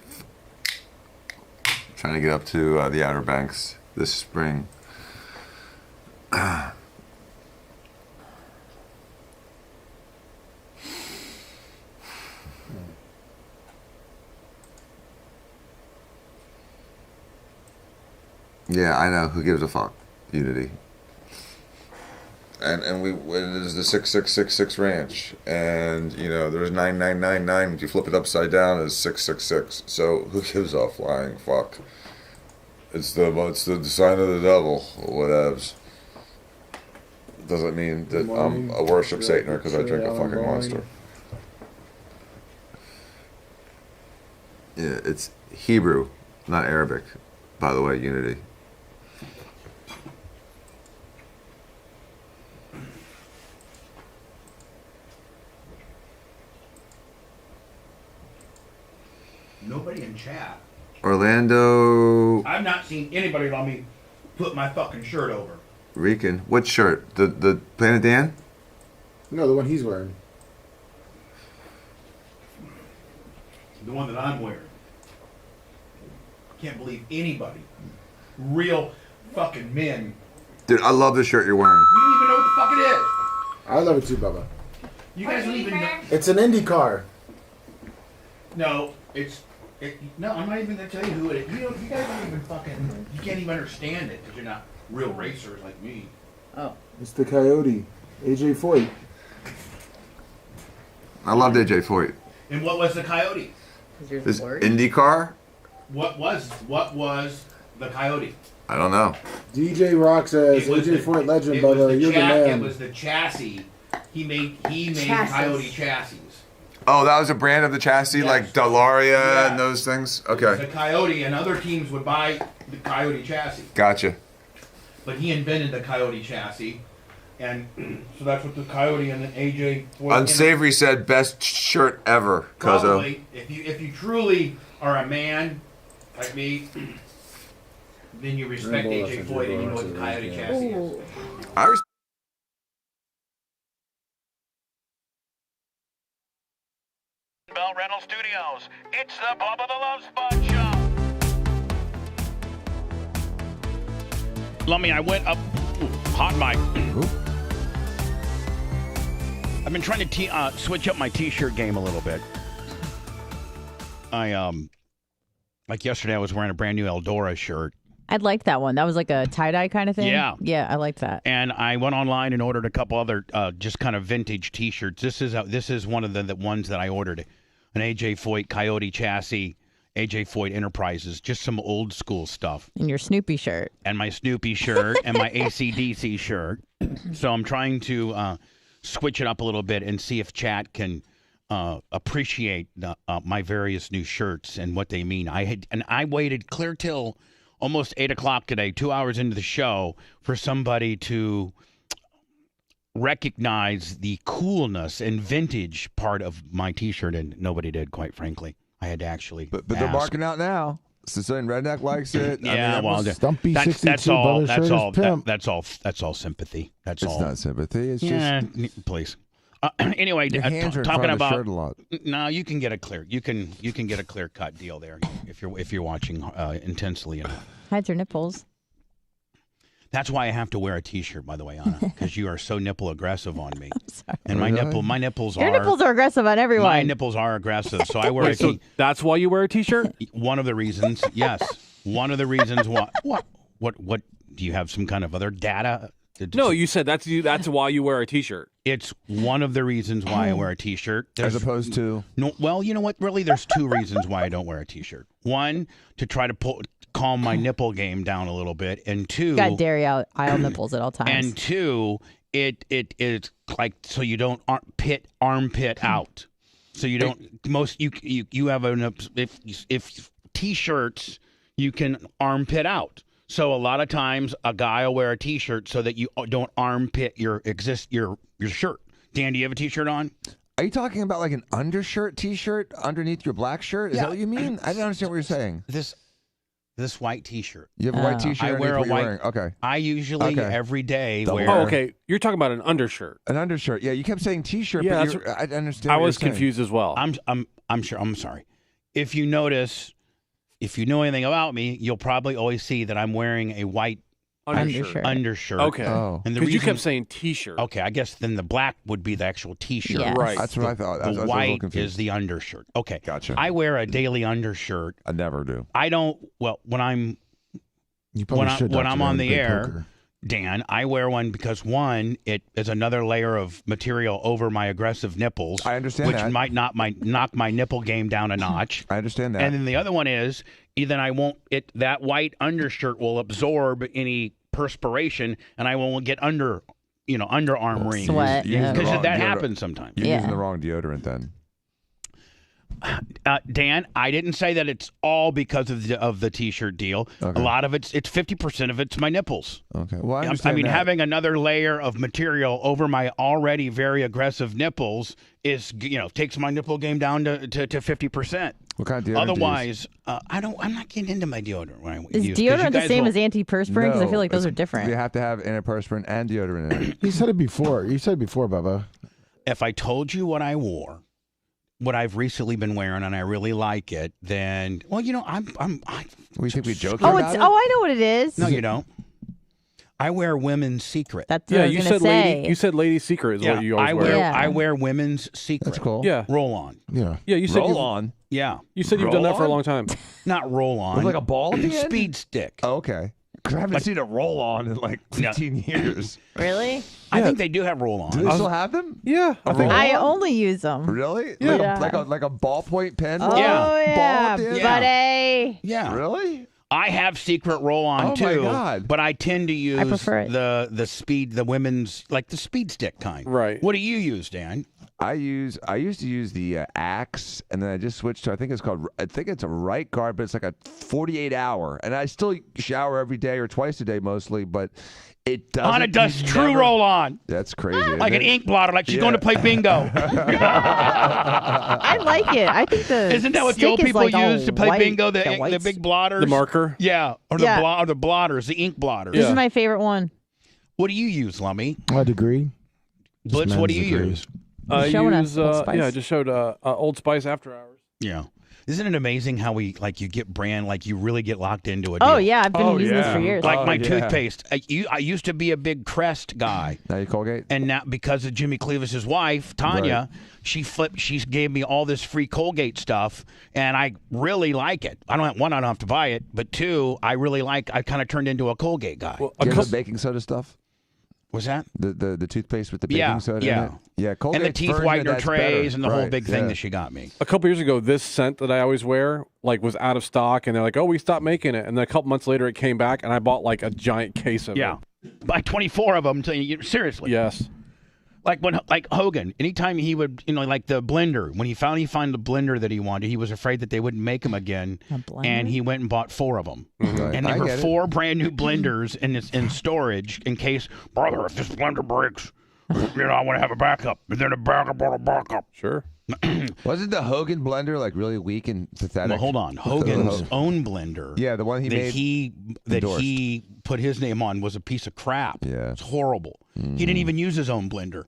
Trying to get up to the Outer Banks this spring. Yeah, I know. Who gives a fuck? Unity. And there's the 6666 ranch, and there's 9999. If you flip it upside down, it's 666. So who gives a flying fuck? It's the sign of the devil, or whatevs. Doesn't mean that I'm a worship Sataner because I drink a fucking monster. Yeah, it's Hebrew, not Arabic. By the way, Unity. Nobody in chat. Orlando I've not seen anybody let me put my fucking shirt over. Rican. What shirt? The Planet Dan? No, the one he's wearing. The one that I'm wearing. Can't believe anybody, real fucking men. Dude, I love the shirt you're wearing. You don't even know what the fuck it is. I love it too, Bubba. You guys don't even know. It's an Indy car. No, no, I'm not even gonna tell you who it is. You guys don't even fucking. You can't even understand it because you're not real racers like me. Oh. It's the Coyote, AJ Foyt. I loved AJ Foyt. And what was the Coyote? This IndyCar? What was the Coyote? I don't know. DJ Rock says AJ Foyt legend, Bubba. You're the man. It was the chassis. He made Chassis. Coyote chassis. Oh, that was a brand of the chassis, like Delaria and those things? Okay. The Coyote, and other teams would buy the Coyote chassis. Gotcha. But he invented the Coyote chassis, and so that's what the Coyote and the AJ Foyt. Unsavory said best shirt ever. Probably, if you truly are a man like me, then you respect AJ Foyt and you know what the Coyote chassis is. I respect. Bell Rental Studios. It's the Bubba the Love Sponge Show. Lummy, I went up. Hot mic. I've been trying to switch up my T-shirt game a little bit. Like yesterday, I was wearing a brand new Eldora shirt. I'd like that one. That was like a tie-dye kind of thing. Yeah. Yeah, I liked that. And I went online and ordered a couple other just kind of vintage T-shirts. This is one of the ones that I ordered. An AJ Foyt Coyote chassis, AJ Foyt Enterprises, just some old school stuff. And your Snoopy shirt. And my Snoopy shirt and my AC/DC shirt. So I'm trying to switch it up a little bit and see if chat can appreciate my various new shirts and what they mean. I waited clear till almost 8 o'clock today, 2 hours into the show, for somebody to recognize the coolness and vintage part of my T-shirt, and nobody did, quite frankly. I had to actually But they're marking out now. Sicilian Redneck likes it. Yeah, I mean, Stumpy that's 62 all. Bubba That's shirt all. is pimp. That's all sympathy. That's it's all. not sympathy. It's Yeah, just please. Anyway, your hands are in talking front of the about shirt a lot. No, you can get a clear. You can get a clear cut deal there if you're watching intensely enough. Hides your nipples. That's why I have to wear a T-shirt, by the way, Anna, because you are so nipple aggressive on me. And my nipples Your nipples are aggressive on everyone. My nipples are aggressive, so I wear Wait, so that's why you wear a T-shirt? One of the reasons, yes. One of the reasons why. What? Do you have some kind of other data? No, you said that's why you wear a T-shirt. It's one of the reasons why I wear a T-shirt. As opposed to? No. Well, you know what? Really, there's two reasons why I don't wear a T-shirt. One, to try to calm my nipple game down a little bit, and two, got dairy aisle nipples at all times. And two, it's like so you don't armpit out. So you don't you have if T-shirts you can armpit out. So a lot of times a guy will wear a T-shirt so that you don't armpit your shirt. Dan, do you have a T-shirt on? Are you talking about like an undershirt T-shirt underneath your black shirt? Is that what you mean? I don't understand what you're saying. This white T-shirt. You have a white T-shirt. I wear a white. Wearing. Okay. I usually every day wear. Oh, okay. You're talking about an undershirt. An undershirt. Yeah, you kept saying T-shirt. Yeah, but I understand. I was confused as well. I'm sure. I'm sorry. If you notice, if you know anything about me, you'll probably always see that I'm wearing a white undershirt. Okay. And because you kept saying T-shirt. Okay, I guess then the black would be the actual T-shirt. Yes. Right. That's what I thought. The white is the undershirt. Okay. Gotcha. I wear a daily undershirt. I never do. I don't. Well, when I'm on the air, Dan, I wear one because one, it is another layer of material over my aggressive nipples. I understand which that. might knock my nipple game down a notch. I understand that. And then the other one is then I won't. That white undershirt will absorb any perspiration, and I won't get underarm rings. Sweat. Because that happens sometimes. You're using the wrong deodorant then. Dan, I didn't say that it's all because of the T-shirt deal. Okay. A lot of it's 50% of it's my nipples. Okay. Well, I I understand mean, that. having another layer of material over my already very aggressive nipples is, takes my nipple game down to 50%. What kind of deodorant do you use? Otherwise, I'm not getting into my deodorant when I Is use 'cause you deodorant the guys same will- as antiperspirant? Because I feel like those are You different. have to have antiperspirant and deodorant in it. You said it before. You said it before, Bubba. If I told you what I wore, what I've recently been wearing, and I really like it, then We think we joke Oh, about it's it? I know what it is. No, you don't. I wear women's secret. That's what I was you gonna said say. lady. You said lady secret is what you always I wear. wear. I wear women's secret. That's cool. Yeah. Roll on. Yeah. Yeah, you said Roll you've- on. Yeah. You said you've done that for a long time. Not roll on. With like a ball at the end? Speed stick. Oh, okay. Because I haven't seen a roll on in like 15 years. Really? I think they do have roll on. Do they still have them? Yeah. I only use them. Really? Yeah. Like a ballpoint pen? Oh Yeah. yeah, Ball at the end? buddy. Yeah. Really? I have secret roll on Oh, my too. God. But I tend to use prefer it. the women's, like the speed stick kind. Right. What do you use, Dan? I used to use the Axe, and then I just switched to I think it's a right guard, but it's like a 48-hour, and I still shower every day or twice a day mostly, but it doesn't. Anna does true roll on. That's crazy. Like an ink blotter, like she's going to play bingo. I like it. I think the Isn't that what the stick old is people like all use to play white. bingo? Yeah, The white. big blotters? The marker? Yeah. Or Yeah. the blotters, the ink blotters. This is my favorite one. What do you use, Lummy? A degree. Blitz, Just what do men's you degrees. use? I Showing us use, Old Spice. I just showed Old Spice After Hours. Yeah. Isn't it amazing how you get brand, like you really get locked into a deal? Oh yeah, I've been using this for yeah. years. Like my yeah. toothpaste. I used to be a big Crest guy. Now you Colgate? And now, because of Jimmy Cleavis's wife, Tanya, she gave me all this free Colgate stuff, and I really like it. I don't have to buy it, but two, I kind of turned into a Colgate guy. Well, Do you have the baking soda stuff? Was that? The toothpaste with the baking Yeah, soda yeah. in it? Yeah, Colgate. And the teeth whitener trays and the whole big thing that she got me. A couple years ago, this scent that I always wear was out of stock, and they're like, "Oh, we stopped making it." And then a couple months later, it came back, and I bought like a giant case of it. Yeah. Buy 24 of them. Seriously. Yes. Like Hogan, anytime he would, like the blender, when he finally found the blender that he wanted, he was afraid that they wouldn't make them again, and he went and bought 4 of them. Right. And I there were get it. 4 brand new blenders in storage in case, brother, if this blender breaks, I want to have a backup, and then a backup. Sure. Wasn't the Hogan blender like really weak and pathetic? Well, hold on. Hogan's own blender. Yeah, the one he made. Endorsed. He put his name on was a piece of crap. Yeah. It's horrible. He didn't even use his own blender.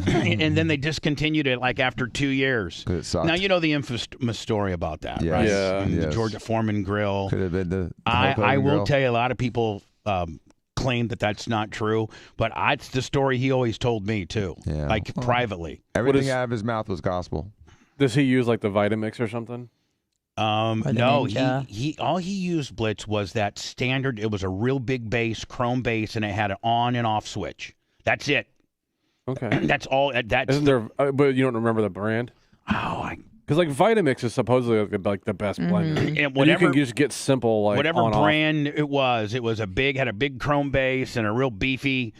And then they discontinued it after 2 years. 'Cause it sucked. Now you know the infamous story about that, Yes. right? Yeah. And the Yes. Georgia Foreman grill. Could have been the I Hulk Hogan will grill. tell you, a lot of people claim that that's not true, but it's the story he always told me too, Yeah. privately. Everything is- out of his mouth was gospel. Does he use like the Vitamix or something? the No, Ninja. he all he used, Blitz, was that standard. It was a real big base, chrome base, and it had an on and off switch. That's it. Okay. That's all. That's Isn't there? But you don't remember the brand? Because like Vitamix is supposedly like the best blender. And And whatever- you can just get simple like whatever on-off. brand it was had a big chrome base and a real beefy,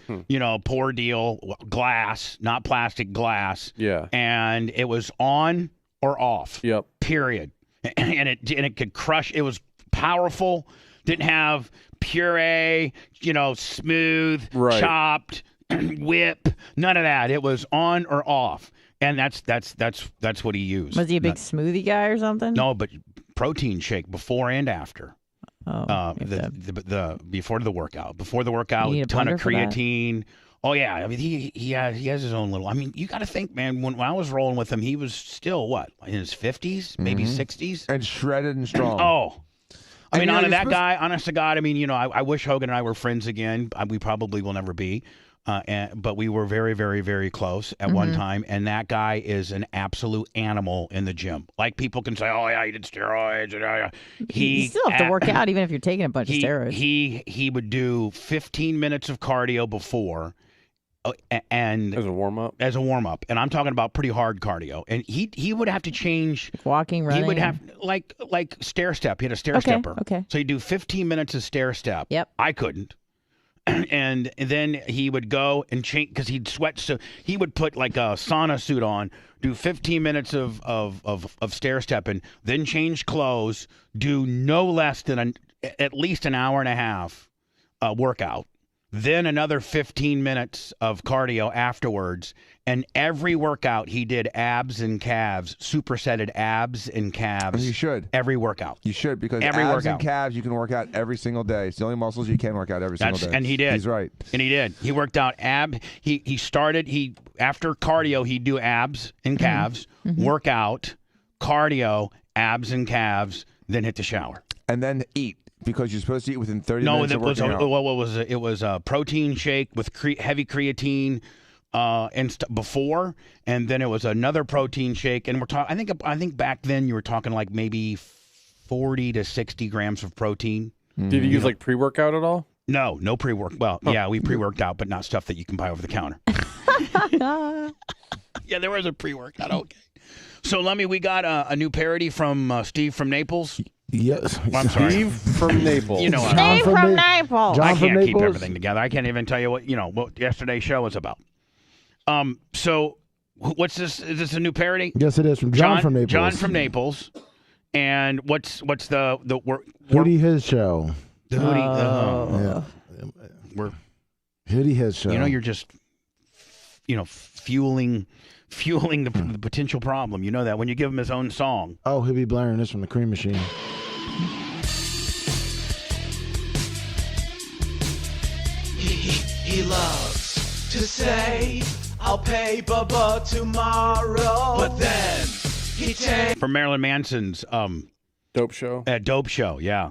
pour deal glass, not plastic glass. Yeah. And it was on or off. Yep. Period. And it could crush. It was powerful. Didn't have puree, smooth, Right. chopped, whip. None of that. It was on or off. And that's what he used. Was he a big smoothie guy or something? No, but protein shake before and after. Oh, The before the workout. Before the workout, You need a ton of blender for that? creatine. Oh yeah, I mean he has his own little. I mean, you got to think, man. When I was rolling with him, he was still what, in his 50s, maybe 60s, and shredded and strong. Oh. I And, mean, you're that supposed- guy, honest to God, I mean, I wish Hogan and I were friends again. We probably will never be. But we were very, very, very close at one time. And that guy is an absolute animal in the gym. Like, people can say, oh, yeah, he did steroids. And, You still have to work out even if you're taking a bunch of steroids. He would do 15 minutes of cardio before. And as a warm up, and I'm talking about pretty hard cardio. And he would have to change walking, running. He would have like stair step. He had a stair stepper. Okay. So he'd do 15 minutes of stair step. Yep. I couldn't. And then he would go and change because he'd sweat. So he would put like a sauna suit on, do 15 minutes of stair stepping, then change clothes, do no less than at least an hour and a half workout, then another 15 minutes of cardio afterwards. And every workout he did abs and calves, supersetted abs and calves. You should. Every workout. You should, because every abs workout. and calves you can work out every single day. It's the only muscles you can work out every single day. And he did. He's right. And he did. He worked out He started, after cardio, he'd do abs and calves, workout, cardio, abs and calves, then hit the shower. And then eat, because you're supposed to eat within 30 minutes of working out. What was it? It was a protein shake with heavy creatine before, and then it was another protein shake. And we're talking. I think back then you were talking like maybe 40 to 60 grams of protein. Did you use like pre-workout at all? No pre-work. Well, yeah, we pre-worked out, but not stuff that you can buy over the counter. Yeah, there was a pre-workout. Okay. So, Lummy, we got a new parody from Steve from Naples. Yes. I'm sorry. Steve from Naples. You know what? Steve from Naples. I can't keep everything together. I can't even tell you what yesterday's show was about. So what's this? Is this a new parody? Yes, it is from John from Naples. John from Naples. And what's the Hootie His Show? The Hootie. Hootie His Show. You're just fueling the potential problem. You know that when you give him his own song. Oh, he'll be blaring this from the Cream Machine. He loves to say, I'll pay Bubba tomorrow. But then he takes From Marilyn Manson's Dope Show. Dope Show, yeah.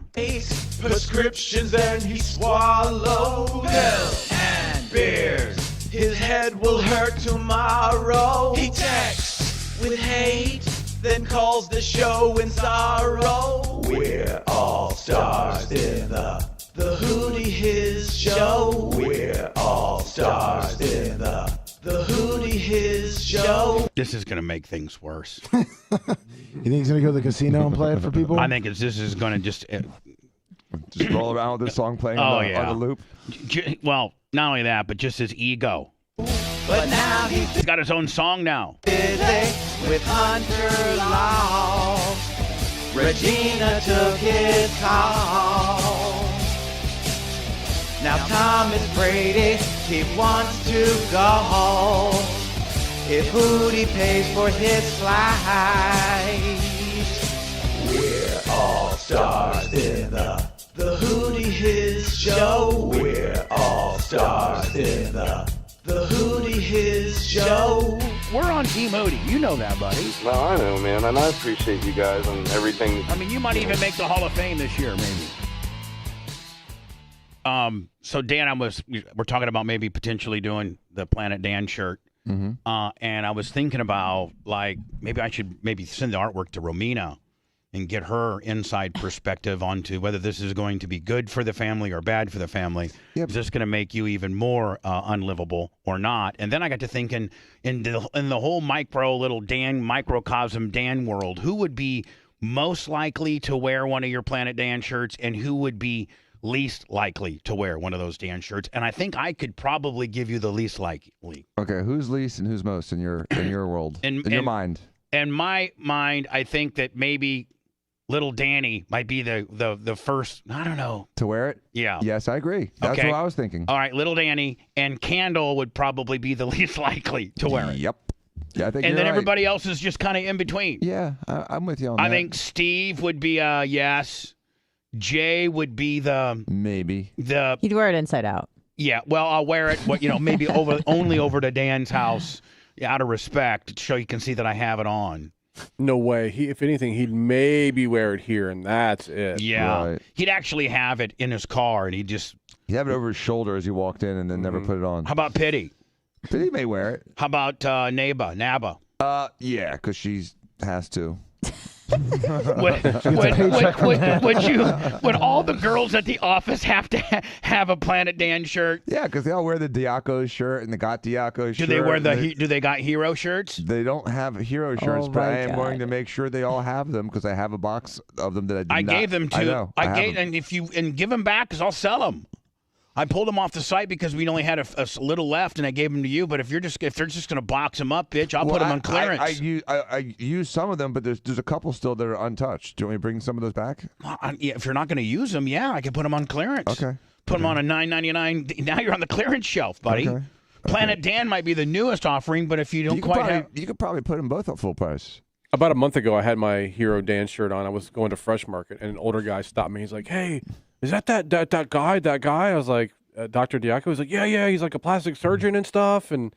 prescriptions and he swallows pills and beers. His head will hurt tomorrow. He texts with hate, then calls the show in sorrow. We're all stars in the Hootie His Show. We're all stars in the Hootie His Show. This is going to make things worse. You think he's going to go to the casino and play it for people? I think this is going to just roll around with this song playing on the loop. Well, not only that, but just his ego. But now He's got his own song now. busy with Hunter Law. Regina took his call. Now Thomas Brady, he wants to go. If Hootie pays for his flight, we're all stars in the Hootie His Show. We're all stars in the Hootie His Show. We're on Team Hootie. You know that, buddy. No, I know, man, and I appreciate you guys and everything. I mean, you might even make the Hall of Fame this year, maybe. So Dan, we're talking about maybe potentially doing the Planet Dan shirt. And I was thinking about maybe I should send the artwork to Romina and get her inside perspective onto whether this is going to be good for the family or bad for the family. Yep. Is this going to make you even more unlivable or not? And then I got to thinking in the whole microcosm Dan world, who would be most likely to wear one of your Planet Dan shirts and who would be least likely to wear one of those Dan shirts? And I think I could probably give you the least likely. Okay, who's least and who's most in your world? In your mind? In my mind, I think that maybe little Danny might be the first, I don't know. To wear it? Yeah. Yes, I agree. That's okay. what I was thinking. All right, little Danny and Candle would probably be the least likely to wear it. Yep. Yeah, I think and then right. everybody else is just kind of in between. Yeah, I'm with you on that. I think Steve would be a yes. Jay would be the maybe. He'd wear it inside out. Yeah, well, I'll wear it, maybe only over to Dan's house, out of respect, so you can see that I have it on. No way. If anything, he'd maybe wear it here, and that's it. Yeah, Right. He'd actually have it in his car, and he'd have it over his shoulder as he walked in, and then never put it on. How about Pity? Pity may wear it. How about Naba? Yeah, because she has to. Would all the girls at the office have to have a Planet Dan shirt? Yeah, because they all wear the Diaco shirt and the Got Diaco shirt. Do they wear do they got hero shirts? They don't have hero shirts, but I am going to make sure they all have them because I have a box of them that I gave them to. I know. And if you give them back, because I'll sell them. I pulled them off the site because we only had a little left, and I gave them to you. But if they're just going to box them up, bitch, I'll put them on clearance. I use some of them, but there's a couple still that are untouched. Do you want me to bring some of those back? Yeah, if you're not going to use them, yeah, I can put them on clearance. Okay. Put them on a $9.99. Now you're on the clearance shelf, buddy. Okay. Planet Dan might be the newest offering, but if you don't you could probably put them both at full price. About a month ago, I had my Hero Dan shirt on. I was going to Fresh Market, and an older guy stopped me. He's like, "Hey, is that guy? That guy?" I was like, "Dr. Diaco." He's like, "Yeah. He's like a plastic surgeon and stuff." And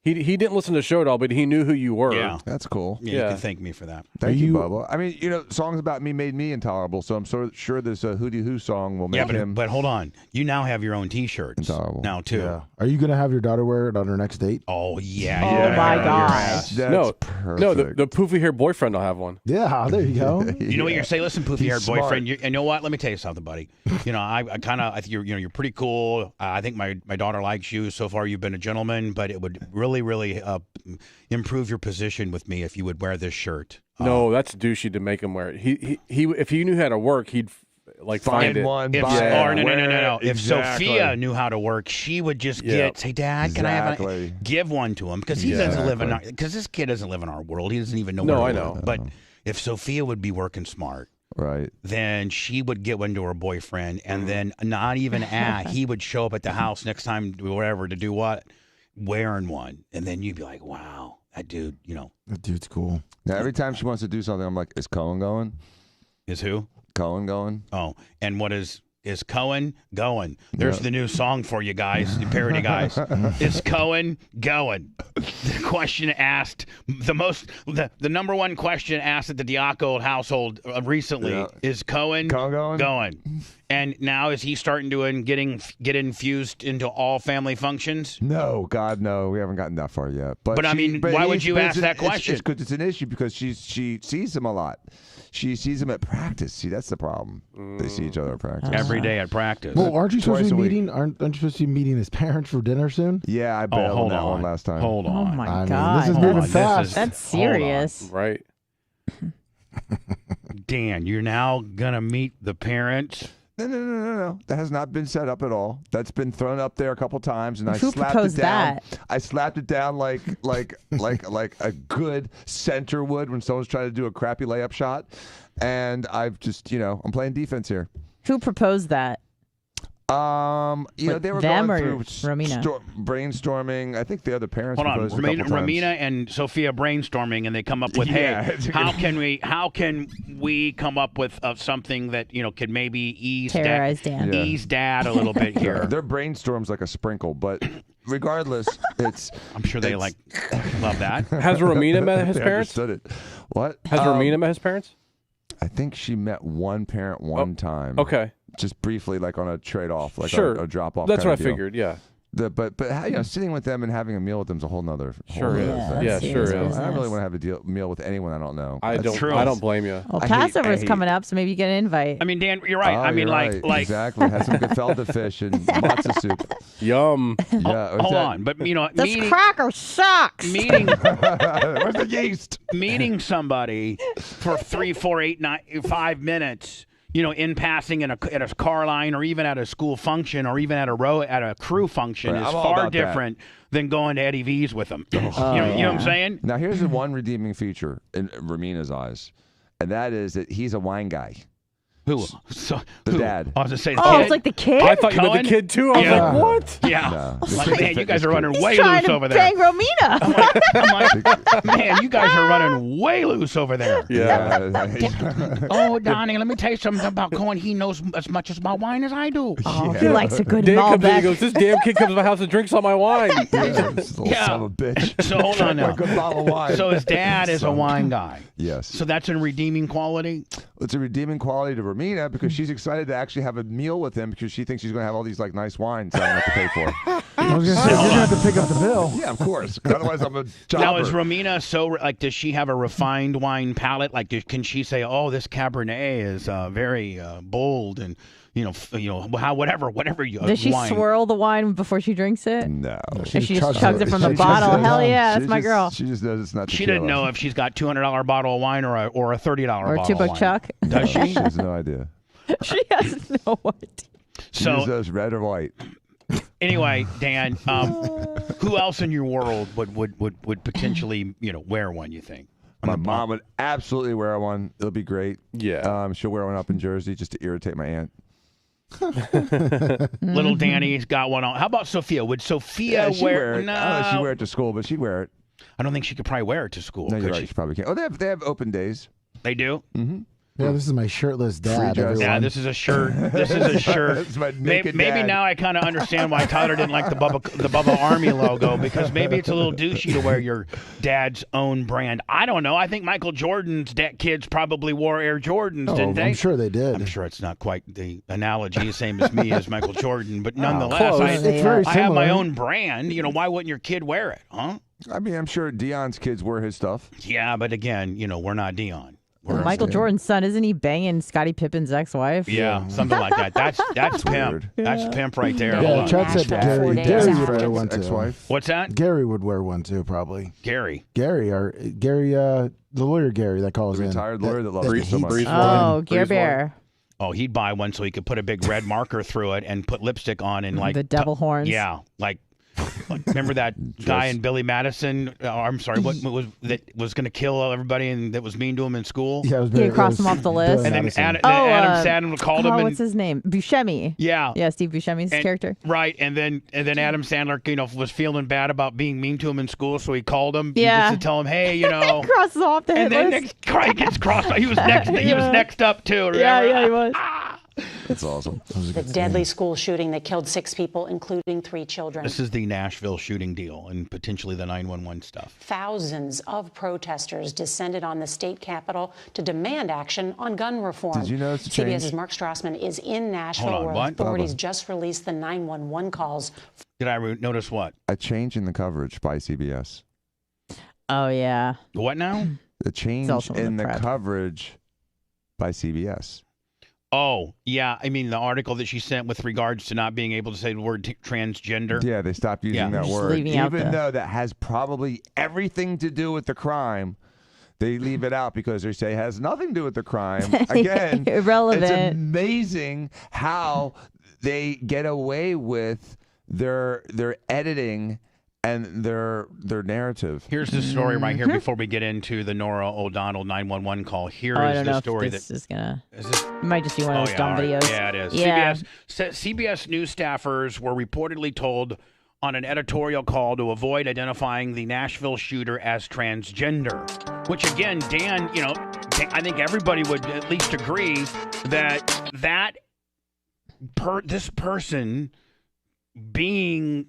he didn't listen to the show at all, but he knew who you were. Yeah, that's cool. Yeah, you can thank me for that. Thank you, Bubba. I mean, songs about me made me intolerable, so I'm sure this Hootie Who song will make him. But hold on, you now have your own T-shirts intolerable now too. Yeah. Are you gonna have your daughter wear it on her next date? Oh yeah. Oh my gosh. No, the poofy haired boyfriend will have one. Yeah, there you go. You know what you're saying? Listen, poofy haired smart. boyfriend. You know what? Let me tell you something, buddy. I think you're pretty cool. I think my daughter likes you. So far, you've been a gentleman, but it would really improve your position with me if you would wear this shirt. No, that's douchey to make him wear it. He if he knew how to work, he'd find it. one. No. If Exactly. Sophia knew how to work, she would just say, "Dad, can I have give one to him?" Because he doesn't live in because this kid doesn't live in our world. He doesn't even know. No, where I we know. live. But if Sophia would be working smart, right, then she would get one to her boyfriend, and then not even he would show up at the house next time, whatever, to do what, wearing one, and then you'd be like, "Wow, that dude, that dude's cool." Now, every time she wants to do something, I'm like, "Is Cohen going? Is who? Cohen going?" Oh, and what is Cohen going? There's the new song for you guys, the parody guys. Is Cohen going? The question asked, the number one question asked at the Diaco household recently is Cohen going? And now is he starting to get infused into all family functions? No, God, no. We haven't gotten that far yet. But I mean, why would you ask that question? It's because it's an issue because she sees him a lot. She sees him at practice. See, that's the problem. They see each other at practice every day at practice. Well, aren't you supposed to be meeting? Aren't you supposed to be meeting his parents for dinner soon? Yeah, I bailed on that one last time. Hold on. Oh my I God. mean, this is moving fast. That's serious. Right. Dan, you're now gonna meet the parents. No. That has not been set up at all. That's been thrown up there a couple times, and Who I slapped proposed it down. that? I slapped it down like a good center would when someone's trying to do a crappy layup shot. And I've just, I'm playing defense here. Who proposed that? They were them going or through Romina? Brainstorming. I think the other parents Hold on, proposed a couple times. Ramina and Sophia brainstorming, and they come up with, hey, how can we come up with something that could maybe ease Dad a little bit here. Their brainstorm's like a sprinkle, but regardless, it's. I'm sure they love that. Has Romina met his They parents? understood it. What? Has Romina met his parents? I think she met one parent one time. Okay. Just briefly, like on a trade-off, like Sure. a drop-off. That's kind what of I deal. figured. Yeah. But sitting with them and having a meal with them is a whole nother. Sure is. thing. Yeah, sure is. I don't really want to have a meal with anyone I don't know. I That's don't. I don't blame you. Well, Passover's coming up, so maybe you get an invite. I mean, Dan, you're right. Oh, I mean, you're like right. Exactly. Had some gefilte fish and matzah soup. Yum. Yeah. Hold on, but this cracker sucks. Meeting. Where's the yeast? Meeting somebody for 3, 4, 8, 9, 5 minutes. In passing at a car line, or even at a school function, or even at a crew function, Right, is I'm all far about that. different than going to Eddie V's with them. You know what I'm saying? Now, here's the one redeeming feature in Ramina's eyes, and that is that he's a wine guy. Who? The dad. I was going to say the Oh, kid. it's like the kid? I thought you meant Cohen? the kid too. I was Yeah. like, what? Yeah. No, Like, man, you guys are running He's way trying loose to over there. bang Romina. I'm like, man, you guys are running way loose over there. Yeah. Oh, Donnie, let me tell you something about Cohen. He knows as much about wine as I do. Oh, he likes a good Dan comes in and Malbec. goes, this damn kid comes to my house and drinks all my wine. This little son of a bitch. So hold on now. A good bottle of wine. So his dad is a wine guy. Yes. So that's a redeeming quality? It's a redeeming quality to Romina because she's excited to actually have a meal with him because she thinks she's going to have all these nice wines that I don't have to pay for. I was going to say, you're going to have to pick up the bill. Yeah, of course. Otherwise, I'm a jobber. Now, is Romina does she have a refined wine palate? Like, can she say, oh, this Cabernet is very bold and, whatever you Does she wine. swirl the wine before she drinks it? No. Or she just chugs it from the bottle? Hell yeah, that's my girl. She just knows it's not She tequila. didn't know if she's got $200 bottle of wine or a $30 Or a bottle of two-buck wine. chuck? Does she? She has no idea. She has no idea. So Use those red or white. Anyway, Dan, who else in your world would potentially wear one? You think? My mom would absolutely wear one. It'll be great. Yeah. She'll wear one up in Jersey just to irritate my aunt. Little Danny's got one on. How about Sophia? Would Sophia wear it? No, I don't know if she'd wear it to school, but she'd wear it. I don't think she could probably wear it to school. No, you're could right. she? She probably can't. Oh, they have open days. They do? Mm-hmm. Yeah, this is my shirtless dad. dress. Everyone. Yeah, this is a shirt. This is a shirt. It's my maybe naked dad. now I kind of understand why Tyler didn't like the Bubba Army logo, because maybe it's a little douchey to wear your dad's own brand. I don't know. I think Michael Jordan's kids probably wore Air Jordans, didn't they? I'm sure they did. I'm sure it's not quite the analogy, same as me as Michael Jordan, but nonetheless, close. It's very I have my similar. own brand. Why wouldn't your kid wear it, huh? I mean, I'm sure Dion's kids wear his stuff. Yeah, but again, we're not Dion. We're Michael Jordan's son, isn't he banging Scottie Pippen's ex-wife? Yeah, something like that. That's pimp. That's pimp right there. Yeah, Chad said Gary would wear one too. Ex-wife. What's that? Gary would wear one too, probably. Gary, the lawyer Gary that calls The in. retired lawyer that loves you so much. Oh, Gare Bear. Oh, he'd buy one so he could put a big red marker through it and put lipstick on and The devil horns. Yeah, like remember that guy in Billy Madison? I'm sorry, what was going to kill everybody and that was mean to him in school? Yeah, He crossed him off the list. And then Adam Sandler called him. What's his name? Buscemi. Yeah. Yeah, Steve Buscemi's character. Right, and then Adam Sandler, was feeling bad about being mean to him in school, so he called him Yeah. just to tell him, hey, crosses off the and hit then list. he gets crossed. He was next. He was next up too. Remember? Yeah, he was. That's awesome. The deadly school shooting that killed 6 people, including 3 children. This is the Nashville shooting deal and potentially the 911 stuff. Thousands of protesters descended on the state capitol to demand action on gun reform. Did you notice the change? CBS's Mark Strassman is in Nashville, Hold on, where what? authorities just released the 911 calls. Did I notice what? A change in the coverage by CBS. Oh, yeah. What now? The change also in in the the prep. coverage by CBS. Oh, yeah. I mean, the article that she sent with regards to not being able to say the word transgender. Yeah, they stopped using Yeah. that Just word. leaving out Even the- though that has probably everything to do with the crime, they leave it out because they say it has nothing to do with the crime. Again, Irrelevant. It's amazing how they get away with their editing and their narrative. Here's the story right here before we get into the Nora O'Donnell 911 call. Here I is don't the know story if this is gonna. Is this? It might just be one of those dumb all right. videos. Yeah, it is. Yeah. CBS news staffers were reportedly told on an editorial call to avoid identifying the Nashville shooter as transgender, which again, Dan, I think everybody would at least agree that this person being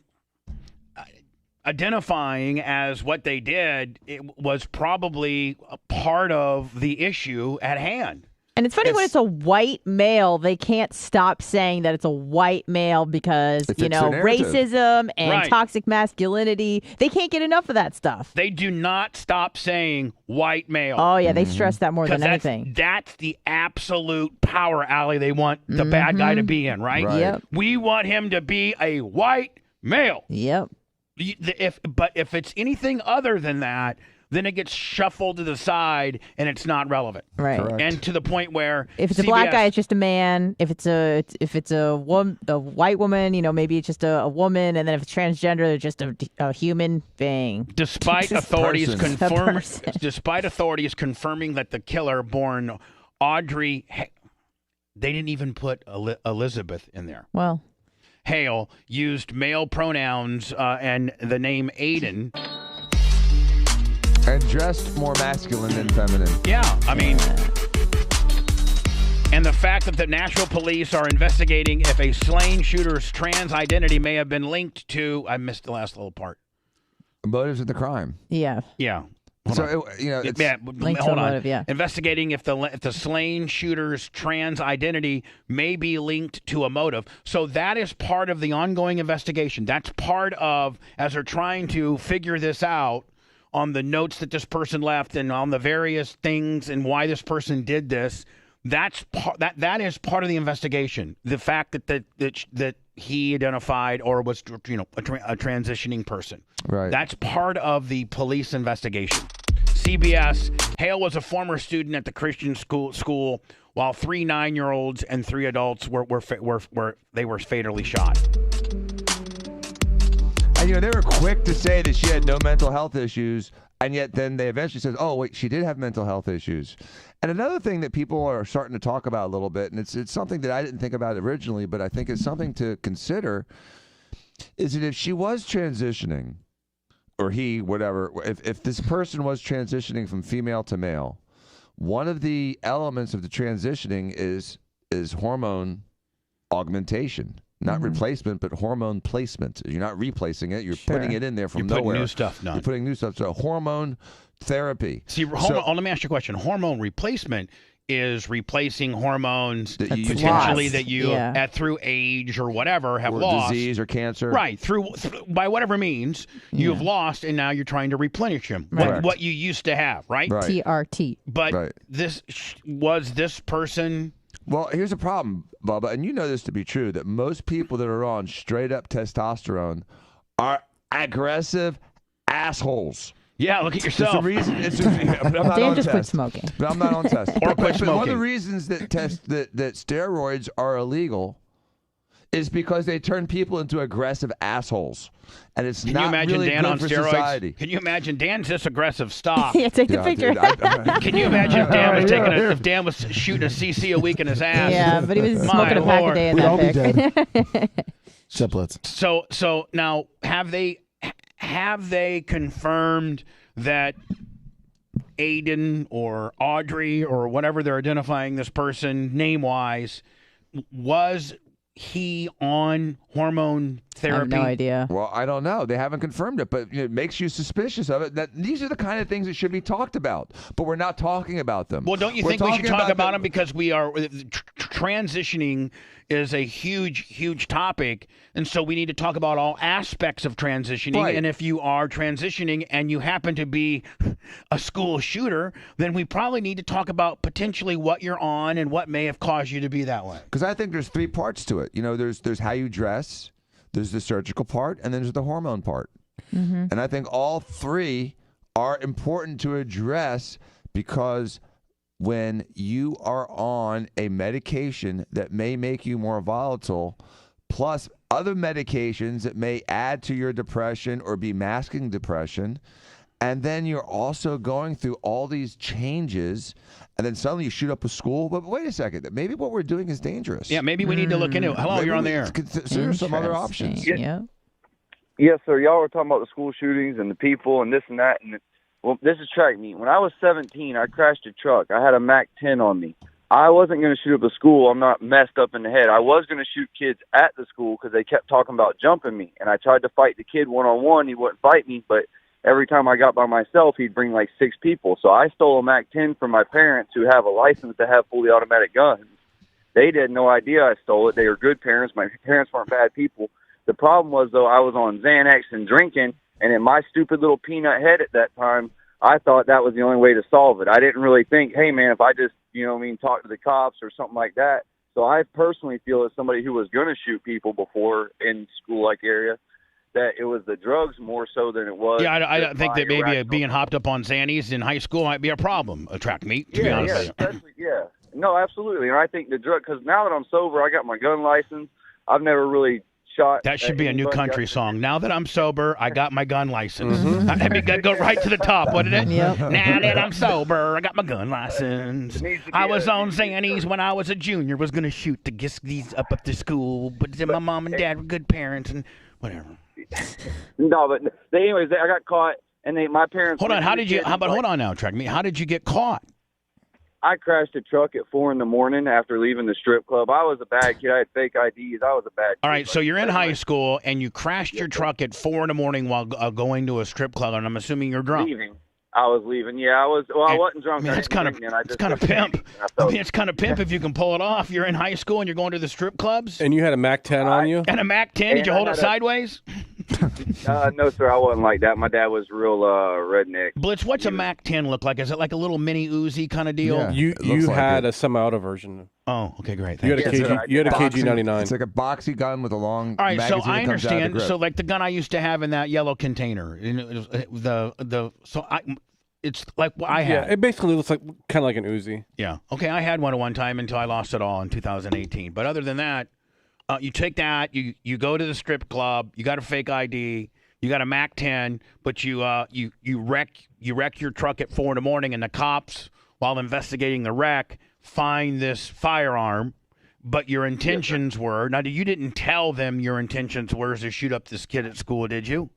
identifying as what they did, it was probably a part of the issue at hand. And it's funny when it's a white male, they can't stop saying that it's a white male because, It fits their narrative. racism and Right. toxic masculinity. They can't get enough of that stuff. They do not stop saying white male. Oh, yeah, they stress that more 'Cause than anything. That's the absolute power alley they want the bad guy to be in, right? Right. Yep. We want him to be a white male. Yep. But if it's anything other than that, then it gets shuffled to the side and it's not relevant. Right. Correct. And to the point where If it's a black guy, it's just a man. If it's a white woman, maybe it's just a woman. And then if it's transgender, they're just a human being. despite authorities person. despite authorities confirming that the killer born Audrey, they didn't even put Elizabeth in there. Well, Hale used male pronouns and the name Aiden. And dressed more masculine than feminine. Yeah, I mean, and the fact that the Nashville police are investigating if a slain shooter's trans identity may have been linked to, I missed the last little part. Motives of the crime. yeah. Yeah. So, it's Linked to hold a on. motive, yeah. Investigating if the slain shooter's trans identity may be linked to a motive. So that is part of the ongoing investigation. That's part of, as they're trying to figure this out, on the notes that this person left and on the various things and why this person did this. That is part of the investigation. The fact that he identified or was a transitioning person. Right. That's part of the police investigation. CBS. Hale was a former student at the Christian school, while 3 9-year-olds and 3 adults were fatally shot. And, they were quick to say that she had no mental health issues, and yet then they eventually said, oh, wait, she did have mental health issues. And another thing that people are starting to talk about a little bit, and it's something that I didn't think about originally, but I think it's something to consider, is that if she was transitioning, or he, whatever, if this person was transitioning from female to male, one of the elements of the transitioning is hormone augmentation. Not replacement, but hormone placement. You're not replacing it. You're putting it in there from nowhere. You're putting new stuff down. You're putting new stuff. So hormone therapy. See, let me ask you a question. Hormone replacement is replacing hormones that you potentially that you through age or whatever have lost, disease or cancer, right? Through by whatever means you've lost, and now you're trying to replenish them. What you used to have, right? TRT. But this person. Well, here's a problem, Bubba, and you know this to be true, that most people that are on straight-up testosterone are aggressive assholes. Yeah, look at yourself. It's the reason, but I'm not Dan on just test. quit smoking. But I'm not on test. Or quit smoking. One of the reasons that steroids are illegal is because they turn people into aggressive assholes. And it's Can not you imagine really Dan good on for steroids? society. Can you imagine Dan's this aggressive? Stop. Yeah, take the picture. Can you imagine if Dan was if Dan was shooting a CC a week in his ass? Yeah, but he was smoking a pack a day in We'd all be that dead. Triplets. So now have they confirmed that Aiden or Audrey or whatever they're identifying this person name-wise, was he on hormone therapy? I have no idea. Well, I don't know. They haven't confirmed it, but it makes you suspicious of it. That these are the kind of things that should be talked about, but we're not talking about them. Well, don't you think we should talk about them because we are transitioning is a huge topic, and so we need to talk about all aspects of transitioning. Right. And if you are transitioning and you happen to be a school shooter, then we probably need to talk about potentially what you're on and what may have caused you to be that way. Because I think there's three parts to it. There's how you dress, there's the surgical part, and then there's the hormone part. Mm-hmm. And I think all three are important to address because when you are on a medication that may make you more volatile, plus other medications that may add to your depression or be masking depression, and then you're also going through all these changes, and then suddenly you shoot up a school. But wait a second, maybe what we're doing is dangerous. Yeah, maybe we need to look into it. Hello, Maybe you're on we the air. Consider some other options. Yeah. Yes, sir. Y'all were talking about the school shootings and the people and this and that. And well, this is track meet. When I was 17, I crashed a truck. I had a Mac 10 on me. I wasn't going to shoot up a school. I'm not messed up in the head. I was going to shoot kids at the school because they kept talking about jumping me. And I tried to fight the kid one-on-one. He wouldn't fight me, but every time I got by myself, he'd bring like 6 people. So I stole a Mac 10 from my parents who have a license to have fully automatic guns. They had no idea I stole it. They were good parents. My parents weren't bad people. The problem was, though, I was on Xanax and drinking, and in my stupid little peanut head at that time, I thought that was the only way to solve it. I didn't really think, hey, man, if I just, talk to the cops or something like that. So I personally feel as somebody who was going to shoot people before in school-like area, that it was the drugs more so than it was. Yeah, I think that maybe being hopped up on Xannies in high school might be a problem, a track meet, to be honest with you. Especially, yeah. No, absolutely. And I think the drug, because now that I'm sober, I got my gun license. I've never really shot. That should be a new country song. Now that I'm sober, I got my gun license. Mm-hmm. That'd be good. Go right to the top, wouldn't it? Yep. Now that I'm sober, I got my gun license. I was on Xannies when I was a junior. Was going to shoot to get these up to school, but then my mom and dad were good parents and whatever. No, but anyways, I got caught, and my parents. Hold on. Hold on now, track me. How did you get caught? I crashed a truck at 4 a.m. after leaving the strip club. I was a bad kid. I had fake IDs. I was a bad kid. All right, so you're in high school, and you crashed your truck at 4 a.m. while going to a strip club, and I'm assuming you're drunk. Leaving. I was leaving. Yeah, I was. Well, I wasn't drunk. It's kind of pimp. It's kind of pimp if you can pull it off. You're in high school and you're going to the strip clubs. And you had a Mac 10 on you? And a Mac 10? Did you hold it sideways? No, sir, I wasn't like that. My dad was real redneck. Blitz, what's a Mac 10 look like? Is it like a little mini Uzi kind of deal? Yeah, you had a semi-auto version. Oh, okay, great. You had a KG99. It's like a boxy gun with a long All right, so magazine I that comes out of the understand. grip. So like the gun I used to have in that yellow container, it's like what I had. Yeah, it basically looks like kind of like an Uzi. Yeah. Okay, I had one at one time until I lost it all in 2018. But other than that, you take that, you go to the strip club, you got a fake ID, You got a Mac 10, but you wreck your truck at 4 a.m. and the cops, while investigating the wreck, find this firearm. But your intentions were you didn't tell them your intentions were to shoot up this kid at school, did you?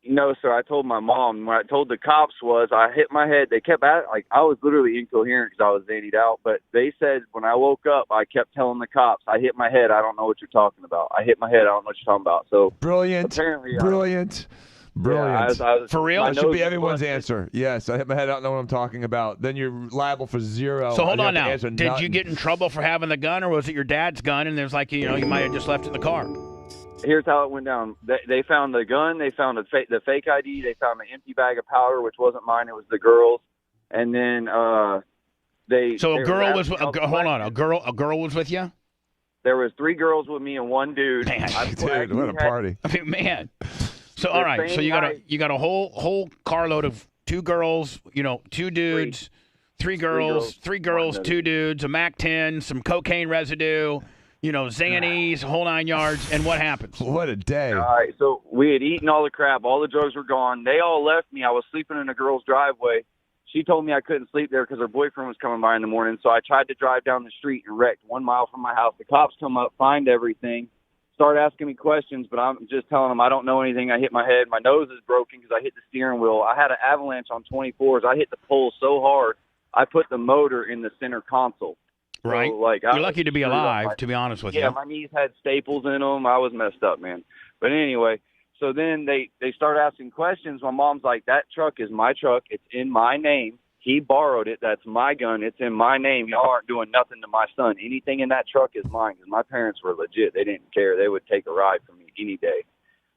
No, sir. I told my mom. What I told the cops was I hit my head. They kept at it. Like, I was literally incoherent because I was zanied out. But they said when I woke up, I kept telling the cops, I hit my head. I don't know what you're talking about. I hit my head. I don't know what you're talking about. So Brilliant. Apparently, Brilliant. Yeah, I was, for real? That should be everyone's answer. Yes, I hit my head. I don't know what I'm talking about. Then you're liable for zero. So hold on now. Did You get in trouble for having the gun, or was it your dad's gun? And there's you might have just left it in the car. Here's how it went down. They found the gun. They found the fake ID. They found an empty bag of powder, which wasn't mine. It was the girl's. And then they. So they a girl was. hold on. A girl was with you. There was 3 girls with me and 1 dude. Man, dude, what a party! I mean, man. So all right. So you got a whole carload of 2 girls. 2 dudes, 3 girls, 2 dudes, a Mac 10, some cocaine residue. Xannies, whole 9 yards, and what happens? What a day. All right, so we had eaten all the crap. All the drugs were gone. They all left me. I was sleeping in a girl's driveway. She told me I couldn't sleep there because her boyfriend was coming by in the morning, so I tried to drive down the street and wrecked 1 mile from my house. The cops come up, find everything, start asking me questions, but I'm just telling them I don't know anything. I hit my head. My nose is broken because I hit the steering wheel. I had an avalanche on 24s. I hit the pole so hard, I put the motor in the center console. Right. So, you're lucky to be alive, to be honest with you. Yeah, my knees had staples in them. I was messed up, man. But anyway, so then they start asking questions. My mom's like, that truck is my truck. It's in my name. He borrowed it. That's my gun. It's in my name. Y'all aren't doing nothing to my son. Anything in that truck is mine because my parents were legit. They didn't care. They would take a ride for me any day.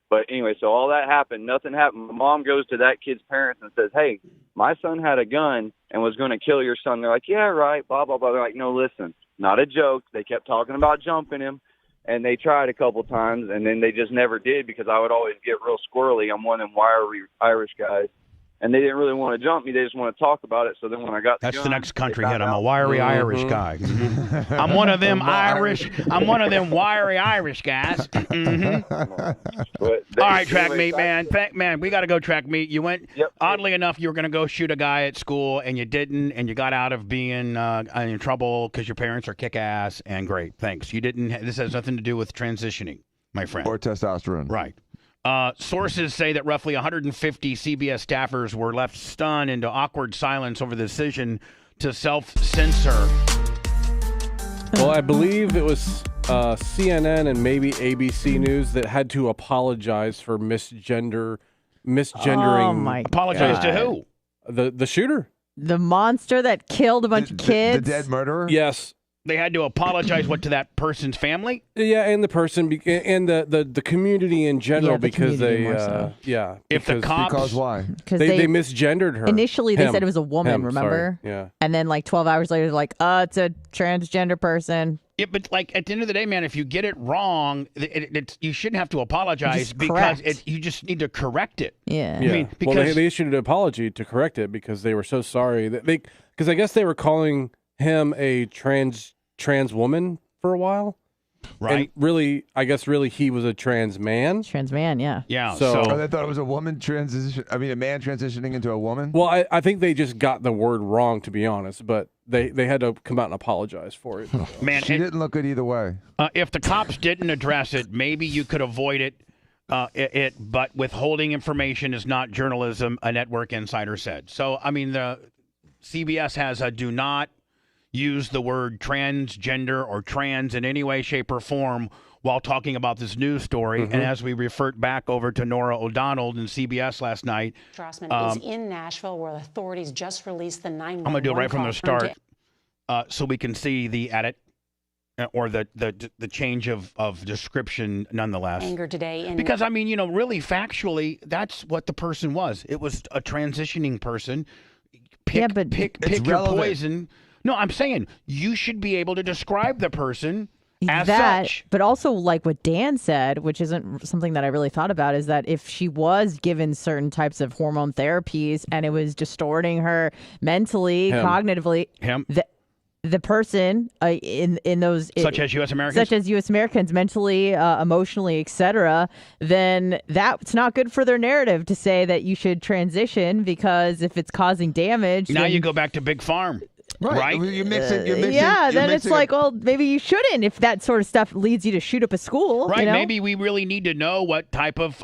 But anyway, so all that happened. Nothing happened. My mom goes to that kid's parents and says, hey, my son had a gun and was going to kill your son. They're like, yeah, right, blah, blah, blah. They're like, no, listen, not a joke. They kept talking about jumping him, and they tried a couple times, and then they just never did because I would always get real squirrely. I'm one of them wiry Irish guys. And they didn't really want to jump me. They just want to talk about it. So then when I got That's the the next country hit. I'm a wiry Irish guy. I'm one of them Irish. I'm one of them wiry Irish guys. All right, track meet, man. Man, we got to go track meet. You went, oddly enough, you were going to go shoot a guy at school, and you didn't, and you got out of being in trouble because your parents are kick-ass, and great. Thanks. You didn't. This has nothing to do with transitioning, my friend. Or testosterone. Right. Sources say that roughly 150 CBS staffers were left stunned into awkward silence over the decision to self-censor. Well, I believe it was CNN and maybe ABC News that had to apologize for misgendering. Oh my Apologize to who? The shooter. The monster that killed a bunch of kids. The dead murderer? Yes. They had to apologize, to that person's family? Yeah, and the person, and the community in general, because they, If the cops... Because why? Because they misgendered her. Initially, they said it was a woman, remember? Sorry. Yeah. And then, 12 hours later, they're like, it's a transgender person. Yeah, but at the end of the day, man, if you get it wrong, you shouldn't have to apologize because you just need to correct it. Yeah. Yeah. I mean, because they issued an apology to correct it because they were so sorry that because I guess they were calling him a trans woman for a while. Right. And really, I guess he was a trans man. Trans man, yeah. Yeah. So they thought it was a woman a man transitioning into a woman? Well, I think they just got the word wrong, to be honest, but they had to come out and apologize for it. Man, she didn't look good either way. If the cops didn't address it, maybe you could avoid it. But withholding information is not journalism, a network insider said. So, I mean, the CBS has a do not use the word transgender or trans in any way, shape, or form while talking about this news story. Mm-hmm. And as we revert back over to Nora O'Donnell in CBS last night. Strassman is in Nashville, where authorities just released the 911 I'm going to do it right from the call start so we can see the edit or the change of description nonetheless. Anger today. Because, I mean, really factually, that's what the person was. It was a transitioning person. Pick your poison. No, I'm saying you should be able to describe the person as such. But also, what Dan said, which isn't something that I really thought about, is that if she was given certain types of hormone therapies and it was distorting her mentally, cognitively, the person in those Such as U.S. Americans? such as U.S. Americans, mentally, emotionally, etc., then that's not good for their narrative to say that you should transition, because if it's causing damage, Now then you go back to Big Farm. Right? You're mixing. yeah, then it's like, well, maybe you shouldn't if that sort of stuff leads you to shoot up a school. Right. You know? Maybe we really need to know what type of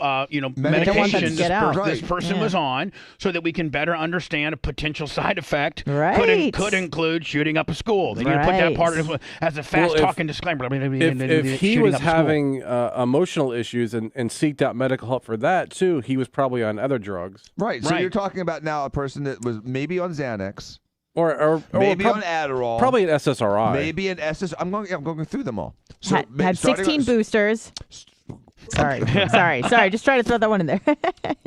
medication this person was on, so that we can better understand a potential side effect. Right. Could include shooting up a school. They need to put that part as a fast talking disclaimer. If he was having emotional issues and seeked out medical help for that too, he was probably on other drugs. Right. So you're talking about now a person that was maybe on Xanax. Or maybe on Adderall, probably an SSRI, maybe an SS. I'm going through them all. So had 16 boosters. Sorry, just trying to throw that one in there.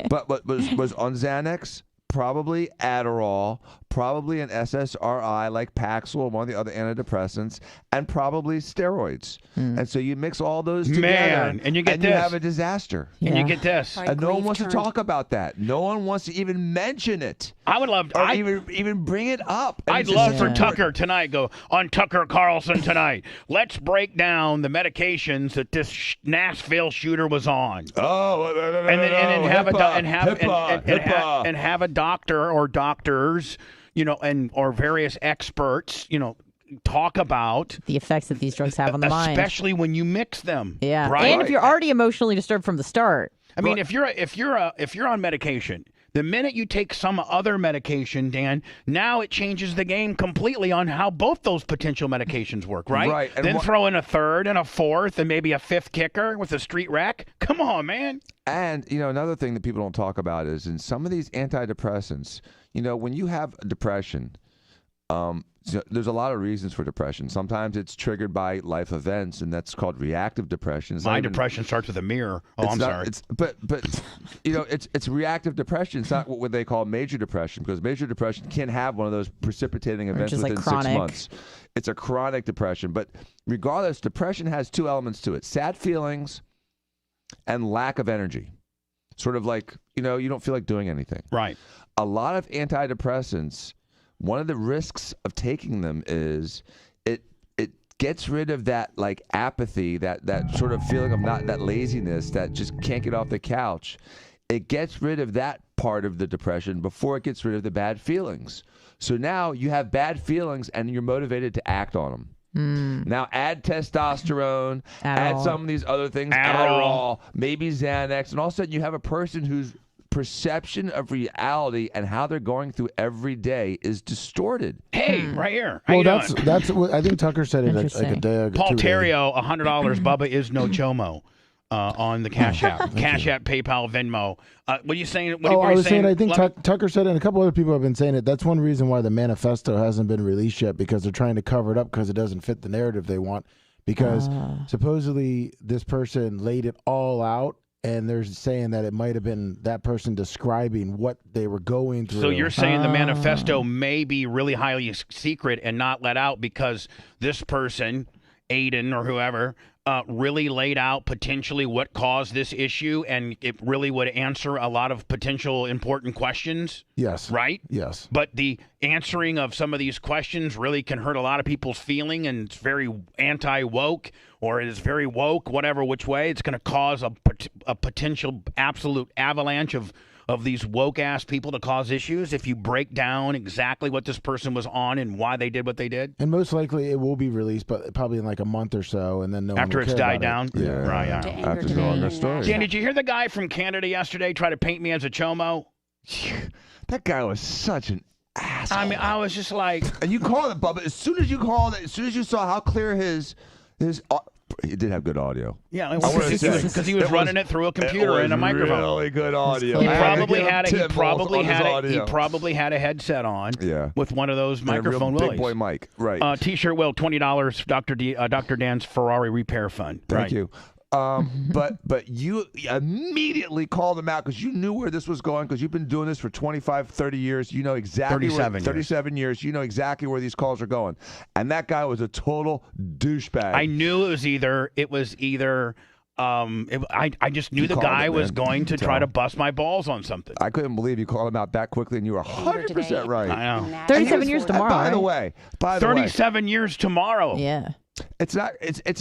but was on Xanax, probably Adderall, probably an SSRI like Paxil or one of the other antidepressants, and probably steroids. And so you mix all those together, and you get you have a disaster. And you get this. And no one wants to talk about that. No one wants to even mention it. I would love to even bring it up. And I'd love for Tucker tonight go on Tucker Carlson tonight. Let's break down the medications that this Nashville shooter was on. And then have a doctor or doctors, or various experts, talk about the effects that these drugs have on the mind, especially when you mix them. Yeah, right? And if you're already emotionally disturbed from the start. I mean, if you're on medication, the minute you take some other medication, Dan, now it changes the game completely on how both those potential medications work, right? Right. And then throw in a third and a fourth and maybe a fifth kicker with a street rack. Come on, man. And, another thing that people don't talk about is in some of these antidepressants, when you have depression, there's a lot of reasons for depression. Sometimes it's triggered by life events, and that's called reactive depression. My depression starts with a mirror. Sorry. But it's reactive depression. It's not what they call major depression, because major depression can have one of those precipitating events within 6 months. It's a chronic depression. But regardless, depression has two elements to it: sad feelings and lack of energy. Sort of like, you don't feel like doing anything. Right. A lot of antidepressants, one of the risks of taking them is it gets rid of that like apathy, that sort of feeling of that laziness, that just can't get off the couch. It gets rid of that part of the depression before it gets rid of the bad feelings. So now you have bad feelings and you're motivated to act on them. Now add testosterone, add some of these other things, Adderall, maybe Xanax, and all of a sudden you have a person whose perception of reality and how they're going through every day is distorted. Hey, right here. How Well, you doing? that's what I think Tucker said it like a day ago. Paul Terrio, $100. Bubba is no chomo. On the Cash App. Cash App, PayPal, Venmo. What are you saying? I was saying, I think Tucker said it, and a couple other people have been saying it. That's one reason why the manifesto hasn't been released yet, because they're trying to cover it up because it doesn't fit the narrative they want. Because supposedly this person laid it all out, and they're saying that it might have been that person describing what they were going through. So you're saying the manifesto may be really highly secret and not let out because this person, Aiden or whoever, really laid out potentially what caused this issue, and it really would answer a lot of potential important questions? Yes. Right? Yes. But the answering of some of these questions really can hurt a lot of people's feeling, and it's very anti-woke, or it is very woke, whatever which way. It's going to cause a potential absolute avalanche of these woke-ass people to cause issues if you break down exactly what this person was on and why they did what they did. And most likely it will be released, but probably in like a month or so, and then after it's died down. Yeah. Right. After knowing their story. Dan, did you hear the guy from Canada yesterday try to paint me as a chomo? That guy was such an asshole. I mean, I was just like, and you called it, Bubba. As soon as you saw how clear his he did have good audio. Yeah, because he was running it through a computer and a microphone. Really good audio. He probably had a headset on. Yeah. With one of those microphone and a real willies. big boy mic. Right. T-shirt will $20. Dr. Dan's Ferrari repair fund. Thank you. But you immediately called them out because you knew where this was going, because you've been doing this for 25, 30 years. You know exactly 37 years. You know exactly where these calls are going. And that guy was a total douchebag. I knew it was either I just knew You the called guy it, was man. going to Tell try to him. bust my balls on something. I couldn't believe you called him out that quickly, and you were 100% right. I know. 37 years tomorrow. By the right? way, 37 years tomorrow. Yeah. It's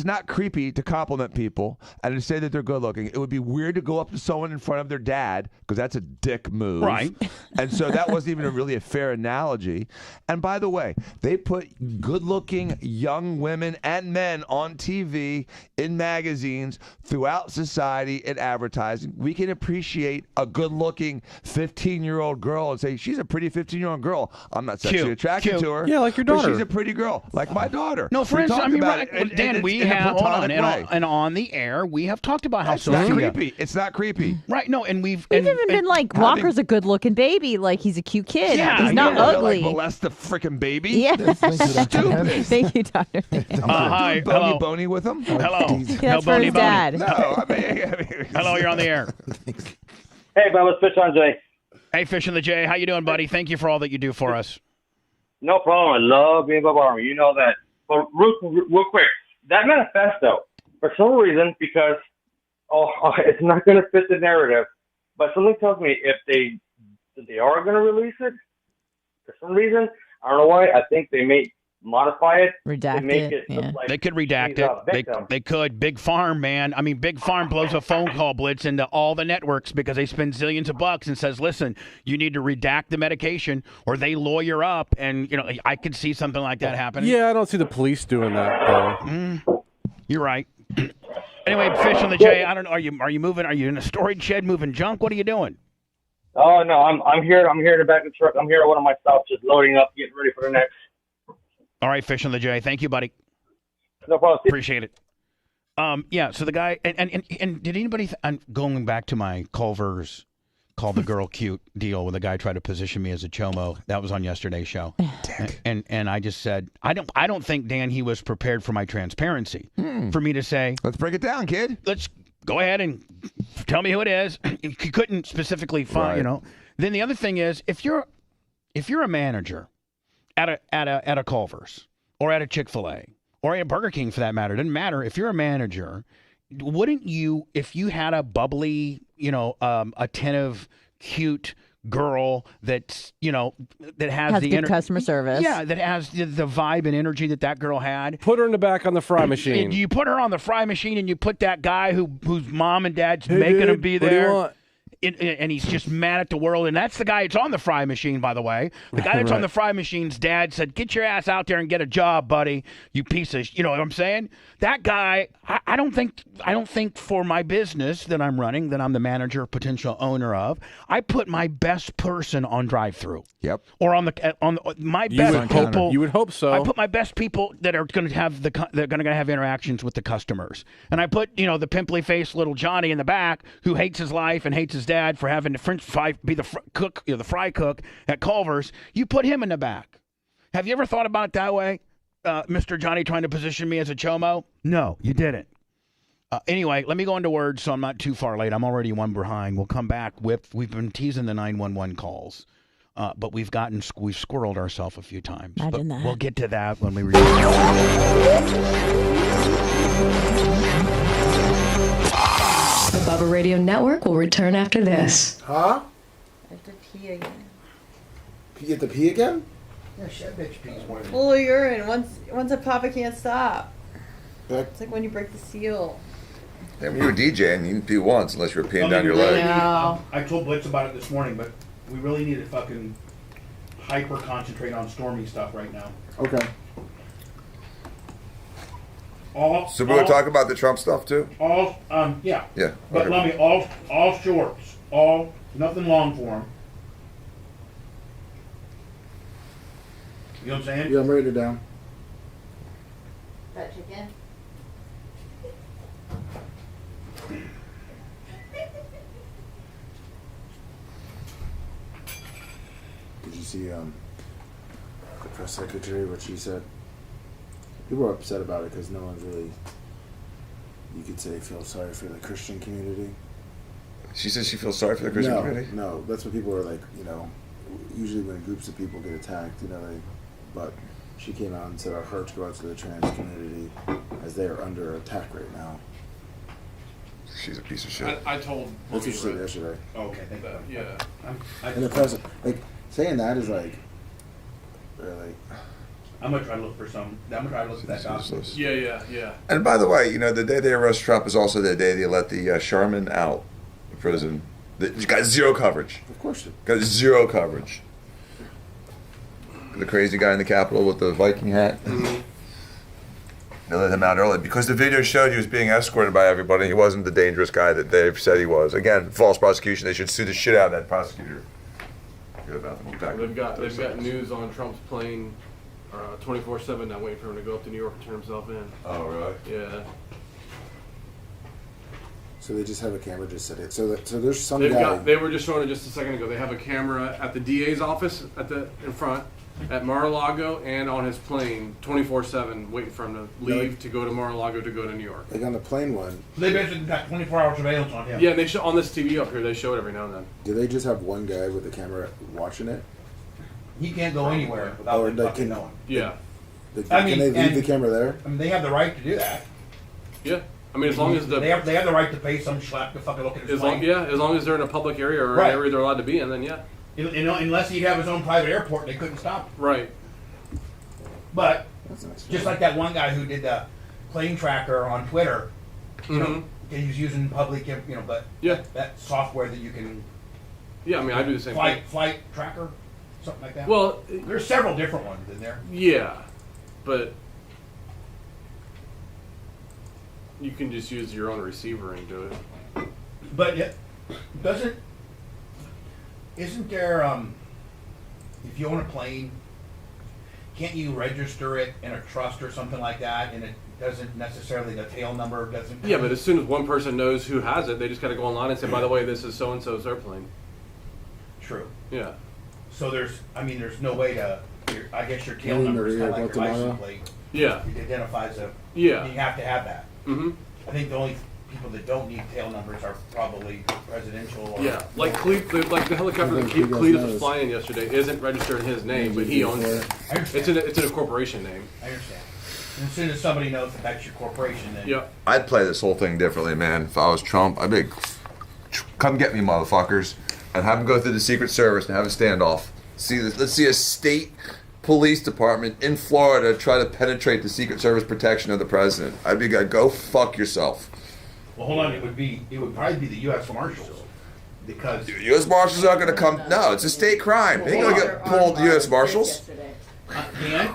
not creepy to compliment people and to say that they're good looking. It would be weird to go up to someone in front of their dad because that's a dick move. Right. And so that wasn't even really a fair analogy. And by the way, they put good looking young women and men on TV, in magazines, throughout society, in advertising. We can appreciate a good looking 15-year-old girl and say, she's a pretty 15-year-old girl. I'm not sexually attracted to her. Yeah, like your but daughter. she's a pretty girl, like my daughter. No, for We instance, talk I mean, about right, it, and Dan, it's we in a have, hold on, platonic way. and on the air, we have talked about how It's not Sophia. creepy. It's not creepy. Right, no, and we've even been like, Walker's a good-looking baby. Like, he's a cute kid. Yeah, he's not yeah, ugly. Like molest the freaking baby. Yeah. Stupid. Thank you, Dr. Hi, Bony hello. bony with him. Hello. That's for his dad. No, I mean, Hello, you're on the air. Hey, Bubba, Fish on Jay. Hey, Fish and the J, how you doing, buddy? Thank you for all that you do for us. No problem. I love being Bubba Army. You know that. But real quick, that manifesto, for some reason, because it's not going to fit the narrative, but something tells me if they are going to release it, for some reason, I don't know why, I think they may modify it. Redact to make it look like They could redact he's a it. victim. They could. Big Farm, man. I mean, Big Farm blows a phone call blitz into all the networks because they spend zillions of bucks and says, listen, you need to redact the medication or they lawyer up. And, you know, I could see something like that happening. Yeah, I don't see the police doing that, though. You're right. Anyway, Fish on the J, I don't know. Are you moving? Are you in a storage shed moving junk? What are you doing? Oh, no, I'm here. I'm here in the back of the truck. I'm here at one of my stops just loading up, getting ready for the next. All right, Fish on the J. Thank you, buddy. No problem. Appreciate it. Yeah. So the guy and did anybody? I'm going back to my Culver's called the girl cute deal, where the guy tried to position me as a chomo. That was on yesterday's show. And I just said I don't think, Dan, he was prepared for my transparency. For me to say, let's break it down, kid. Let's go ahead and tell me who it is. He couldn't specifically find, Right. you know. Then the other thing is, if you're a manager at a Culver's or at a Chick-fil-A or at a Burger King for that matter, it doesn't matter. If you're a manager, wouldn't you, if you had a bubbly, you know, attentive, cute girl that's, you know, that has the good customer service. Yeah, that has the vibe and energy that girl had. Put her in the back on the fry machine. You put her on the fry machine and you put that guy whose mom and dad's Hey, making dude, him be what do you there. want? And he's just mad at the world. And that's the guy that's on the fry machine, by the way. The guy that's on Right. the fry machine's dad said, get your ass out there and get a job, buddy, you piece of, you know what I'm saying? That guy, I don't think for my business that I'm running, that I'm the manager, potential owner of, I put my best person on drive-through. Yep. Or on my best people. You would hope so. I put my best people that are going to have they're going to have interactions with the customers, and I put, you know, the pimply faced little Johnny in the back who hates his life and hates his dad for having the French fry be the cook, you know, the fry cook at Culver's. You put him in the back. Have you ever thought about it that way, Mr. Johnny, trying to position me as a chomo? No, you didn't. Anyway, let me go into words so I'm not too far late. I'm already one behind. We'll come back with. We've been teasing the 911 calls. But we've squirreled ourselves a few times. Imagine but that. We'll get to that when we return. The Bubba Radio Network will return after this. Huh? I have to pee again. You get to pee again? Yeah, shit, bitch pees one. Full of urine. Once a pop, I can't stop. Back. It's like when you break the seal. Yeah, when you were DJing, you didn't pee once unless you were peeing I down mean, your we really leg. No. I told Blitz about it this morning, but we really need to fucking hyper concentrate on Stormy stuff right now. Okay. So we were talking about the Trump stuff too? Yeah. Yeah. But okay. let me all shorts, nothing long form. You know what I'm saying? Yeah, I'm writing it down. That chicken? Did you see the press secretary, what she said? People are upset about it because no one's really, you could say, feel sorry for the Christian community. She says she feels sorry for the Christian community? No, that's what people are like, you know, usually when groups of people get attacked, you know, but she came out and said our hearts go out to the trans community as they are under attack right now. she's a piece of shit. I told. That's what she said yesterday. Okay, thank you. Yeah. And the president, like, saying that is like, really. I'm gonna try to look for some. I'm gonna try to look at that document. Yeah. And by the way, the day they arrest Trump is also the day they let the Sherman out of prison. You got zero coverage. Of course. Got zero coverage. The crazy guy in the Capitol with the Viking hat. Mm-hmm. They let him out early because the video showed he was being escorted by everybody. He wasn't the dangerous guy that they've said he was. Again, false prosecution. They should sue the shit out of that prosecutor. Good about them. They've got news on Trump's plane 24/7 now, waiting for him to go up to New York and turn himself in. Oh, really? Yeah. So they just have a camera just set it. So there's some They've guy. They were just showing it just a second ago. They have a camera at the DA's office in front, at Mar-a-Lago, and on his plane 24/7, waiting for him to leave to go to Mar-a-Lago to go to New York. Like on the plane one. They basically got 24-hour surveillance on him. Yeah, and they show on this TV up here. They show it every now and then. Do they just have one guy with the camera watching it? He can't go anywhere without Or them they fucking can- knowing. Yeah. Can they leave the camera there? I mean, they have the right to do that. Yeah. I mean, as long as they have the right to pay some schlep to fucking look at his as long as they're in a public area or Right. an area they're allowed to be in, then yeah. Unless he'd have his own private airport, they couldn't stop him. Right. But just like that one guy who did the plane tracker on Twitter, you know, he was using public, but that software that you can. Yeah, I mean, I do the same thing. Flight tracker, something like that. Well, there's several different ones in there. Yeah, but you can just use your own receiver and do it. But isn't there, if you own a plane, can't you register it in a trust or something like that, and it doesn't necessarily, the tail number doesn't... Yeah, but as soon as one person knows who has it, they just got to go online and say, by the way, this is so-and-so's airplane. True. Yeah. So there's no way to, I guess your tail Maybe number is kind Maria of like your Guatemala? license plate. Yeah. It identifies a... Yeah. You have to have that. Mm-hmm. I think the only people that don't need tail numbers are probably presidential or... Yeah, like the helicopter that Cletus was flying yesterday isn't registered in his name, but he owns it. I understand. It's in a corporation name. I understand. And as soon as somebody knows that that's your corporation, then... Yeah. I'd play this whole thing differently, man. If I was Trump, I'd be come get me, motherfuckers, and have them go through the Secret Service and have a standoff. Let's see a state police department in Florida try to penetrate the Secret Service protection of the president. I'd be like, go fuck yourself. Well, hold on. It would probably be the U.S. Marshals, because U.S. Marshals aren't going to come. No, it's a state crime. They ain't going to get pulled. The U.S. Marshals. Dan,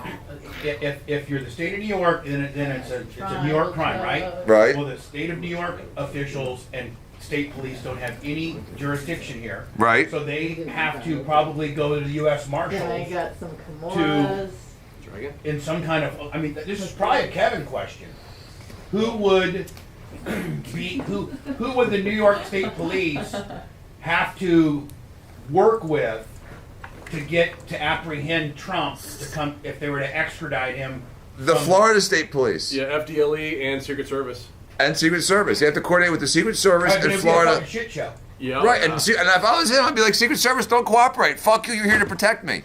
if you're the state of New York, then it's a New York crime, right? Right. Well, the state of New York officials and state police don't have any jurisdiction here. Right. So they have to probably go to the U.S. Marshals. Yeah, I got some Kimuras. In some kind of, I mean, this is probably a Kevin question. Who would who would the New York State Police have to work with to apprehend Trump to come if they were to extradite him? The Florida State Police. Yeah, FDLE and Secret Service. And Secret Service. You have to coordinate with the Secret Service Right, in but it'd be a Florida. fucking shit show. Yeah. Right, and if I was him, I'd be like, Secret Service, don't cooperate. Fuck you, you're here to protect me.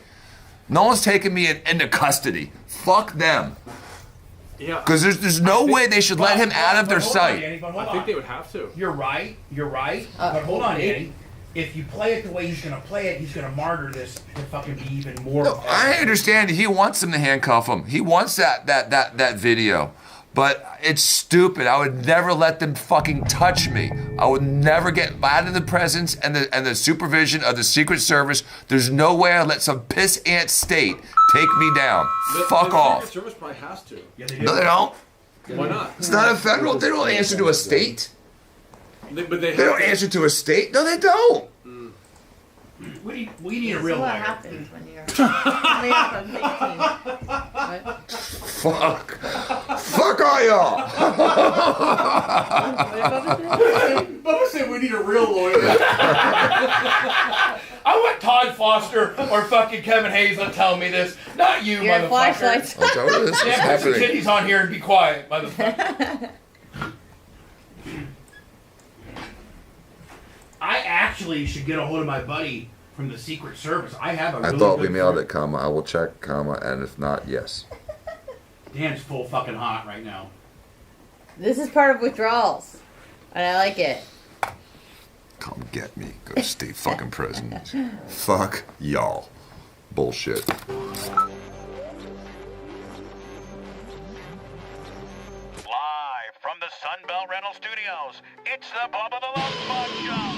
No one's taking me into custody. Fuck them. Yeah. Because there's no way they should let him out of their Hold on, sight. Danny, but hold I think on. they would have to. You're right. But hold on, Danny. If you play it the way he's going to play it, he's going to martyr this to fucking be even more. No, I understand he wants them to handcuff him. He wants that video. But it's stupid. I would never let them fucking touch me. I would never get out of the presence and the supervision of the Secret Service. There's no way I'd let some piss ant state take me down. Fuck off. Secret Service probably has to. Yeah, they No, they don't. Why not? It's not a federal. They don't answer to a state. They don't answer to a state. No, they don't. We need a real So what lawyer. happens when you're only up on 15? Fuck. Fuck all y'all. Bubba said we need a real lawyer. I want Todd Foster or fucking Kevin Hazelett telling me this, not you, Your motherfucker. flashlights. I'll tell you this is Yeah, put some happening. titties on here and be quiet, motherfucker. I actually should get a hold of my buddy from the Secret Service. I have a I really thought we good mailed friend. it, comma. I will check, comma, and if not, yes. Dan's full fucking hot right now. This is part of withdrawals. And I like it. Come get me. Go to state fucking prison. Fuck y'all. Bullshit. Live from the Sunbelt Rental Studios, it's the Bubba the Love Sponge Show.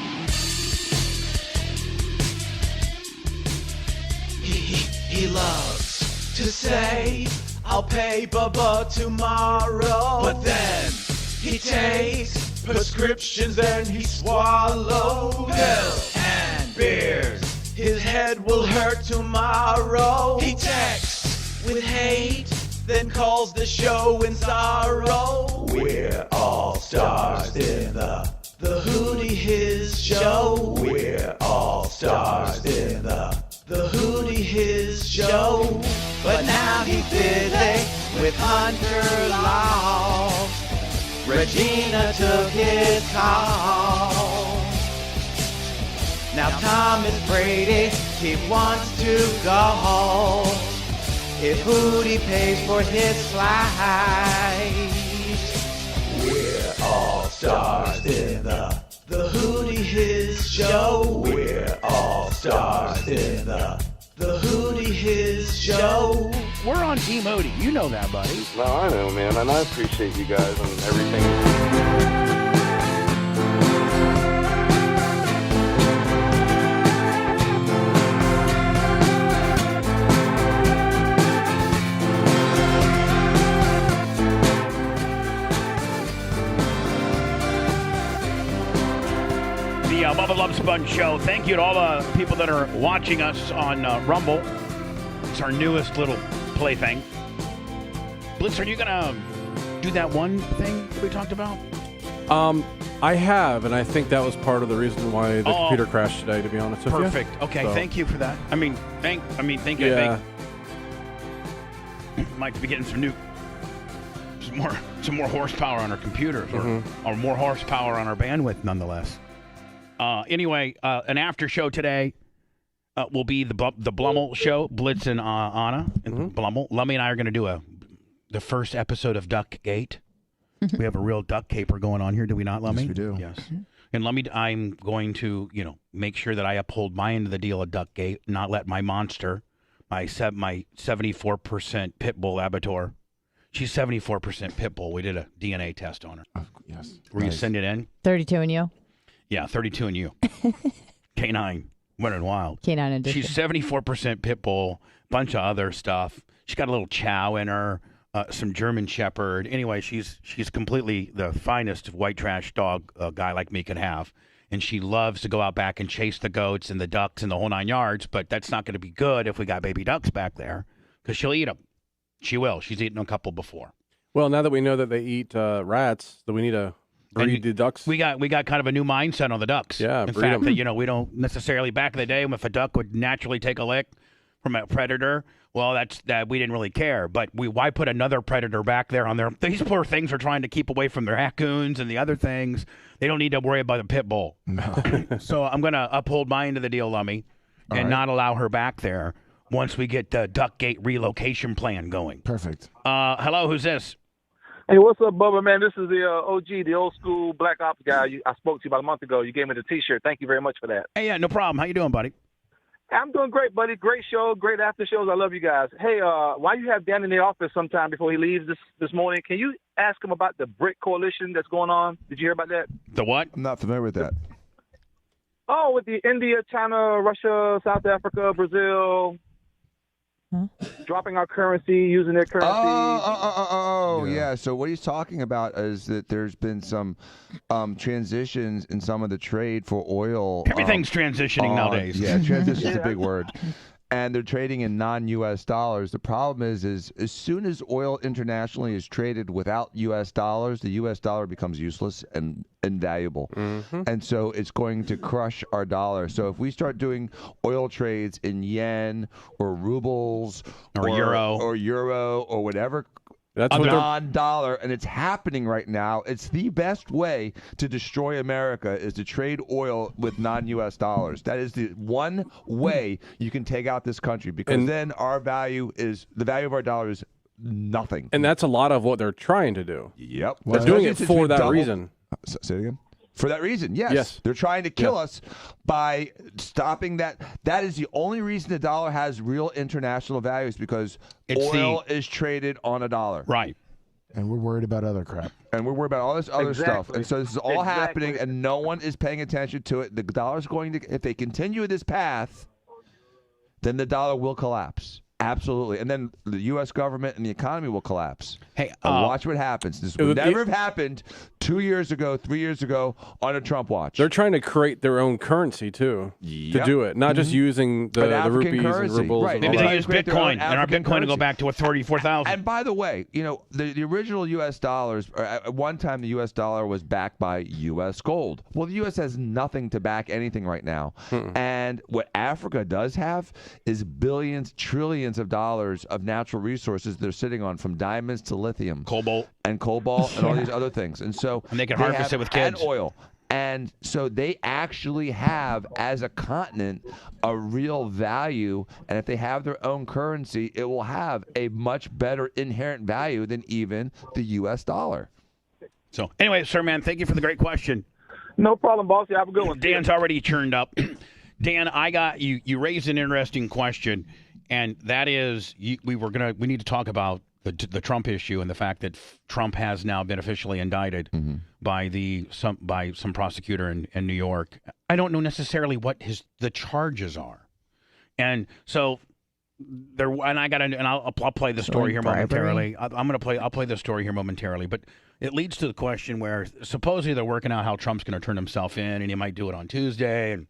He loves to say, I'll pay Bubba tomorrow. But then he takes prescriptions and he swallows pills and beers. His head will hurt tomorrow. He texts with hate, then calls the show in sorrow. We're all stars in the Hootie His Show. We're all stars in the Hootie His Show. But now he's busy with Hunter Law. Regina took his call. Now Thomas Brady, he wants to go. If Hootie pays for his flight. We're all stars in the Hootie His Show. We're all stars in the Hootie His Show. We're on Team Hootie. You know that, buddy. No, I know, man, and I appreciate you guys and everything. Bubba Love Sponge Show. Thank you to all the people that are watching us on Rumble. It's our newest little plaything. Blitz, are you going to do that one thing that we talked about? I have, and I think that was part of the reason why the computer crashed today, to be honest with you. Perfect. Okay, So- thank you for that. Thank you. Yeah. Might be getting some more horsepower on our computers, or more horsepower on our bandwidth, nonetheless. Anyway, an after show today will be the Blummel show. Blitz and Anna and Blummel. Lummy and I are going to do the first episode of Duck Gate. We have a real duck caper going on here, do we not, Lummy? Yes, we do. Yes. And Lummy, I'm going to, make sure that I uphold my end of the deal of Duck Gate, not let my monster, my 74% pit bull Labrador. She's 74% pit bull. We did a DNA test on her. Yes. Were you send it in? 32 and you? Yeah, 32 and you. K9, running wild. K9 edition. She's 74% pit bull, bunch of other stuff. She's got a little chow in her, some German Shepherd. Anyway, she's completely the finest white trash dog a guy like me could have. And she loves to go out back and chase the goats and the ducks and the whole 9 yards, but that's not going to be good if we got baby ducks back there, because she'll eat them. She will. She's eaten a couple before. Well, now that we know that they eat rats, that we need to breed the ducks. We got kind of a new mindset on the ducks. Yeah, in breed fact, 'em. that we don't necessarily back in the day if a duck would naturally take a lick from a predator. Well, that we didn't really care. But why put another predator back there on there? These poor things are trying to keep away from the raccoons and the other things. They don't need to worry about the pit bull. No. So I'm going to uphold my end of the deal, Lummy, and not allow her back there once we get the Duck Gate relocation plan going. Perfect. Hello, who's this? Hey, what's up, Bubba, man? This is the OG, the old school Black Ops guy I spoke to you about a month ago. You gave me the T-shirt. Thank you very much for that. Hey, yeah, no problem. How you doing, buddy? I'm doing great, buddy. Great show, great after shows. I love you guys. Hey, why you have Dan in the office sometime before he leaves this morning? Can you ask him about the BRIC coalition that's going on? Did you hear about that? The what? I'm not familiar with that. Oh, with the India, China, Russia, South Africa, Brazil, dropping our currency, using their currency. Yeah. So what he's talking about is that there's been some transitions in some of the trade for oil. Everything's transitioning nowadays. Yeah, transition's a big word. And they're trading in non-U.S. dollars. The problem is as soon as oil internationally is traded without U.S. dollars, the U.S. dollar becomes useless and invaluable. And so it's going to crush our dollar. So if we start doing oil trades in yen or rubles or euro or whatever, that's a non-dollar, and it's happening right now. It's the best way to destroy America is to trade oil with non-U.S. dollars. That is the one way you can take out this country, because then the value of our dollar is nothing. And that's a lot of what they're trying to do. Yep. They're doing it for that reason. Say it again? For that reason, yes. They're trying to kill us by stopping that. That is the only reason the dollar has real international value, is because oil is traded on a dollar. Right. And we're worried about other crap. And we're worried about all this other stuff. And so this is all happening, and no one is paying attention to it. The dollar's going to, if they continue this path, then the dollar will collapse. Absolutely. And then the U.S. government and the economy will collapse. Hey, watch what happens. This would never have happened 2 years ago, 3 years ago on a Trump watch. They're trying to create their own currency, too, to do it. Not just using the rupees and rubles. Right. And Maybe all they that. use Bitcoin, and our Bitcoin to go back to a 34,000. And by the way, the original U.S. dollars, at one time the U.S. dollar was backed by U.S. gold. Well, the U.S. has nothing to back anything right now. And what Africa does have is billions, trillions of dollars of natural resources they're sitting on, from diamonds to lithium, cobalt and all these other things. And so they can harvest it with kids. And oil. And so they actually have, as a continent, a real value. And if they have their own currency, it will have a much better inherent value than even the U.S. dollar. So anyway, sir, man, thank you for the great question. No problem, boss. You have a good one. Dan's already churned up. Dan, I got you. You raised an interesting question, and that is, we need to talk about the Trump issue and the fact that Trump has now been officially indicted by some prosecutor in New York. I don't know necessarily what the charges are, and so there. And I'll play the story here momentarily. I'll play the story here momentarily, but it leads to the question where supposedly they're working out how Trump's going to turn himself in, and he might do it on Tuesday, and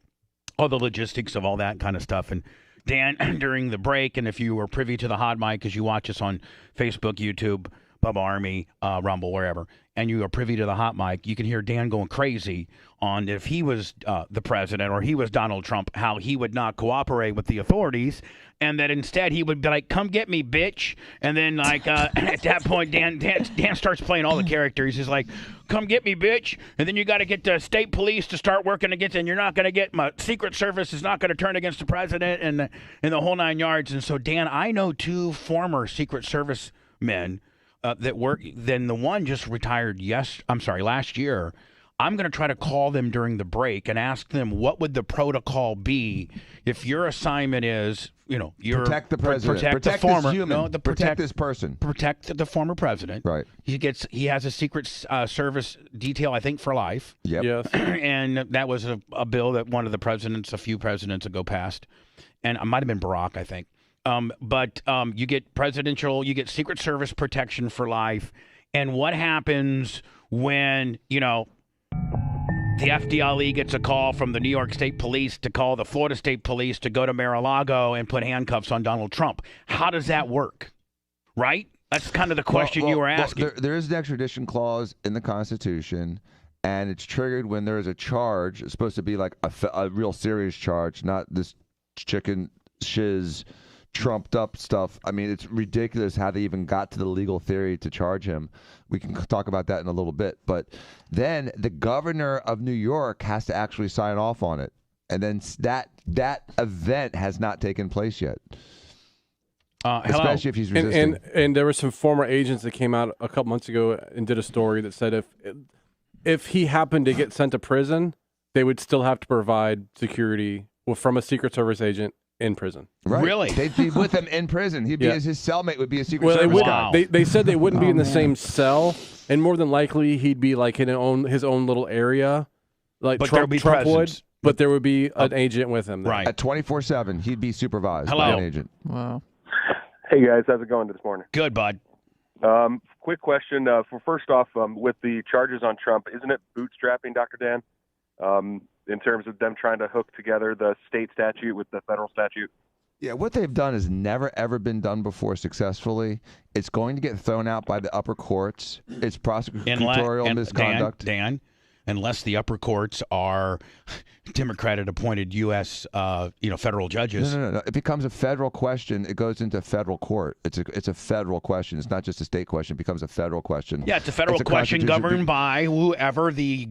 all the logistics of all that kind of stuff. And Dan, during the break, and if you were privy to the hot mic, because you watch us on Facebook, YouTube, Bubba Army, Rumble, wherever, and you are privy to the hot mic, you can hear Dan going crazy on if he was the president or he was Donald Trump, how he would not cooperate with the authorities, and that instead he would be like, "Come get me, bitch." And then, like, at that point, Dan starts playing all the characters. He's like, "Come get me, bitch." And then you got to get the state police to start working against, and you're not going to get my Secret Service is not going to turn against the president, and the whole 9 yards. And so, Dan, I know 2 former Secret Service men that work. Then the one just retired. Last year. I'm going to try to call them during the break and ask them what would the protocol be if your assignment is, you're protect the president, protect the former, this human, protect this person, protect the former president. Right. He has a Secret Service detail, I think, for life. Yep. Yes. And that was a bill that one of the presidents, a few presidents ago, passed, and it might have been Barack, I think. But you get Secret Service protection for life, and what happens when the FDLE gets a call from the New York State Police to call the Florida State Police to go to Mar-a-Lago and put handcuffs on Donald Trump? How does that work? Right? That's kind of the question you were asking. Well, there is an extradition clause in the Constitution, and it's triggered when there is a charge. It's supposed to be like a real serious charge, not this chicken shiz trumped up stuff. I mean, it's ridiculous how they even got to the legal theory to charge him. We can talk about that in a little bit. But then the governor of New York has to actually sign off on it. And then that event has not taken place yet. Especially if he's resisting. And there were some former agents that came out a couple months ago and did a story that said if he happened to get sent to prison, they would still have to provide security from a Secret Service agent in prison. Right. Really? They'd be with him in prison. He'd be his cellmate would be a Secret Service guy. They said they wouldn't be in the same cell, and more than likely he'd be like in his own little area, like Trump would. But there would be an agent with him. There. Right. At 24/7, he'd be supervised Hello. by an agent. Wow. Hey guys, how's it going this morning? Good, bud. Quick question. First off, with the charges on Trump, isn't it bootstrapping, Dr. Dan? In terms of them trying to hook together the state statute with the federal statute? Yeah, what they've done has never, ever been done before successfully. It's going to get thrown out by the upper courts. It's prosecutorial misconduct. Dan, unless the upper courts are Democratic-appointed U.S. Federal judges. No. It becomes a federal question. It goes into federal court. It's a federal question. It's not just a state question. It becomes a federal question. Yeah, it's a federal question governed by whoever the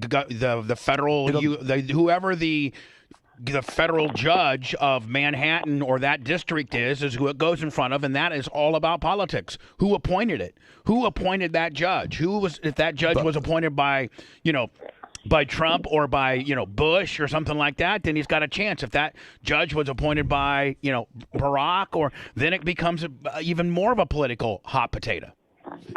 federal judge of Manhattan or that district is who it goes in front of, and that is all about politics. Who appointed it? Who appointed that judge? If that judge was appointed by, by Trump or by, Bush or something like that, then he's got a chance. If that judge was appointed by, Barack, then it becomes even more of a political hot potato.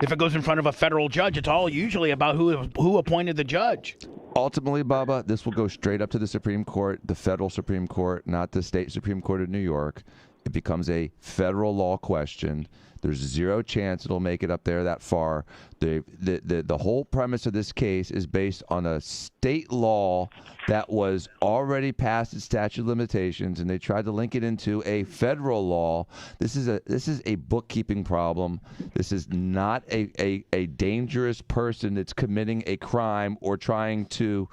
If it goes in front of a federal judge, it's all usually about who appointed the judge. Ultimately, Bubba, this will go straight up to the Supreme Court, the federal Supreme Court, not the state Supreme Court of New York. It becomes a federal law question. There's zero chance it'll make it up there that far. The whole premise of this case is based on a state law that was already past its statute of limitations, and they tried to link it into a federal law. This is a bookkeeping problem. This is not a dangerous person that's committing a crime or trying to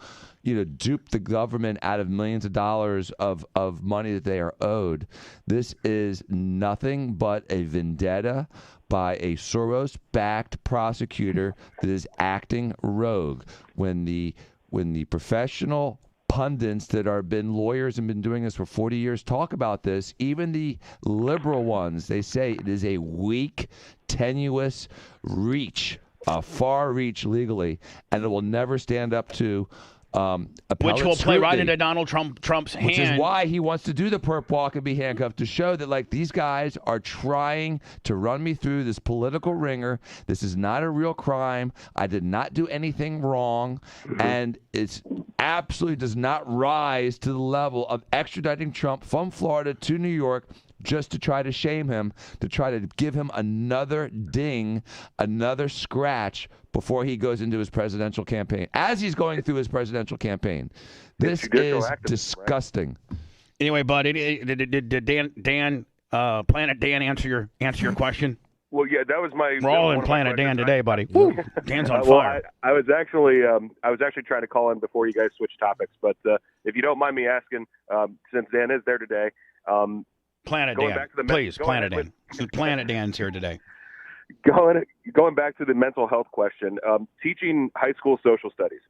dupe the government out of millions of dollars of money that they are owed. This is nothing but a vendetta by a Soros-backed prosecutor that is acting rogue. When the professional pundits that are been lawyers and been doing this for 40 years talk about this, even the liberal ones, they say it is a weak, tenuous reach, a far reach legally, and it will never stand up to which will play right into Donald Trump's hand. Which is why he wants to do the perp walk and be handcuffed, to show that, these guys are trying to run me through this political ringer. This is not a real crime. I did not do anything wrong. And it absolutely does not rise to the level of extraditing Trump from Florida to New York just to try to shame him, to try to give him another ding, another scratch before he goes into his presidential campaign. As he's going through his presidential campaign. This is disgusting. Right? Anyway, bud, did Dan Planet Dan answer your question? Well, yeah, that was my. We're all in Planet Dan today, buddy. Woo, Dan's on fire. I was actually trying to call in before you guys switched topics, but if you don't mind me asking, since Dan is there today, Planet Dan, please, Planet Dan. Planet Dan's here today. Going back to the mental health question, teaching high school social studies,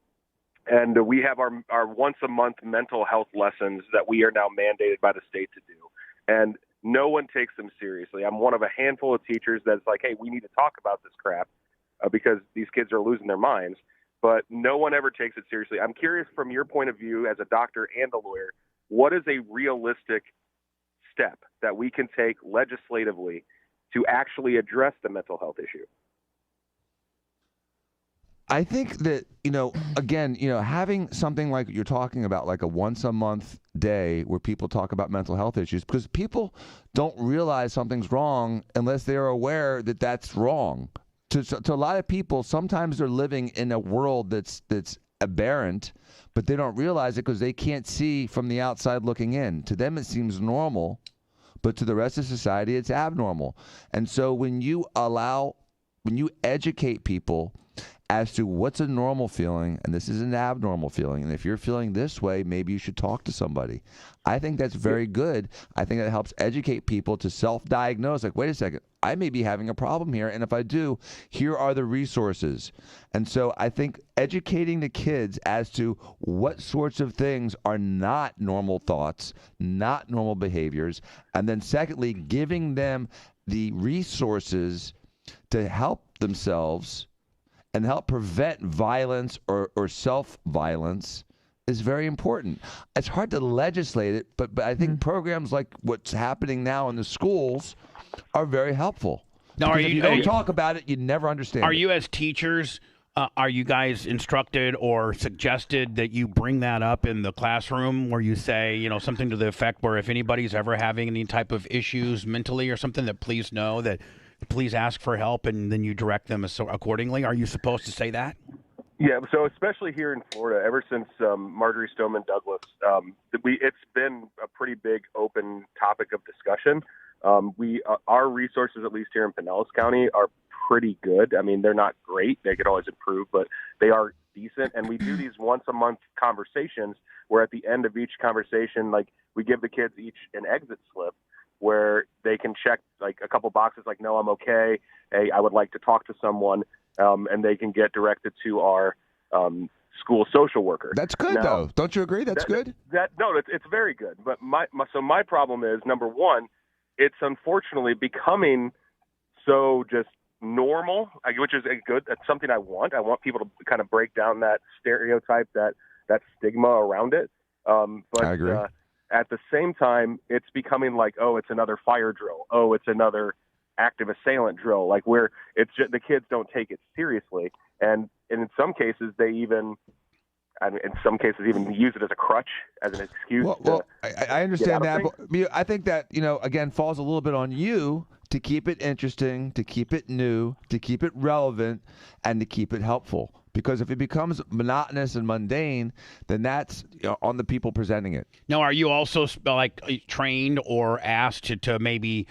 and we have our once a month mental health lessons that we are now mandated by the state to do, and no one takes them seriously. I'm one of a handful of teachers that's like, hey, we need to talk about this crap because these kids are losing their minds, but no one ever takes it seriously. I'm curious, from your point of view as a doctor and a lawyer, what is a realistic step that we can take legislatively to actually address the mental health issue? I think that, again, having something like you're talking about, like a once a month day where people talk about mental health issues, because people don't realize something's wrong unless they're aware that that's wrong. To a lot of people, sometimes they're living in a world that's aberrant, but they don't realize it because they can't see from the outside looking in. To them, it seems normal, but to the rest of society, it's abnormal. And so when you educate people as to what's a normal feeling, and this is an abnormal feeling, and if you're feeling this way, maybe you should talk to somebody. I think that's very good. I think that helps educate people to self-diagnose. Like, wait a second, I may be having a problem here, and if I do, here are the resources. And so I think educating the kids as to what sorts of things are not normal thoughts, not normal behaviors, and then secondly, giving them the resources to help themselves and help prevent violence or self-violence is very important. It's hard to legislate it, but I think programs like what's happening now in the schools are very helpful. Now, if you don't talk about it, you never understand. Are you, as teachers, are you guys instructed or suggested that you bring that up in the classroom, where you say, something to the effect where if anybody's ever having any type of issues mentally or something, that please know that please ask for help, and then you direct them accordingly? Are you supposed to say that? Yeah, so especially here in Florida, ever since Marjorie Stoneman Douglas, it's been a pretty big open topic of discussion. Our resources, at least here in Pinellas County, are pretty good. I mean, they're not great. They could always improve, but they are decent. And we do these once a month conversations where at the end of each conversation, we give the kids each an exit slip where they can check a couple boxes like, no, I'm okay. Hey, I would like to talk to someone. And they can get directed to our school social worker. That's good, though. Don't you agree? That's good? It's very good. But my problem is, number one, it's unfortunately becoming so just normal, which is good. That's something I want. I want people to kind of break down that stereotype, that stigma around it. But I agree. At the same time, it's becoming like, oh, it's another fire drill. Oh, it's another active assailant drill. Like where it's just, the kids don't take it seriously, and in some cases they even. In some cases, even use it as a crutch, as an excuse. I understand that, but I think that, again, falls a little bit on you to keep it interesting, to keep it new, to keep it relevant, and to keep it helpful. Because if it becomes monotonous and mundane, then that's on the people presenting it. Now, are you also trained or asked to maybe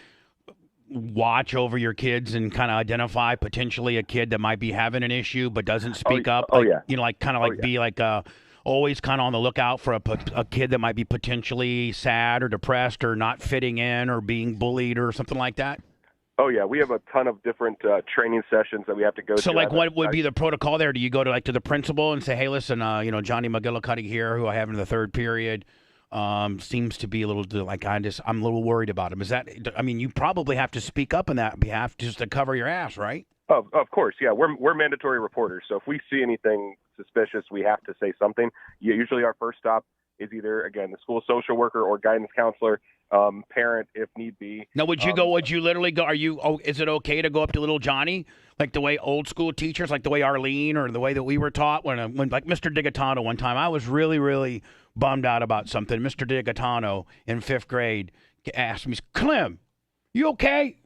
watch over your kids and kind of identify potentially a kid that might be having an issue but doesn't speak up? Be always kind of on the lookout for a kid that might be potentially sad or depressed or not fitting in or being bullied or something like that? Oh, yeah. We have a ton of different training sessions that we have to go to. So, what would be the protocol there? Do you go to the principal and say, hey, listen, Johnny McGillicuddy here, who I have in the third period, seems to be a little I'm a little worried about him. Is that, you probably have to speak up on that behalf just to cover your ass, right? Of course, yeah. We're mandatory reporters, so if we see anything suspicious, we have to say something. Usually our first stop is either, again, the school social worker or guidance counselor, parent if need be. Now, would you literally go, is it okay to go up to little Johnny, like the way old school teachers, like the way Arlene or the way that we were taught when like Mr. Digatano one time, I was really, really bummed out about something. Mr. Digatano in 5th grade asked me, Clem, you okay?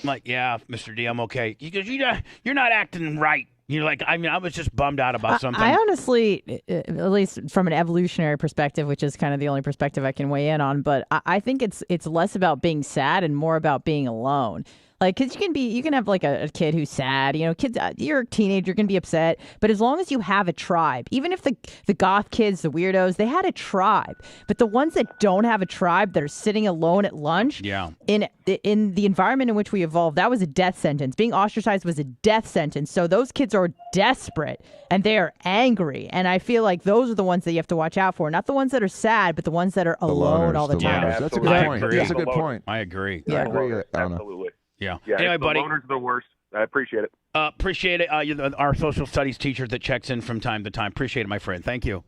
I'm like, yeah, Mr. D, I'm okay. He goes, you're not acting right. I was just bummed out about something. I honestly, at least from an evolutionary perspective, which is kind of the only perspective I can weigh in on, but I think it's less about being sad and more about being alone. Like, because you can have like a kid who's sad, kids, you're a teenager, you're going to be upset. But as long as you have a tribe, even if the goth kids, the weirdos, they had a tribe. But the ones that don't have a tribe, that are sitting alone at lunch, in the environment in which we evolved, that was a death sentence. Being ostracized was a death sentence. So those kids are desperate and they are angry. And I feel like those are the ones that you have to watch out for. Not the ones that are sad, but the ones that are alone all the time. Yeah, that's a good point. That's a good point. I agree. Yeah, I agree. Absolutely. Yeah. Anyway, buddy. The loners are the worst. I appreciate it. Appreciate it. Our social studies teacher that checks in from time to time. Appreciate it, my friend. Thank you.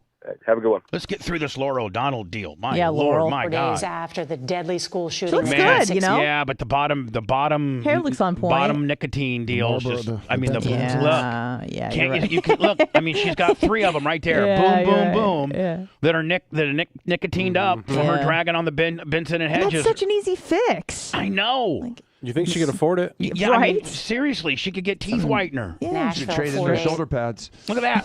Have a good one. Let's get through this Laura O'Donnell deal. My Lord, Laurel. my 4 God. days after the deadly school shooting. She looks good, Yeah, but the bottom hair looks on point. Bottom nicotine deal is just. Look. Yeah, Can't you're right. you can look? She's got 3 of them right there. Boom. Yeah. That are nicotined up from her dragging on the Benson and Hedges. That's such an easy fix. I know. You think she could afford it? Yeah, right? Seriously, she could get teeth whitener. Yeah. She traded her shoulder pads. Look at that.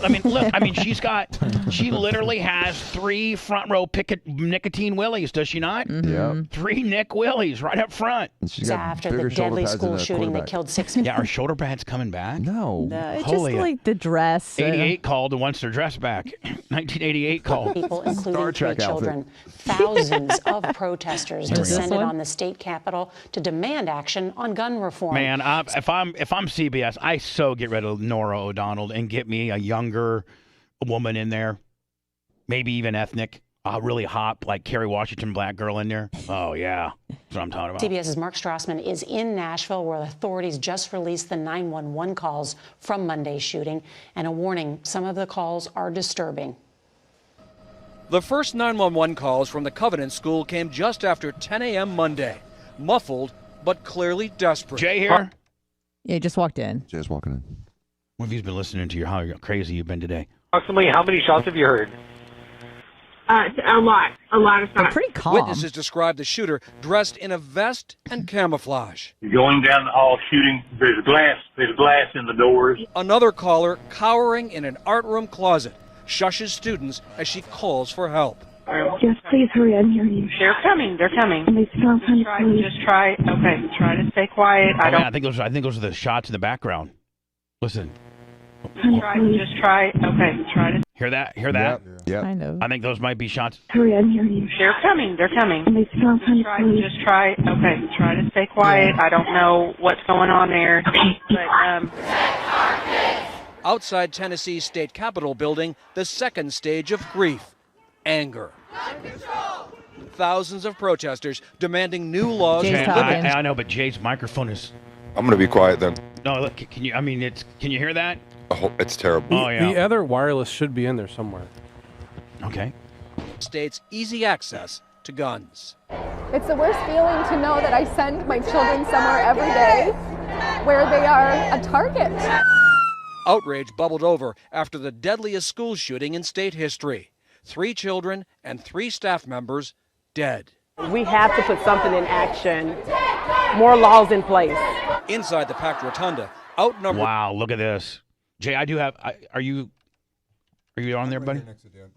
She literally has 3 front row nicotine willies, does she not? Mm-hmm. Yeah. 3 Nick willies right up front. And she's got After bigger the deadly shoulder pads than school a shooting that quarterback. killed 6 Yeah, are shoulder pads coming back? No. It's Holy- just like the dress. 88 called and wants their dress back. 1988 called. people, including Star 3 Trek children. Thousands of protesters What is this descended one? on the state capitol to demand action on gun reform. Man, if I'm CBS, I so get rid of Nora O'Donnell and get me a younger woman in there, maybe even ethnic, really hot, like Kerry Washington, black girl in there. Oh yeah, that's what I'm talking about. CBS's Mark Strassman is in Nashville, where authorities just released the 911 calls from Monday's shooting, and a warning: some of the calls are disturbing. The first 911 calls from the Covenant School came just after 10 a.m. Monday, muffled but clearly desperate. Jay here. Yeah, he just walked in. Jay's walking in. What have you been listening to? How crazy you've been today? Approximately how many shots have you heard? A lot of They're shots. pretty calm. Witnesses describe the shooter dressed in a vest and camouflage. You're going down the hall shooting. There's glass in the doors. Another caller cowering in an art room closet shushes students as she calls for help. Yes, please hurry. I'm hearing you. They're coming. Please stop, honey, please. Just try to stay quiet. I think those are the shots in the background. Listen. Honey, please. Try to. Hear that? Yep. Kind of. I think those might be shots. Hurry, I'm hearing you. They're coming. Please stop, honey, please. Just try to stay quiet. I don't know what's going on there. But Outside Tennessee's state capitol building, the second stage of grief, anger. Thousands of protesters demanding new laws. Jay's to talking. limit I know, but Jay's microphone is I'm going to be quiet then. No, look, can you? I mean, can you hear that? Oh, it's terrible. Oh yeah. The other wireless should be in there somewhere. Okay. States easy access to guns. It's the worst feeling to know that I send my children somewhere every day where they are a target. Outrage bubbled over after the deadliest school shooting in state history. 3 children and 3 staff members dead. We have to put something in action, more laws in place. Inside the packed rotunda, outnumbered. Wow, look at this. Jay, I do have. Are you on there, buddy?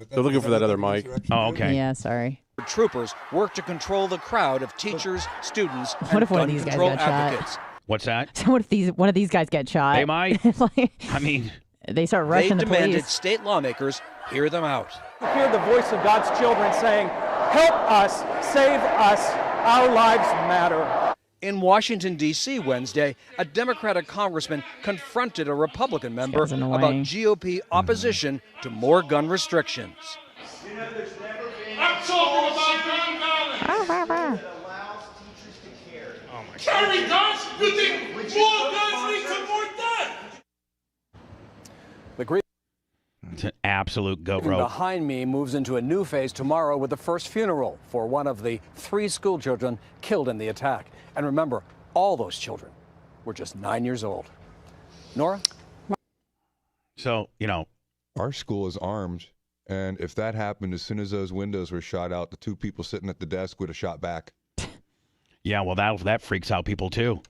They're looking for that other mic. Oh, okay. Yeah, sorry. Troopers worked to control the crowd of teachers, students, What and if one of gun these guys control got shot? advocates. What's that? So what if one of these guys get shot? They might. Like, I mean, they start rushing They the demanded police. state lawmakers hear them out. Hear the voice of God's children saying, help us, save us, our lives matter. In Washington, D.C. Wednesday, a Democratic congressman confronted a Republican member guy's annoying. about GOP opposition to more gun restrictions. I'm talking about gun violence. Carry guns? You think more guns lead to more death? The grieving it's an absolute goat rope. behind me moves into a new phase tomorrow with the first funeral for one of the 3 school children killed in the attack. And remember, all those children were just 9 years old. Nora? So, Our school is armed, and if that happened, as soon as those windows were shot out, the 2 people sitting at the desk would have shot back. Yeah, well, that freaks out people too.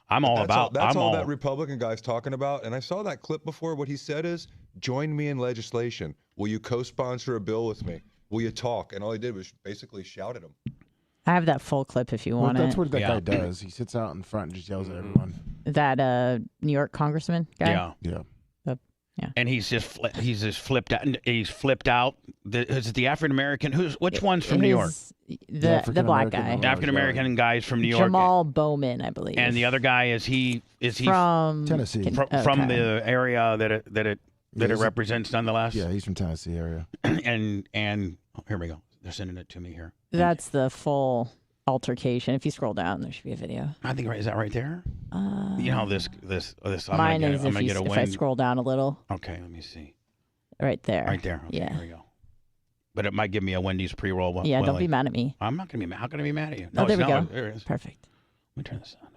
I'm all That's about. That's I'm all all. that Republican guy's talking about. And I saw that clip before. What he said is, join me in legislation. Will you co-sponsor a bill with me? Will you talk? And all he did was basically shout at him. I have that full clip if you want That's it. what that guy does. He sits out in front and just yells at everyone. That New York congressman guy? Yeah. Yeah. And he's just flipped out. He's flipped out. Is it the African American? Which one's from New York? The black guy. African American guys from New York. Jamal Bowman, I believe. And the other guy is he from Tennessee? From the area that it represents, nonetheless. Yeah, he's from Tennessee area. and here we go. They're sending it to me here. That's the full altercation. If you scroll down, there should be a video. I think is that right there? This. Mine is if I scroll down a little. Okay, let me see. Right there. Right there. Okay, yeah. Here we go. But it might give me a Wendy's pre-roll. Yeah, Willie. don't be mad at me. I'm not going to be mad. How can I be mad at you? No, there we go. There it is. Perfect. Let me turn this on.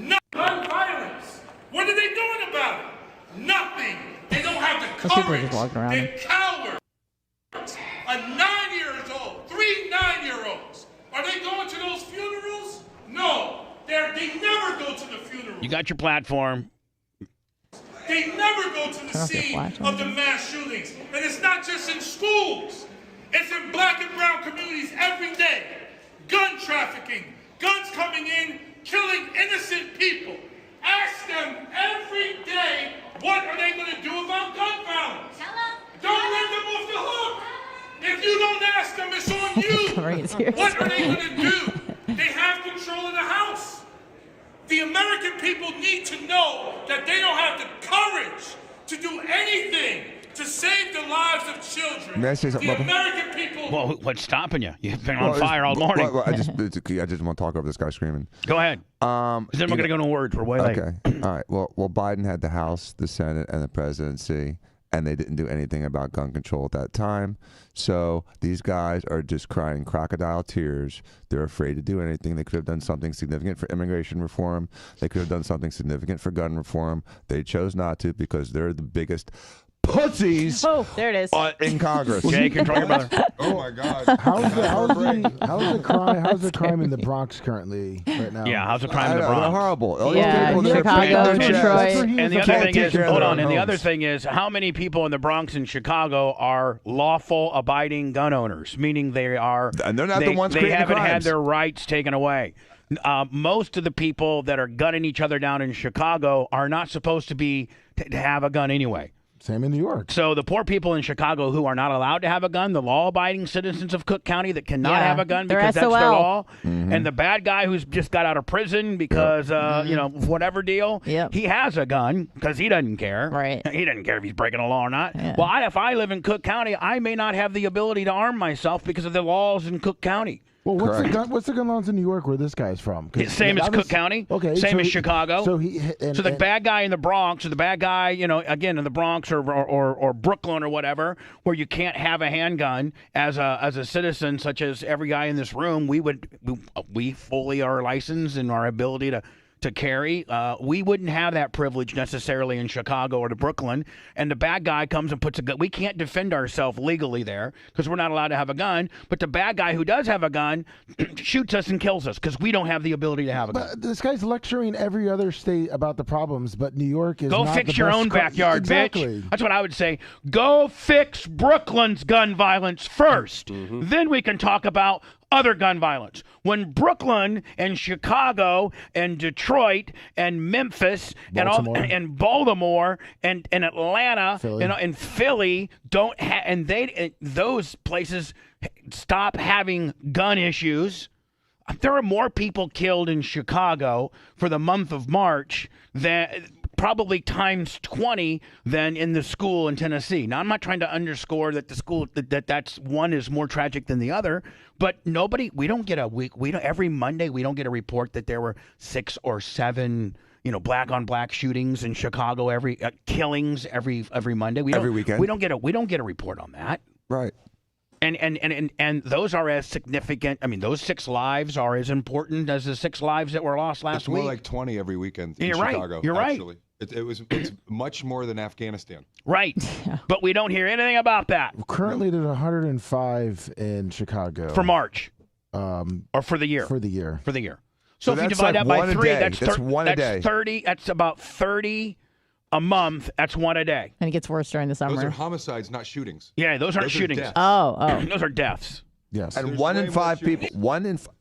No gun violence. What are they doing about it? Nothing. They don't have the Those people are courage. just walking around. They're cowards. A 9-year-old, 3 9-year-olds. Are they going to those funerals? No. They never go to the funeral. You got your platform. They never go to the scene of the mass shootings. And it's not just in schools. It's in black and brown communities every day. Gun trafficking, guns coming in, killing innocent people. Ask them every day, what are they going to do about gun violence? Don't let them off the hook. If you don't ask them, it's on you. What are they going to do? They have control of the house. The American people need to know that they don't have the courage to do anything to save the lives of children. May I say something, The Bubba? American people. Well, what's stopping you? You've been on fire all morning. I just want to talk over this guy screaming. Go ahead. Then we're going to go to words. We're way late. Okay. All right. Well, Biden had the House, the Senate, and the presidency, and they didn't do anything about gun control at that time. So these guys are just crying crocodile tears. They're afraid to do anything. They could have done something significant for immigration reform. They could have done something significant for gun reform. They chose not to because they're the biggest pussies. Oh, there it is. In Congress. Jay, control your brother. Oh my God. How's the crime in the Bronx currently right now? Yeah, how's the crime in the They're Bronx? horrible. All Yeah, these people that are Chicago, paying their Detroit. checks. And the other thing is, hold on. And the homes. other thing is, how many people in the Bronx and Chicago are lawful, abiding gun owners? Meaning they are, And they're not the ones they creating the haven't had crimes. their rights taken away. Most of the people that are gunning each other down in Chicago are not supposed to have a gun anyway. Same in New York. So the poor people in Chicago who are not allowed to have a gun, the law-abiding citizens of Cook County that cannot have a gun they're because that's their SOL. law, Mm-hmm. and the bad guy who's just got out of prison because whatever deal, he has a gun because he doesn't care. Right. He doesn't care if he's breaking a law or not. Yeah. Well, if I live in Cook County, I may not have the ability to arm myself because of the laws in Cook County. Well, what's the gun laws in New York where this guy's from? Same as Cook County. Okay. Same as Chicago. So the bad guy in the Bronx, or the bad guy, again in the Bronx or Brooklyn or whatever, where you can't have a handgun as a citizen, such as every guy in this room, we fully are licensed in our ability to carry. We wouldn't have that privilege necessarily in Chicago or to Brooklyn. And the bad guy comes and puts a gun. We can't defend ourselves legally there because we're not allowed to have a gun. But the bad guy who does have a gun shoots us and kills us because we don't have the ability to have a gun. But this guy's lecturing every other state about the problems, but New York is Go not fix the your best own backyard, exactly. bitch. That's what I would say. Go fix Brooklyn's gun violence first. Then we can talk about other gun violence. When Brooklyn and Chicago and Detroit and Memphis and Baltimore and Atlanta and Philly don't those places stop having gun issues. There are more people killed in Chicago for the month of March than probably times 20 than in the school in Tennessee. Now, I'm not trying to underscore that the school that's one is more tragic than the other, but we don't get every Monday we don't get a report that there were 6 or 7 black on black shootings in Chicago, killings every Monday. Every weekend. We don't get a report on that. Right. And those are as significant. I mean, those 6 lives are as important as the 6 lives that were lost last week. More like 20 every weekend in You're Chicago. Right. You're actually. right. It's much more than Afghanistan. Right. But we don't hear anything about that. Currently, there's 105 in Chicago for March, or for the year. For the year. For the year. So if you divide that by 3, that's one a day. 30. That's about 30 a month. That's 1 a day. And it gets worse during the summer. Those are homicides, not shootings. Yeah, those aren't shootings. Oh. Those are deaths. Yes. And 1 in 5 people,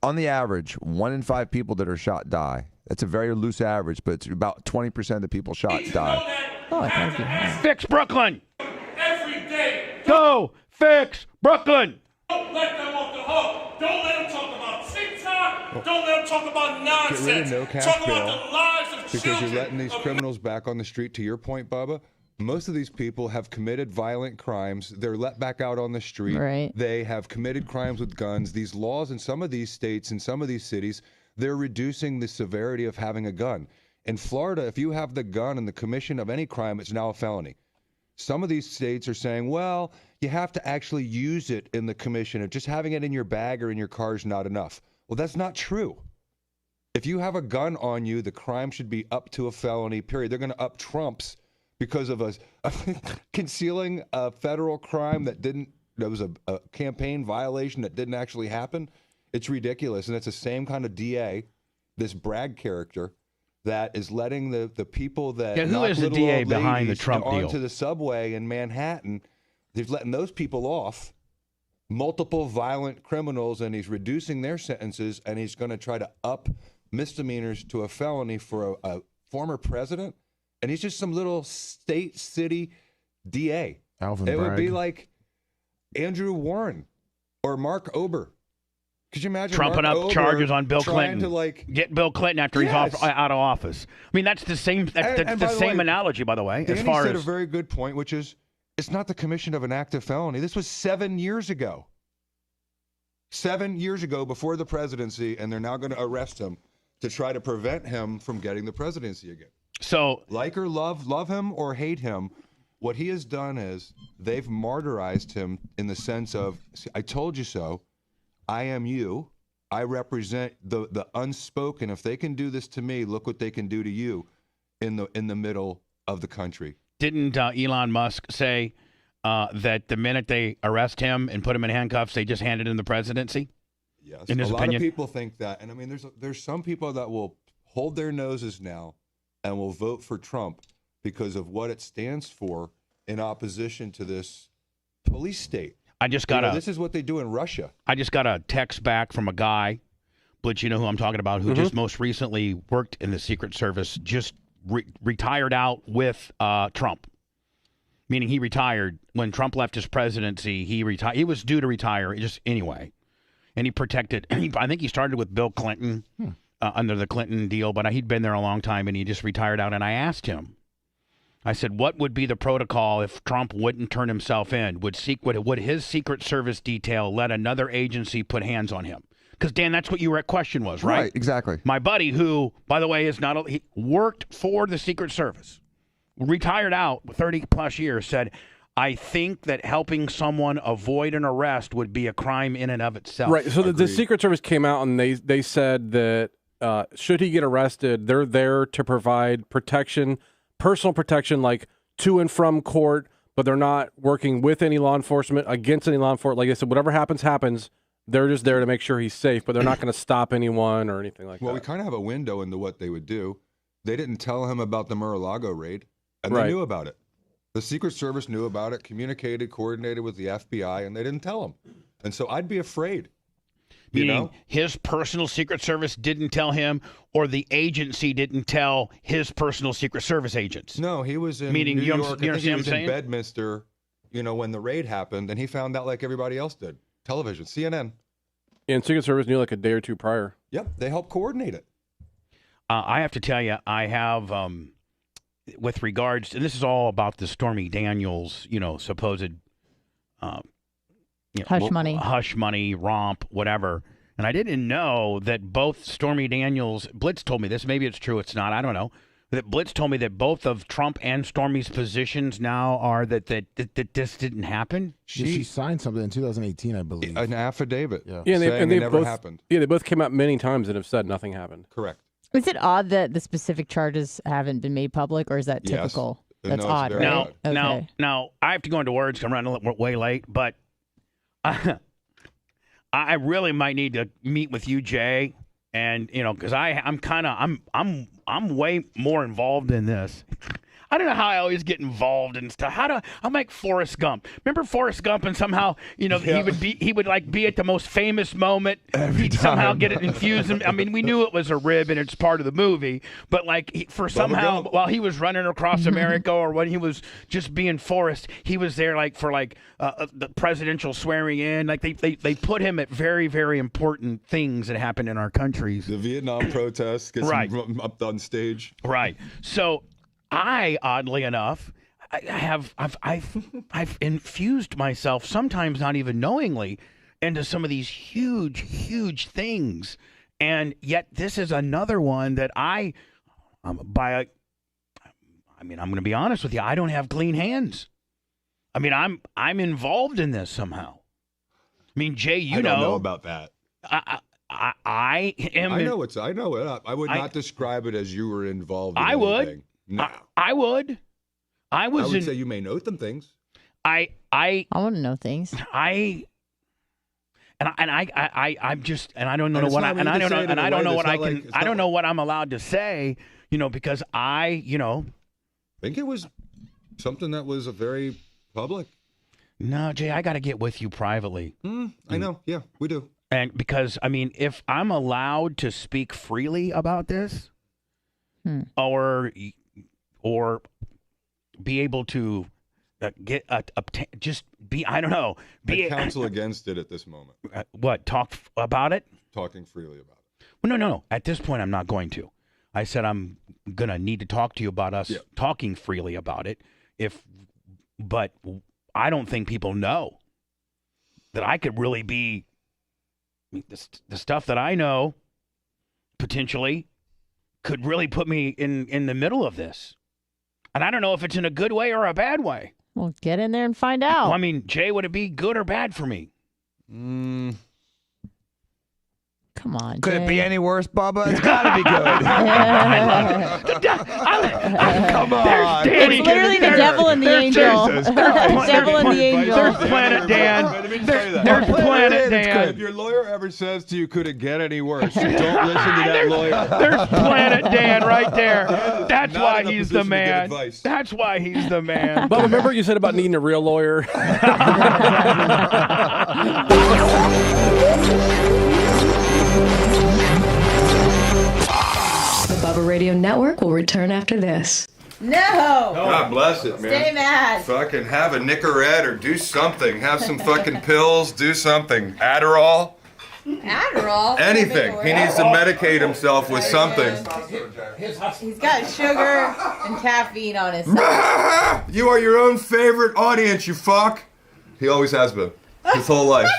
on the average, 1 in 5 people that are shot die. That's a very loose average, but it's about 20% of the people shot die. Oh, thank you. Fix Brooklyn. Every day. Go fix Brooklyn. Don't let them off the hook. Don't let them talk about TikTok. Don't let them talk about nonsense. Get rid of no cash talk bail about the lives of because children. you're letting these criminals back on the street. To your point, Bubba, most of these people have committed violent crimes. They're let back out on the street. Right. They have committed crimes with guns. These laws in some of these states, in some of these cities, they're reducing the severity of having a gun. In Florida, if you have the gun in the commission of any crime, it's now a felony. Some of these states are saying, well, you have to actually use it in the commission. Of just having it in your bag or in your car is not enough. Well, that's not true. If you have a gun on you, the crime should be up to a felony, period. They're going to up Trump's because of concealing a federal crime that was a campaign violation that didn't actually happen. It's ridiculous. And it's the same kind of DA, this Bragg character, that is letting the people that who knock is the little DA old behind the ladies Trump deal? onto the subway in Manhattan. They're letting those people off, multiple violent criminals, and he's reducing their sentences, and he's going to try to up misdemeanors to a felony for a former president. And he's just some little city DA. Alvin It would Bragg. be like Andrew Warren or Mark Ober. Could you imagine Trumping Mark up Ober charges on Bill trying Clinton. to Get Bill Clinton after he's Yes. out of office. I mean, that's the same. That's And the by the same way, analogy, by the way. Danny as far said as a very good point, which is it's not the commission of an active felony. This was 7 years ago. 7 years ago before the presidency, and they're now going to arrest him to try to prevent him from getting the presidency again. So, like or love him or hate him, what he has done is they've martyrized him in the sense of, see, I told you so. I am you. I represent the unspoken. If they can do this to me, look what they can do to you in the middle of the country. Didn't Elon Musk say that the minute they arrest him and put him in handcuffs, they just handed him the presidency? Yes. In his a lot opinion? of people think that. And I mean, there's some people that will hold their noses now and will vote for Trump because of what it stands for in opposition to this police state. I just got this is what they do in Russia. I just got a text back from a guy, Blitz, you know who I'm talking about, who just most recently worked in the Secret Service, just retired out with Trump. Meaning he retired when Trump left his presidency. He retired. He was due to retire just anyway, and he protected. I think he started with Bill Clinton under the Clinton deal, but he'd been there a long time, and he just retired out. And I asked him, I said, what would be the protocol if Trump wouldn't turn himself in? Would his Secret Service detail let another agency put hands on him? Because, Dan, that's what your question was, right? Right, exactly. My buddy, who, by the way, is not he worked for the Secret Service, retired out 30-plus years, said, I think that helping someone avoid an arrest would be a crime in and of itself. Right. So the Secret Service came out and they said that should he get arrested, they're there to provide protection, personal protection, like to and from court, but they're not working with any law enforcement, against any law enforcement. Like I said, whatever happens. They're just there to make sure he's safe, but they're not going to stop anyone or anything like that. Well, we kind of have a window into what they would do. They didn't tell him about the Mar-a-Lago raid, and they knew about it. The Secret Service knew about it, communicated, coordinated with the FBI, and they didn't tell him. And so I'd be afraid. Meaning his personal Secret Service didn't tell him, or the agency didn't tell his personal Secret Service agents? No, he was in New York. I think he was in Bedminster, when the raid happened, and he found out like everybody else did. Television, CNN. And Secret Service knew like a day or two prior. Yep, they helped coordinate it. I have to tell you, I have, with regards, and this is all about the Stormy Daniels, supposed, hush money, romp, whatever. And I didn't know that both Stormy Daniels, Blitz told me this, maybe it's true, it's not, I don't know. That Blitz told me that both of Trump and Stormy's positions now are that this didn't happen. She signed something in 2018, I believe. An affidavit. Yeah, saying they never both happened. Yeah, they both came out many times and have said nothing happened. Correct. Is it odd that the specific charges haven't been made public, or is that typical? Yes. That's odd, right? Now, I have to go into words because I'm running way late, but I really might need to meet with you, Jay. And because I'm way more involved in this. I don't know how I always get involved in stuff. I'm like Forrest Gump. Remember Forrest Gump? And somehow he would like be at the most famous moment. He'd somehow get it infused. I mean, we knew it was a rib and it's part of the movie, but like while he was running across America or when he was just being Forrest, he was there like for the presidential swearing in. Like they put him at very, very important things that happened in our countries. The Vietnam protests gets him up on stage. Right. So oddly enough, I've infused myself, sometimes not even knowingly, into some of these huge, huge things, and yet this is another one that I'm going to be honest with you, I don't have clean hands. I mean, I'm involved in this somehow. I mean, Jay, I don't know about that. I am. I know it. I would not describe it as you were involved in I anything. would. No. I would. I would say you may know some things. I want to know things. I'm just, and I don't know what I don't know what I'm allowed to say, because I think it was something that was a very public. No, Jay, I got to get with you privately. I know. Yeah, we do. And because, if I'm allowed to speak freely about this, or be able to get I don't know. I counsel against it at this moment. What? Talk about it? Talking freely about it. Well, no. At this point, I'm not going to. I said I'm going to need to talk to you about us talking freely about it. But I don't think people know that I could really be the stuff that I know potentially could really put me in the middle of this. And I don't know if it's in a good way or a bad way. Well, get in there and find out. Well, Jay, would it be good or bad for me? Come on, Could Jay. it be any worse, Bubba? It's got to be good. Come on. It's literally the devil and the angel. Devil and the angel. There's Planet Dan. There's Planet Dan. If your lawyer ever says to you, could it get any worse? Don't listen to that lawyer. There's Planet Dan right there. That's why he's the man. That's why he's the man. But remember you said about needing a real lawyer? The Bubba Radio Network will return after this. No! God bless it, man. Stay mad. Fucking have a Nicorette or do something. Have some fucking pills. Do something. Adderall. Adderall? Anything. He needs to medicate himself with something. He's got sugar and caffeine on his side. You are your own favorite audience, you fuck. He always has been. His whole life.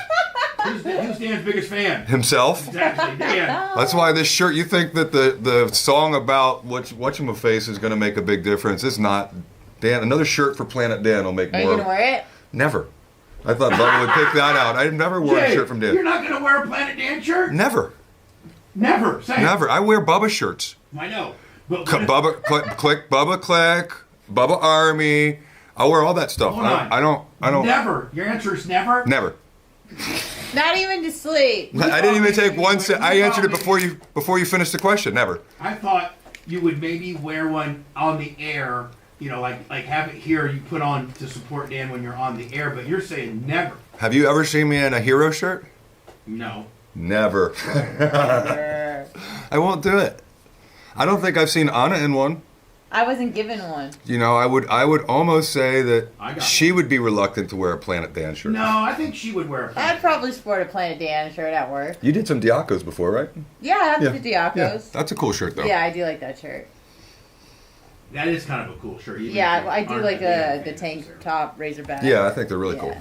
Who's Dan's biggest fan? Himself. Exactly, Dan. That's why this shirt. You think that the song about whatchamaface is going to make a big difference? It's not. Dan, another shirt for Planet Dan will make Are more. you gonna wear it? Never. I thought Bubba would pick that out. I've never worn a Jay, shirt from Dan. You're not going to wear a Planet Dan shirt? Never. Never. Say it. Never. I wear Bubba shirts. I know. But Bubba click, Bubba click, Bubba Army. I wear all that stuff. Hold on. I don't. Never. Your answer is never? Never. Not even to sleep. I didn't even take one set. I answered it before you finished the question. Never. I thought you would maybe wear one on the air, you know, like have it here you put on to support Dan when you're on the air, but you're saying never. Have you ever seen me in a hero shirt? No. Never. I won't do it. I don't think I've seen Anna in one. I wasn't given one. You know, I would almost say that she would be reluctant to wear a Planet Dan shirt. No, I think she would wear a Planet I'd probably sport a Planet Dan shirt at work. You did some Diacos before, right? Yeah, I have the Yeah, Diacos. that's a cool shirt, though. Yeah, I do like that shirt. That is kind of a cool shirt. Yeah, I do like the tank top Razorback. Yeah, I think they're really cool.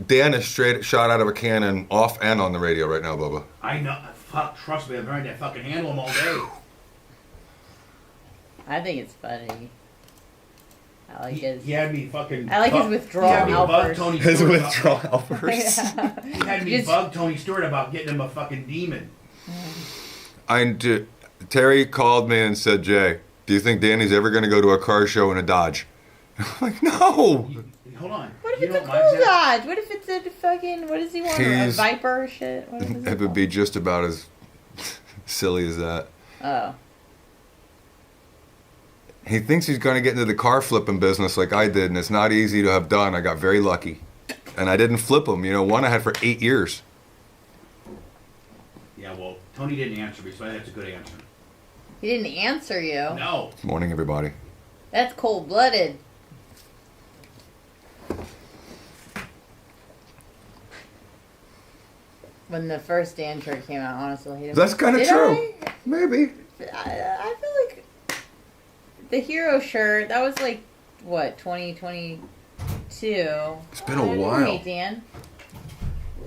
Dan is straight shot out of a cannon, off and on the radio right now, Bubba. I know. Fuck, trust me, I've been trying to fucking handle them all day. I think it's funny. I like his. He had me fucking. I like his withdrawal outburst. His withdrawal outburst. He had me bug Tony Stewart about getting him a fucking demon. Terry called me and said, Jay, do you think Danny's ever going to go to a car show in a Dodge? I'm like, no. Hold on. What if it's a cool Dodge? What if it's a fucking, what does he want? A Viper or shit? What is It would be just about as silly as that. Oh. He thinks he's going to get into the car flipping business like I did, and it's not easy to have done. I got very lucky. And I didn't flip them. You know, one I had for 8 years. Yeah, well, Tony didn't answer me, so that's a good answer. He didn't answer you. No. Morning, everybody. That's cold-blooded. When the first Dan shirt came out, honestly, he didn't. That's kind of Did true. Maybe. I feel like the hero shirt, that was like, what, 2022? It's been a while. Hate Dan.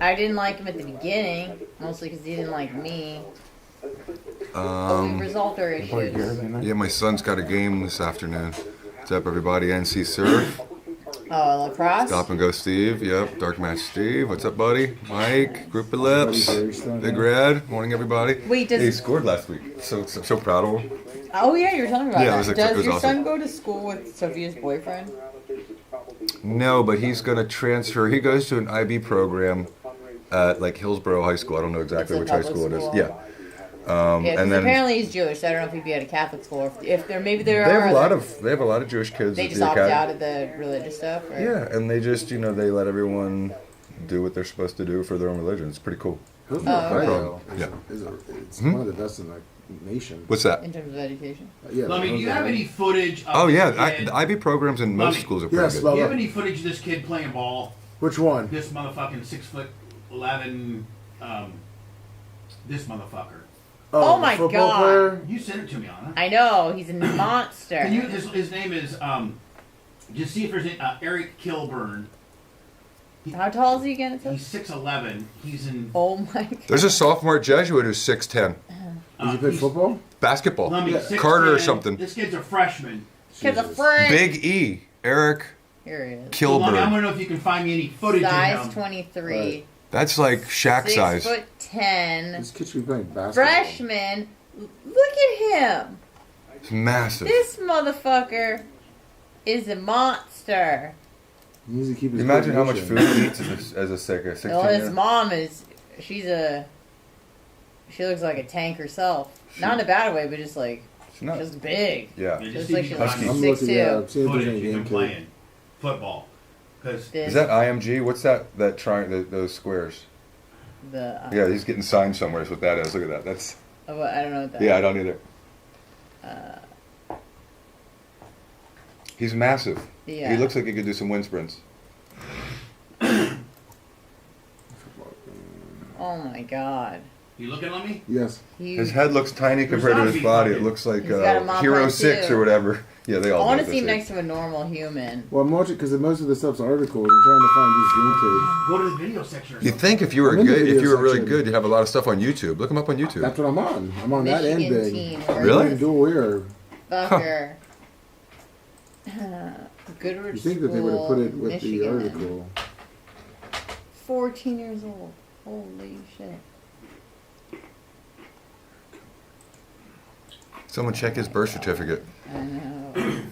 I didn't like him at the beginning, mostly because he didn't like me. But we resolved our issues. Yeah, my son's got a game this afternoon. What's up, everybody? NC Surf. Oh, lacrosse? Stop and go, Steve. Yep, Dark Match Steve. What's up, buddy? Mike, Group of Lips, Big Red. Morning, everybody. Wait, does he scored last week? So proud of him. Oh yeah, you were telling me about Yeah, that. it Does was your awesome. son go to school with Sophia's boyfriend? No, but he's going to transfer. He goes to an IB program at like Hillsborough High School. I don't know exactly It's a which high public school it is. school. Yeah. Yeah, 'cause and then apparently he's Jewish, so I don't know if he'd be at a Catholic school. Or if there, maybe there they are. have a lot of Jewish kids. They at just the opt academy. out of the religious stuff. Or? Yeah, and they just they let everyone do what they're supposed to do for their own religion. It's pretty cool. Yeah. It's one of the best in the nation. What's that? In terms of education. Yeah. Lummy, do you have any footage of Oh yeah, this kid? the IB programs in most Lummy, schools are pretty Yes, good. Do you have any footage of this kid playing ball? Which one? This motherfucking 6'11", this motherfucker. Oh my god! Player? You sent it to me, Anna. I know he's a monster. Can you? His name is just see if there's Eric Kilburn. How tall is he again? It says? He's 6'11". He's in. Oh my god! There's a sophomore at Jesuit who's 6'10". Did you play football? Basketball. Lummy, 6'10". Carter or something. This kid's a freshman. Kid's a friend. Big E. Eric Here he is. So, Lummy, I Kilburn. want to know if you can find me any footage of Size him. 23. That's like Shaq size. 6'10". This kid should be playing basketball. Freshman. Look at him. It's massive. This motherfucker is a monster. He needs to keep his Imagine how much coordination. food he eats as a 16 Well, his year. mom is. She looks like a tank herself. Not in a bad way, but just like nuts. just big. Yeah. She looks like she's Husky. I'm 6'2". looking at seeing if there's Footage any you've been game playing football. Because Is that IMG? What's that those squares? Yeah, he's getting signed somewhere. Is what that is. Look at that. That's. I don't know what that Yeah, I is. don't either. He's massive. Yeah. He looks like he could do some wind sprints. Oh my god. You looking at me? Yes. His head looks tiny compared to his body. It looks like got a mop Hero head, 6 too. or whatever. Yeah, they all I want do to this see him shit. next to a normal human. Well, I'm watching because most of the stuff's articles. I'm trying to find these dream tapes. Go to the video section. You'd think if you were I'm in the good, if video you were really section. good, you'd have a lot of stuff on YouTube. Look him up on YouTube. That's what I'm on. I'm on that end Michigan thing. teen. Really? Dual ear. Fucker. Goodrich You think that they would have put it with the Michigan. article? 14 years old. Holy shit. Someone check his birth certificate. I know.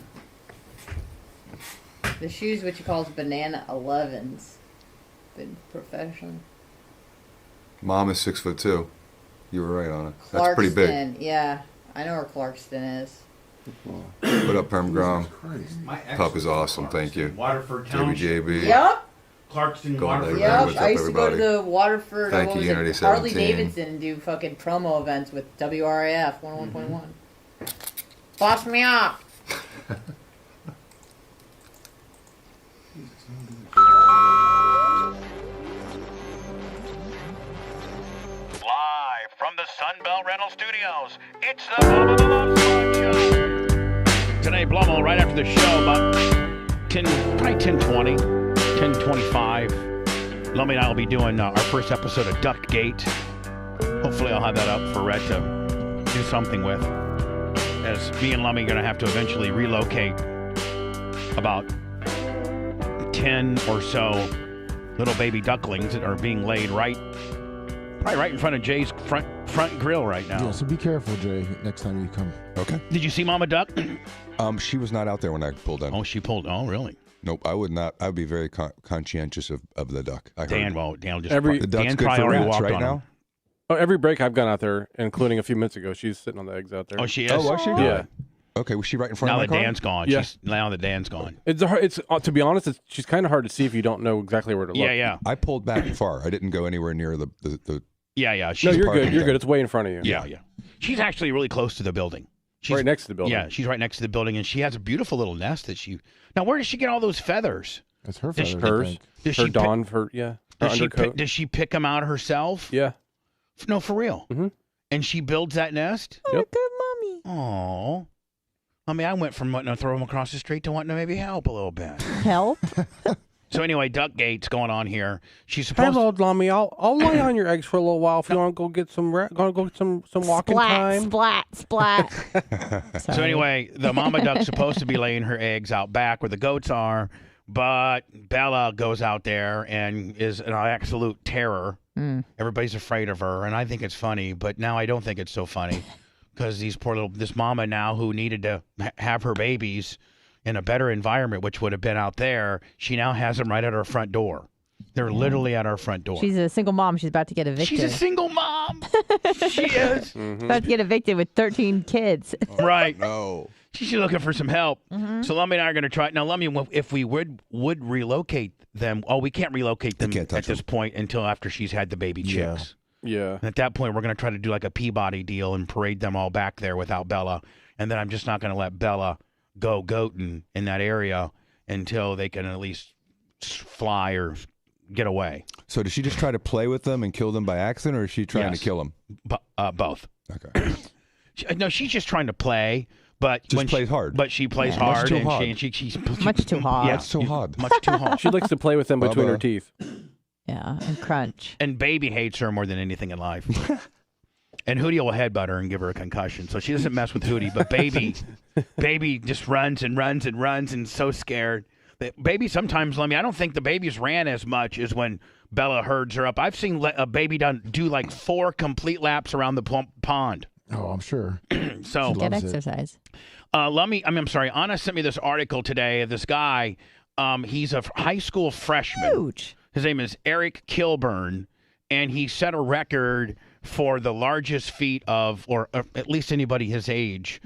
The shoes, which he calls banana 11s. Been professional. Mom is 6'2". You were right on it. That's pretty big. Clarkston, yeah. I know where Clarkston is. What up, Perm Grom? My ex Pup is awesome. Thank you. Waterford Township. JBJB. Yep. Clarkston, Golden Waterford. Egg, Yep. what's up, I used to go to everybody? the Waterford, Thank what you, was Unity it, Harley 17. Davidson, and do fucking promo events with WRAF 101.1. Boss me up. Live from the Sunbelt Rental Studios, it's the Bubba Show. Today, Blumel, right after the show, about 10:20, 10:25. Lummy and I will be doing our first episode of Duckgate. Hopefully, I'll have that up for Rhett to do something with. As me and Lummy are going to have to eventually relocate about 10 or so little baby ducklings that are being laid probably right in front of Jay's front grill right now. Yeah, so be careful, Jay, next time you come. Okay. Did you see Mama Duck? She was not out there when I pulled in. Oh, she pulled. Oh, really? Nope, I would not. I would be very conscientious of the duck. I heard. Dan will just the duck's Dan good probably for already rats walked right on now. him. Oh, every break I've gone out there, including a few minutes ago, she's sitting on the eggs out there. Oh, she is? Oh, was she? Yeah. Okay, was she right in front Now of my that car? Dan's gone. Yeah. Now that Dan's gone. It's to be honest, she's kind of hard to see if you don't know exactly where to look. Yeah. I pulled back far. I didn't go anywhere near the Yeah. No, She's you're parking good. You're thing. good. It's way in front of you. Yeah. She's actually really close to the building. She's right next to the building. Yeah, she's right next to the building, and she has a beautiful little nest that she. Now, where does she get all those feathers? That's her Does feathers. she- I Hers. think. Does Her she dawn. Her yeah. Her Does she undercoat. does she pick them out herself? Yeah. No, for real. Mhm. And she builds that nest. Yep. Good mommy. Oh. I mean, I went from wanting to throw them across the street to wanting to maybe help a little bit. Help? So anyway, Duckgate's going on here. She's supposed. Hello, Lummy. I'll lay on your eggs for a little while if you want to go get some walking time. Splat. So anyway, the mama duck's supposed to be laying her eggs out back where the goats are, but Bella goes out there and is an absolute terror. Everybody's afraid of her, and I think it's funny, but now I don't think it's so funny because this mama now who needed to have her babies in a better environment, which would have been out there, she now has them right at her front door. They're literally at our front door. She's a single mom. She's about to get evicted. She's a single mom. She is. About to get evicted with 13 kids. Right. No. She's looking for some help. So Lummy and I are going to try. Now, Lummy, if we would relocate them, we can't relocate them at this point until after she's had the baby chicks. Yeah. And at that point, we're going to try to do like a Peabody deal and parade them all back there without Bella. And then I'm just not going to let Bella go goating in that area until they can at least fly or get away. So does she just try to play with them and kill them by accident, or is she trying to kill them? Both. Okay. No, she's just trying to play. But Just plays hard. But she plays Yeah. Much hard, too and hard. she's Much too hard. Yeah, Much too hard. Much too hard. She likes to play with them between Bubba. her teeth. Yeah, and crunch. And baby hates her more than anything in life. And Hootie will headbutt her and give her a concussion, so she doesn't mess with Hootie. But baby just runs and runs and runs and so scared. Baby sometimes, I don't think the babies ran as much as when Bella herds her up. I've seen a baby do like 4 complete laps around the pond. Oh, I'm sure. So Good exercise. Anna sent me this article today of this guy. He's a high school freshman. Huge. His name is Eric Kilburn, and he set a record for the largest feat or at least anybody his age.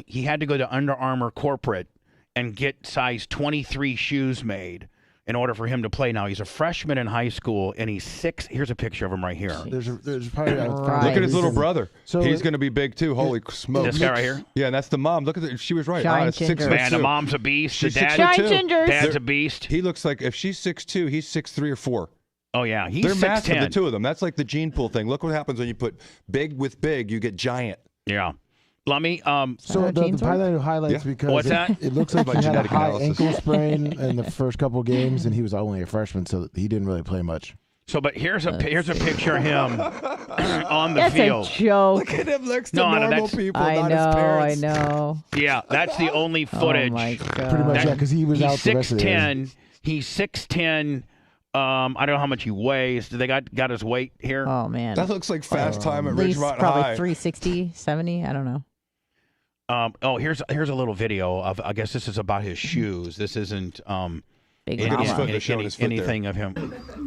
He had to go to Under Armour corporate and get size 23 shoes made in order for him to play. Now, he's a freshman in high school, and he's 6. Here's a picture of him right here. There's probably Look at his little brother. So He's going to be big too. Holy smokes! This guy right here? Yeah, and that's the mom. Look at that. She was right. Giant It's 6'2". Man, the mom's a beast. She's The dad, 6'2". Giant gingers. dad's a beast. He looks like if she's 6'2", he's 6'3" or 4. Oh yeah, he's They're massive, 6'10". the two of them. That's like the gene pool thing. Look what happens when you put big with big, you get giant. Yeah. Lummy, so the pilot highlights because What's that? It looks like By he had a genetic high analysis. ankle sprain in the first couple of games, and he was only a freshman, so he didn't really play much. So, but here's a picture of him on the That's field. a joke. Look at him next to No, normal that's- people, I not know, his parents. I know. Yeah, that's the only footage. Oh my God. Pretty much, yeah, because he was out He's the rest of the game. 6'10". He's 6'10". I don't know how much he weighs. Do they got his weight here? Oh man. That looks like fast time at At least Ridgemont probably High. 360, 70. I don't know. Here's a little video of. I guess this is about his shoes. This isn't Big Look at his foot. They're showing any- his foot there. anything of him.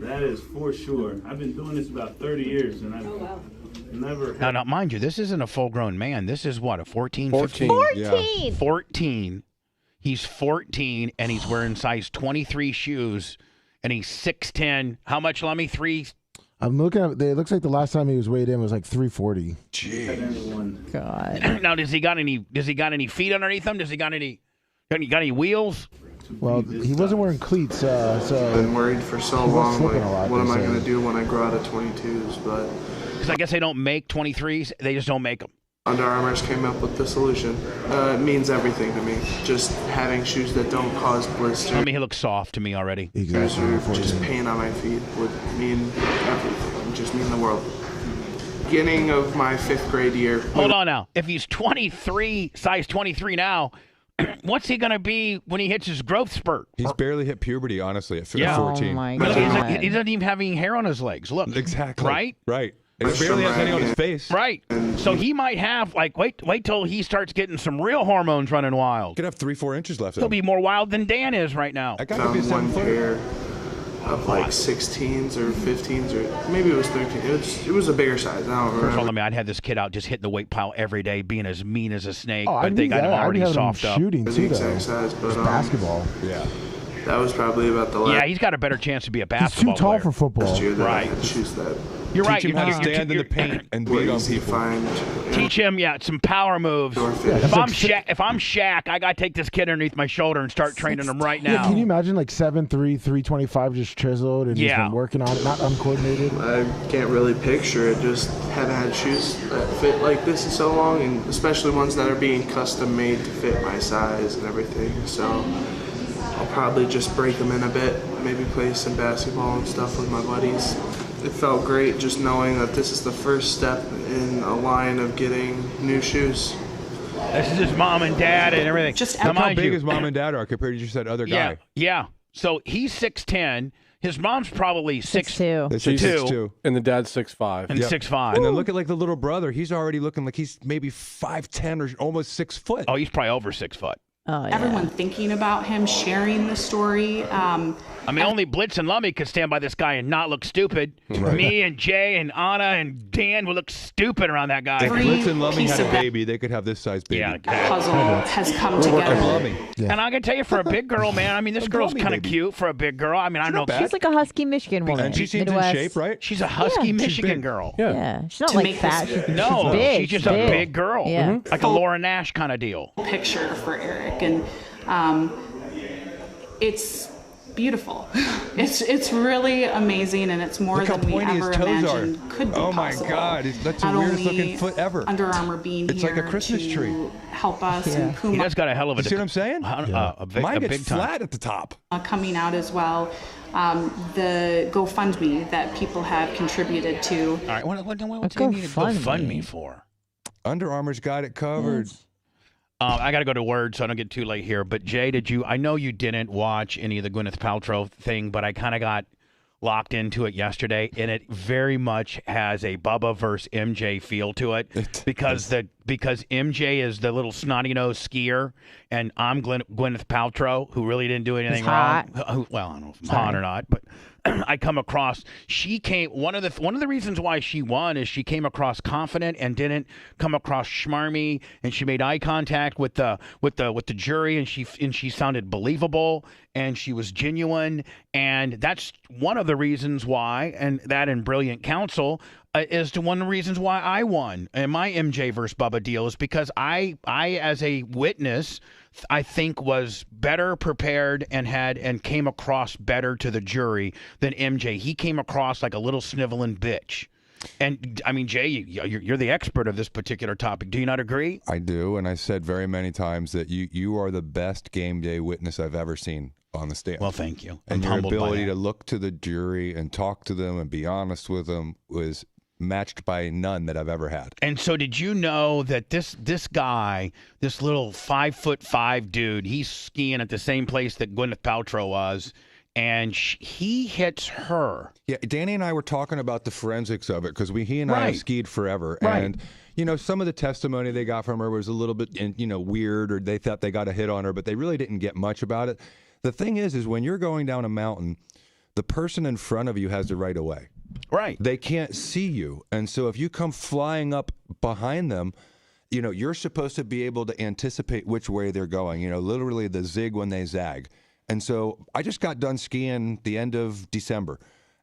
That is for sure. I've been doing this about 30 years, and I've never had... Now, mind you, this isn't a full-grown man. This is what, a 14, 14. 14. 14. He's 14, and he's wearing size 23 shoes, and he's 6'10". How much, Lummy? 3? I'm looking at it. Looks like the last time he was weighed in was like 340. God. Now, does he got any feet underneath him? Does he got any wheels? Well, he wasn't wearing cleats, so I've been worried for so he was long. slipping Like, a lot, what am they I said. going to do when I grow out of 22s? But Because I guess they don't make 23s. They just don't make them. Under Armour's came up with the solution. It means everything to me. Just having shoes that don't cause blisters. I mean, he looks soft to me already. Exactly. Or just pain on my feet would mean everything. It would just mean the world. Beginning of my 5th grade year. Hold on now. If he's 23, size 23 now, what's he going to be when he hits his growth spurt? He's barely hit puberty, honestly, at Yeah. 14. Oh my Look, God. he doesn't even have any hair on his legs. Look. Exactly. Right? Right. He barely has any on his face. Right. So he might have, like, wait till he starts getting some real hormones running wild. Could have 3-4 inches left. He'll be more wild than Dan is right now. That guy could be a Found 7 one footer. pair of like 16s or 15s or maybe it was 13. It was a bigger size. I don't First of all, remember. I mean, I'd had this kid out just hitting the weight pile every day, being as mean as a snake, Oh, but they got him already I'd have him soft up. shooting The too, though. exact size, but It's basketball. Yeah. that was probably about the last Yeah, he's got a better chance to be a He's basketball too tall player. for football. year that I Right. had shoes that You're Teach right. him how to You're- stand in the you're- paint and were beat on easy to people. find. Teach him, some power moves. Yeah, If I'm Shaq, I gotta take this kid underneath my shoulder and start training him right Yeah, now. can you imagine like 7'3", 325 just chiseled and he's Yeah. been working on it, not uncoordinated? I can't really picture it. Just haven't had shoes that fit like this in so long, and especially ones that are being custom made to fit my size and everything. So I'll probably just break them in a bit, maybe play some basketball and stuff with my buddies. It felt great just knowing that this is the first step in a line of getting new shoes. This is his mom and dad and everything. Just Now, look how mind big you- his mom and dad are compared to just that other Yeah, guy. yeah. So he's 6'10". His mom's probably 6'2". They say 6'2". And the dad's 6'5". And 6'5". And then look at like the little brother. He's already looking like he's maybe 5'10" or almost 6 foot. Oh, he's probably over 6 foot. Oh, Everyone thinking about him, sharing the story. I mean, only Blitz and Lummy could stand by this guy and not look stupid. Right. Me and Jay and Anna and Dan would look stupid around that guy. If Blitz and Lummy had a baby, they could have this size baby. Yeah, puzzle has come We're working together. Lummy. And I can tell you, for a big girl, man, I mean, this girl's Lummy, kind of baby. cute for a big girl. I mean, I don't know. She's like a husky Michigan woman. And she seems Midwest. in shape, right? She's a husky Yeah. Michigan girl. Yeah. She's not To like make fat. this- She's, No, she's big. she's just a big girl. Yeah. Mhm. Like a Laura Nash kind of deal. Picture for Eric, and it's beautiful. It's really amazing, and it's more Look how than we pointy his ever toes imagined are. could be Oh my possible. God, that's the Not weirdest only looking foot ever. Under Armour being It's like here a Christmas to tree. help us, and He Puma does got a hell of a. You see what I'm saying? A big, Mine a gets big time. flat at the top. coming out as well. The GoFundMe that people have contributed to. All right, what's he need to GoFundMe for? Under Armour's got it covered. I got to go to Word, so I don't get too late here. But Jay, I know you didn't watch any of the Gwyneth Paltrow thing, but I kind of got locked into it yesterday, and it very much has a Bubba versus MJ feel to it, because MJ is the little snotty nose skier, and I'm Gwyneth Paltrow, who really didn't do anything wrong. Well, I don't know if I'm hot or not, but I come across. She came. One of the reasons why she won is she came across confident and didn't come across schmarmy, and she made eye contact with the jury, and she sounded believable, and she was genuine, and that's one of the reasons why. And that and brilliant counsel. as to one of the reasons why I won in my MJ versus Bubba deal is because I as a witness, I think was better prepared and came across better to the jury than MJ. He came across like a little sniveling bitch. And I mean, Jay, you're the expert of this particular topic. Do you not agree? I do, and I said very many times that you are the best game day witness I've ever seen on the stand. Well, thank you. And I'm your humbled by ability that. to look to the jury and talk to them and be honest with them was matched by none that I've ever had. And so, did you know that this guy, this little 5'5" dude, he's skiing at the same place that Gwyneth Paltrow was, and he hits her. Yeah, Danny and I were talking about the forensics of it because he and I have skied forever, and some of the testimony they got from her was a little bit weird, or they thought they got a hit on her, but they really didn't get much about it. The thing is when you're going down a mountain, the person in front of you has the right of way. Right. They can't see you. And so if you come flying up behind them, you're supposed to be able to anticipate which way they're going, literally the zig when they zag. And so I just got done skiing the end of December.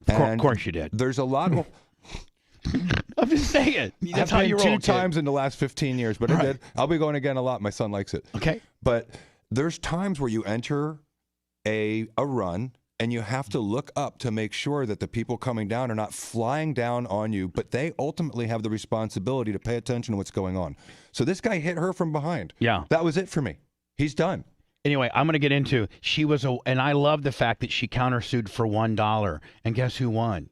Of course you did. There's a lot of... I'm just saying. That's I've how you been roll, 2 times in the last 15 years, but I did. I'll be going again a lot. My son likes it. Okay. But there's times where you enter a run and you have to look up to make sure that the people coming down are not flying down on you, but they ultimately have the responsibility to pay attention to what's going on. So this guy hit her from behind. Yeah. That was it for me. He's done. Anyway, I'm going to get into, and I love the fact that she countersued for $1. And guess who won?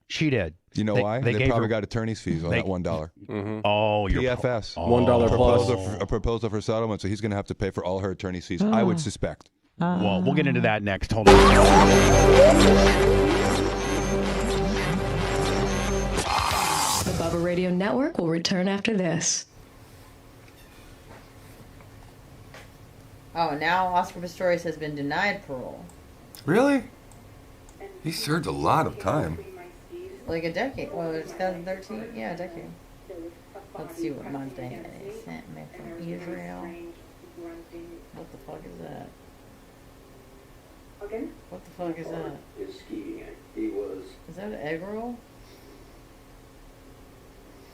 She did. You know why? They probably got attorney's fees on that $1. Mm-hmm. Oh, you're PFS. $1 plus. A proposal for settlement, so he's going to have to pay for all her attorney's fees, I would suspect. Well, we'll get into that next. Hold on. The Bubba Radio Network will return after this. Oh, now Oscar Pistorius has been denied parole. Really? He served a lot of time. Like a decade. Well, it's 2013? Yeah, a decade. Let's see what month they sent me from Israel. What the fuck is that? What the fuck is that? Is that an egg roll?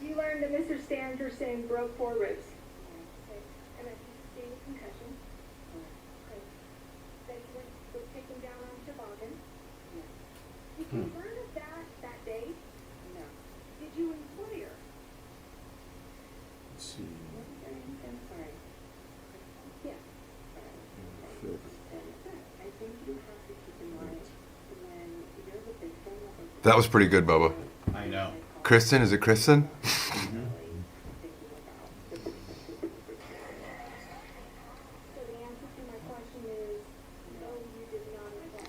You learned that Mr. Sanderson broke 4 ribs. And that he sustained a concussion. Okay. That he was taken down on toboggan. Did you learn of that day? No. Did you employ her? Let's see. I'm sorry. Yeah. I think you have to keep in mind when you're the victim of That was pretty good, Bubba. I know. Kristen, is it Kristen?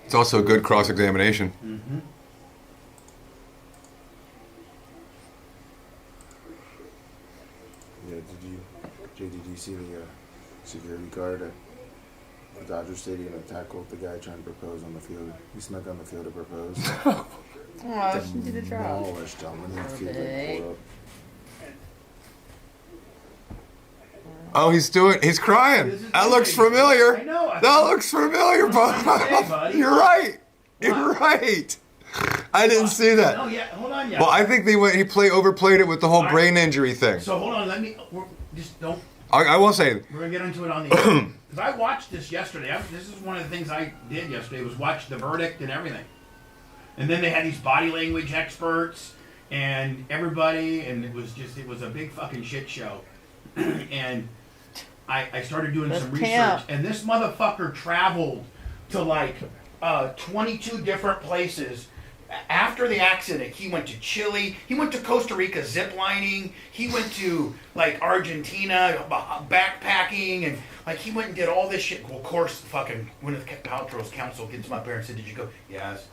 It's also a good cross-examination. Mm-hmm. Yeah, did you see the security guard at the Dodger Stadium that tackled the guy trying to propose on the field? He snuck on the field to propose. Oh, she did a drop. Demolished him when the field got pulled up. Oh, he's crying. That looks familiar. That looks familiar, Bubba. You're right. You're right. I didn't see that. No, yeah, hold on, yeah. Well, I think he overplayed it with the whole brain injury thing. So hold on, just don't. I won't say it. We're gonna get into it on the because I watched this yesterday. This is one of the things I did yesterday was watch the verdict and everything. And then they had these body language experts and everybody, and it was a big fucking shit show. And I started doing some research, and this motherfucker traveled to like 22 different places. After the accident, he went to Chile, he went to Costa Rica ziplining, he went to like Argentina backpacking, and like he went and did all this shit. Well, of course, fucking Gwyneth Paltrow's counsel gets him up there and said, "Did you go?" Yes.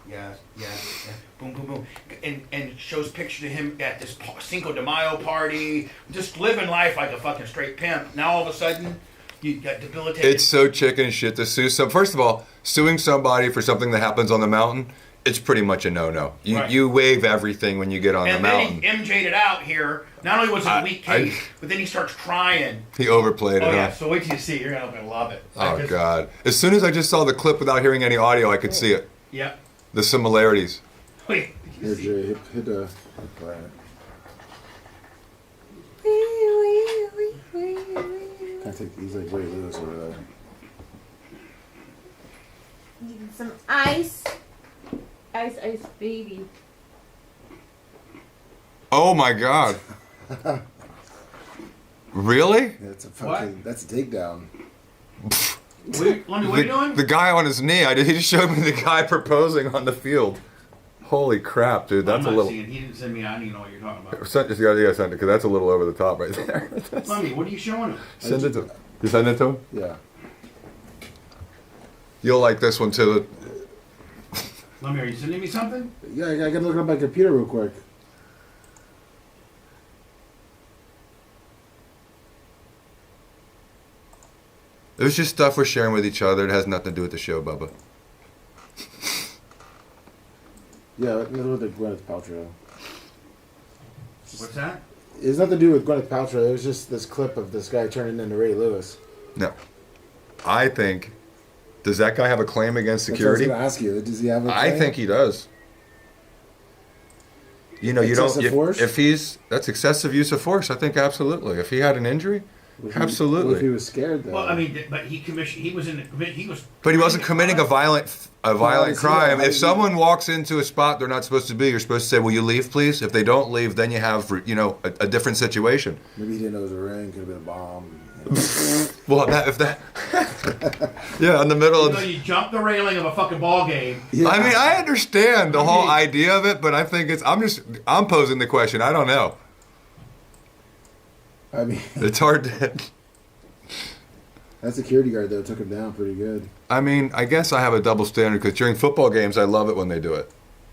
Boom, boom, boom, and shows pictures of him at this Cinco de Mayo party, just living life like a fucking straight pimp. Now all of a sudden, you got debilitated. It's so chicken shit to sue some. First of all, suing somebody for something that happens on the mountain, it's pretty much a no-no. You waive everything when you get on the mountain. And then he MJ'd it out here. Not only was it a weak case, but then he starts crying. He overplayed it. Oh yeah, so wait till you see. You're gonna love it. Oh God! As soon as I just saw the clip without hearing any audio, I could see it. Yep. The similarities. Wait. Here, Jay, hit play. He's like Ray Lewis over there. Need some ice. Ice, baby. Oh my God. Really? That's a fucking. That's a takedown. What are you doing? The guy on his knee. He just showed me the guy proposing on the field. Holy crap, dude! That's I'm a not little. seeing. He didn't send me. I don't even know what you're talking about. Send it because that's a little over the top right there. Lummy, what are you showing him? Send it to him. You send it to him? Yeah. You'll like this one too. Lummy, are you sending me something? Yeah, I gotta look up my computer real quick. It was just stuff we're sharing with each other. It has nothing to do with the show, Bubba. Yeah, it has nothing to do with Gwyneth Paltrow. What's that? It has nothing to do with Gwyneth Paltrow. It was just this clip of this guy turning into Ray Lewis. No. I think. Does that guy have a claim against security? That's what I was going to ask you. Does he have a claim? I think he does. You know, Excessive force? If he's that's excessive use of force. I think absolutely. If he had an injury, absolutely. What if he was scared though? Well, I mean, but he was. But he wasn't committing a violent crime. If someone walks into a spot they're not supposed to be, you're supposed to say, "Will you leave, please?" If they don't leave, then you have a different situation. Maybe he didn't know it was a ring. Could have been a bomb. Well, yeah, in the middle of. You jump the railing of a fucking ball game. Yeah. I mean, I understand the whole idea of it, but I think I'm posing the question. I don't know. I mean, it's hard to. That security guard though took him down pretty good. I mean, I guess I have a double standard because during football games, I love it when they do it.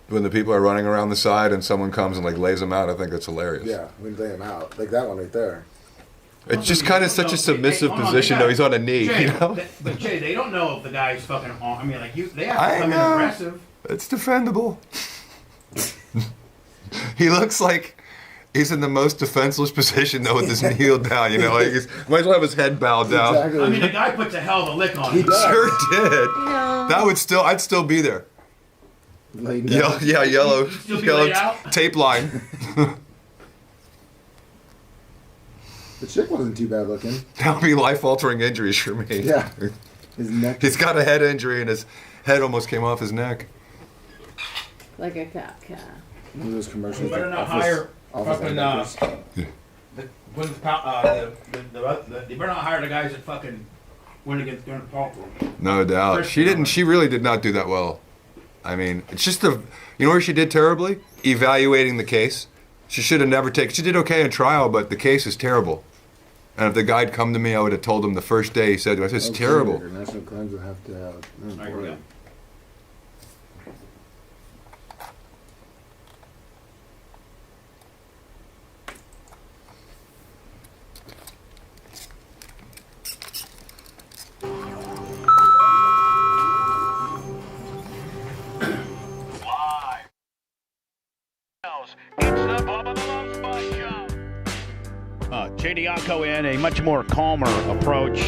When the people are running around the side and someone comes and lays them out, I think it's hilarious. Yeah, we lay him out like that one right there. It's just kind of such a submissive position, though. He's on a knee, Jay, you know. But Jay, they don't know if the guy's fucking. I mean, they have to come in aggressive. It's defendable. He looks like he's in the most defenseless position though, with his knee down. You know, he's might as well have his head bowed down. Exactly. I mean, the guy puts a hell of a lick on him. He sure did. That would still, I'd still be there. Yellow tape line. The chick wasn't too bad looking. That would be life-altering injuries for me. Yeah. His neck. He's got a head injury and his head almost came off his neck. Like a cat. One of those commercials. You better not hire fucking you better not hire the guys that fucking went against Gwyneth Paltrow. No doubt. She really did not do that well. I mean, it's just you know where she did terribly? Evaluating the case. She should have never taken. She did okay in trial, but the case is terrible. And if the guy had come to me, I would have told him the first day. He said, "It's terrible." National claims will have to have. All right, here we go. Diaco in a much more calmer approach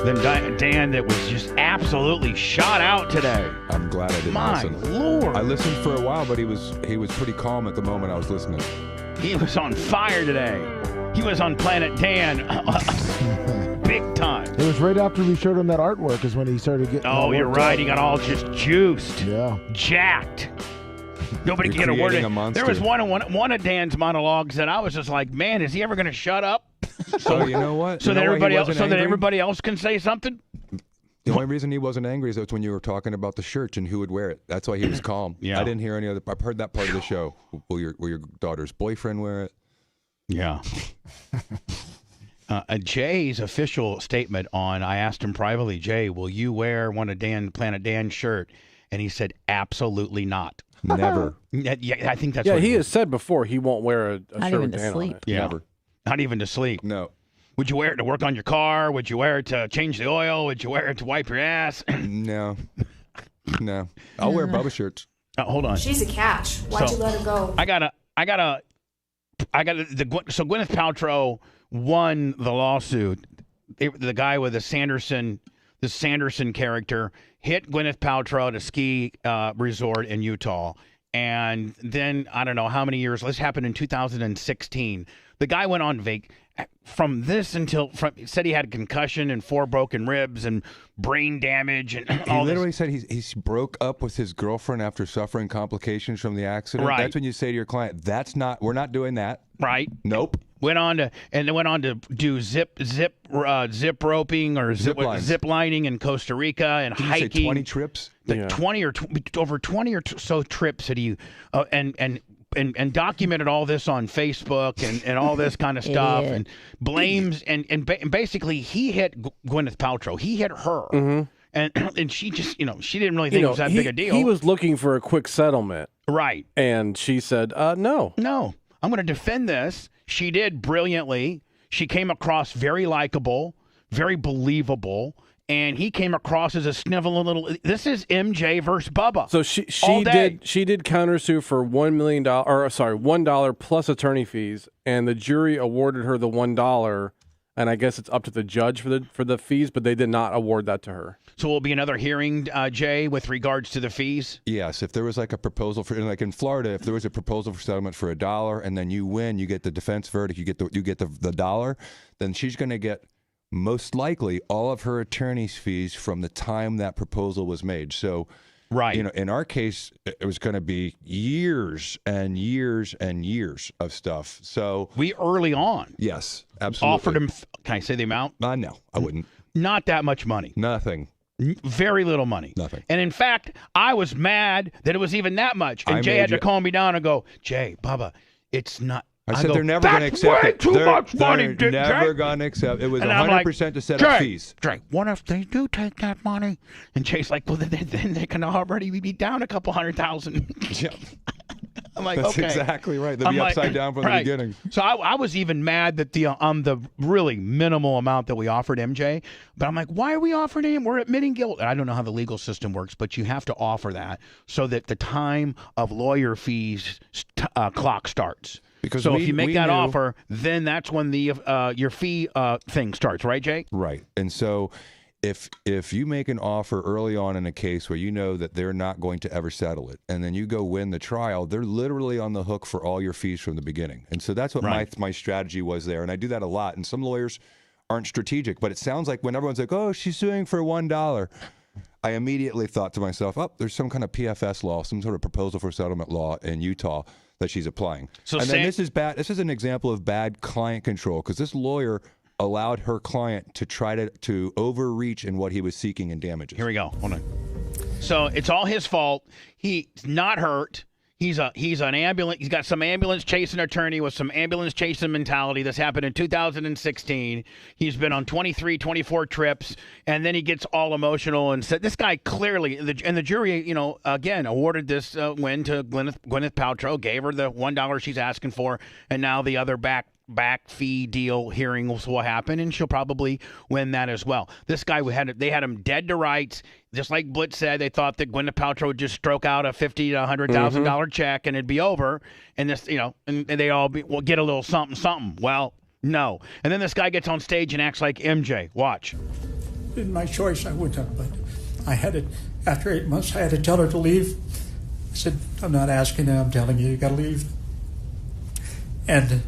than Dan that was just absolutely shot out today. I'm glad I didn't listen. My Lord. I listened for a while, but he was pretty calm at the moment I was listening. He was on fire today. He was on Planet Dan big time. It was right after we showed him that artwork is when he started getting. Oh, you're right. He got all just juiced. Yeah. Jacked. Nobody can get a word in. There was one of Dan's monologues that I was just like, man, is he ever going to shut up? So you know what? So that everybody else can say something. The only reason he wasn't angry is that's when you were talking about the shirt and who would wear it. That's why he was calm. Yeah. I didn't hear any other. I've heard that part of the show. Will your daughter's boyfriend wear it? Yeah. Jay's official statement on, I asked him privately, Jay, will you wear one of Planet Dan's shirt? And he said, absolutely not. Never. Yeah, I think that's what he has said before. He won't wear a Not shirt even with to Dan sleep. on it. Yeah. Never. Not even to sleep. No. Would you wear it to work on your car? Would you wear it to change the oil? Would you wear it to wipe your ass? No. No. I'll wear Bubba shirts. Hold on. She's a catch. Why'd you let her go? So Gwyneth Paltrow won the lawsuit. The guy with the Sanderson character hit Gwyneth Paltrow at a ski resort in Utah, And then, I don't know how many years, this happened in 2016. The guy went on from this until, said he had a concussion and 4 broken ribs and brain damage and all He literally said he broke up with his girlfriend after suffering complications from the accident. Right. That's when you say to your client, we're not doing that. Right. Nope. Went on to do zip roping or zip lining in Costa Rica and Did hiking. you say 20 trips? 20 or over 20 or so trips that he and documented all this on Facebook and all this kind of stuff and blames and basically he hit Gwyneth Paltrow. He hit her. And she just, she didn't really think it was that big a deal. He was looking for a quick settlement. Right. And she said, no. No, I'm going to defend this. She did brilliantly. She came across very likable, very believable, and he came across as a sniveling little. This is MJ versus Bubba. So she did countersue for $1 plus attorney fees, and the jury awarded her the $1. And I guess it's up to the judge for the fees, but they did not award that to her. So will be another hearing, Jay, with regards to the fees? Yes. If there was like a proposal for, like in Florida, if there was a proposal for settlement for $1 and then you win, you get the defense verdict, you get the dollar, then she's going to get most likely all of her attorney's fees from the time that proposal was made. So, right. In our case, it was going to be years and years and years of stuff. So we early on. Yes, absolutely. Offered him. Can I say the amount? No, I wouldn't. Not that much money. Nothing. Very little money. Nothing. And in fact, I was mad that it was even that much. And Jay had to calm me down and go, Jay, Bubba, it's not. I said they're never going to accept it. They're never going to accept it. It was 100% to set up fees. Jay, what if they do take that money? And Jay's like, well, then they can already be down a couple $100,000. Yeah. I'm like, that's okay. exactly right. They'll be upside down from the beginning. So I was even mad that the really minimal amount that we offered MJ. But I'm like, why are we offering him? We're admitting guilt. And I don't know how the legal system works, but you have to offer that so that the time of lawyer fees clock starts. Because if you make that offer, then that's when the your fee thing starts, right, Jake? Right. And so if you make an offer early on in a case where you know that they're not going to ever settle it, and then you go win the trial, they're literally on the hook for all your fees from the beginning. And so that's what my strategy was there. And I do that a lot. And some lawyers aren't strategic, but it sounds like when everyone's like, oh, she's suing for $1, I immediately thought to myself, oh, there's some kind of PFS law, some sort of proposal for settlement law in Utah that she's applying. So and then this is bad. This is an example of bad client control because this lawyer allowed her client to try to overreach in what he was seeking in damages. Here we go. Hold on. So it's all his fault. He's not hurt. He's an ambulance. He's got some ambulance chasing attorney with some ambulance chasing mentality. This happened in 2016. He's been on 23, 24 trips, and then he gets all emotional and said, "This guy clearly." And the jury, again awarded this win to Gwyneth Paltrow, gave her the $1 she's asking for, and now the other back fee deal hearing will happen, and she'll probably win that as well. This guy they had him dead to rights. Just like Blitz said, they thought that Gwyneth Paltrow would just stroke out a $50,000 to $100,000 check and it'd be over, and this, and they all will get a little something. Well, no. And then this guy gets on stage and acts like MJ. Watch. In my choice, I wouldn't have, but I had it after 8 months. I had to tell her to leave. I said, "I'm not asking you. I'm telling you, you got to leave." And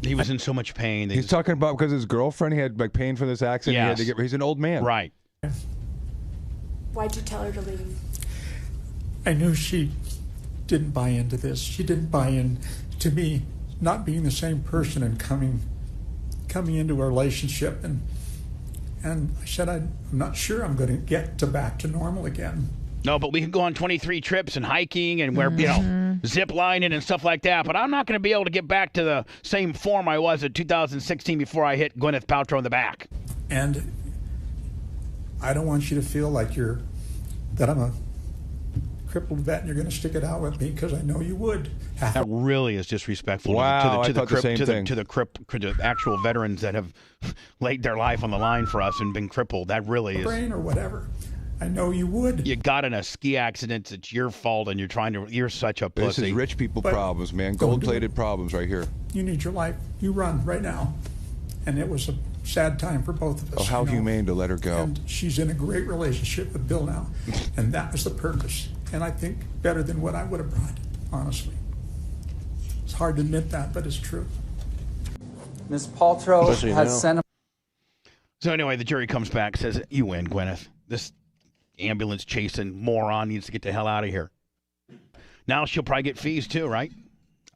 he was in so much pain. He's talking about because his girlfriend, he had like pain for this accident. Yes. He had to he's an old man. Right. Why'd you tell her to leave? I knew she didn't buy into this. She didn't buy in to me not being the same person and coming into a relationship. And I said, I'm not sure I'm going to get back to normal again. No, but we can go on 23 trips and hiking and we're, zip lining and stuff like that. But I'm not going to be able to get back to the same form I was in 2016 before I hit Gwyneth Paltrow in the back. And I don't want you to feel like that I'm a crippled vet and you're going to stick it out with me because I know you would. That really is disrespectful to the actual veterans that have laid their life on the line for us and been crippled. That really is. Brain or whatever. I know you would. You got in a ski accident. It's your fault, and you're such a pussy. This is rich people problems, man. Gold-plated problems right here. You need your life. You run right now. And it was a sad time for both of us. Oh, how humane to let her go. And she's in a great relationship with Bill now. And that was the purpose. and I think better than what I would have brought, honestly. It's hard to admit that, but it's true. Ms. Paltrow Especially has now. sent a So anyway, the jury comes back, says, you win, Gwyneth. This ambulance chasing moron needs to get the hell out of here. Now she'll probably get fees too, right?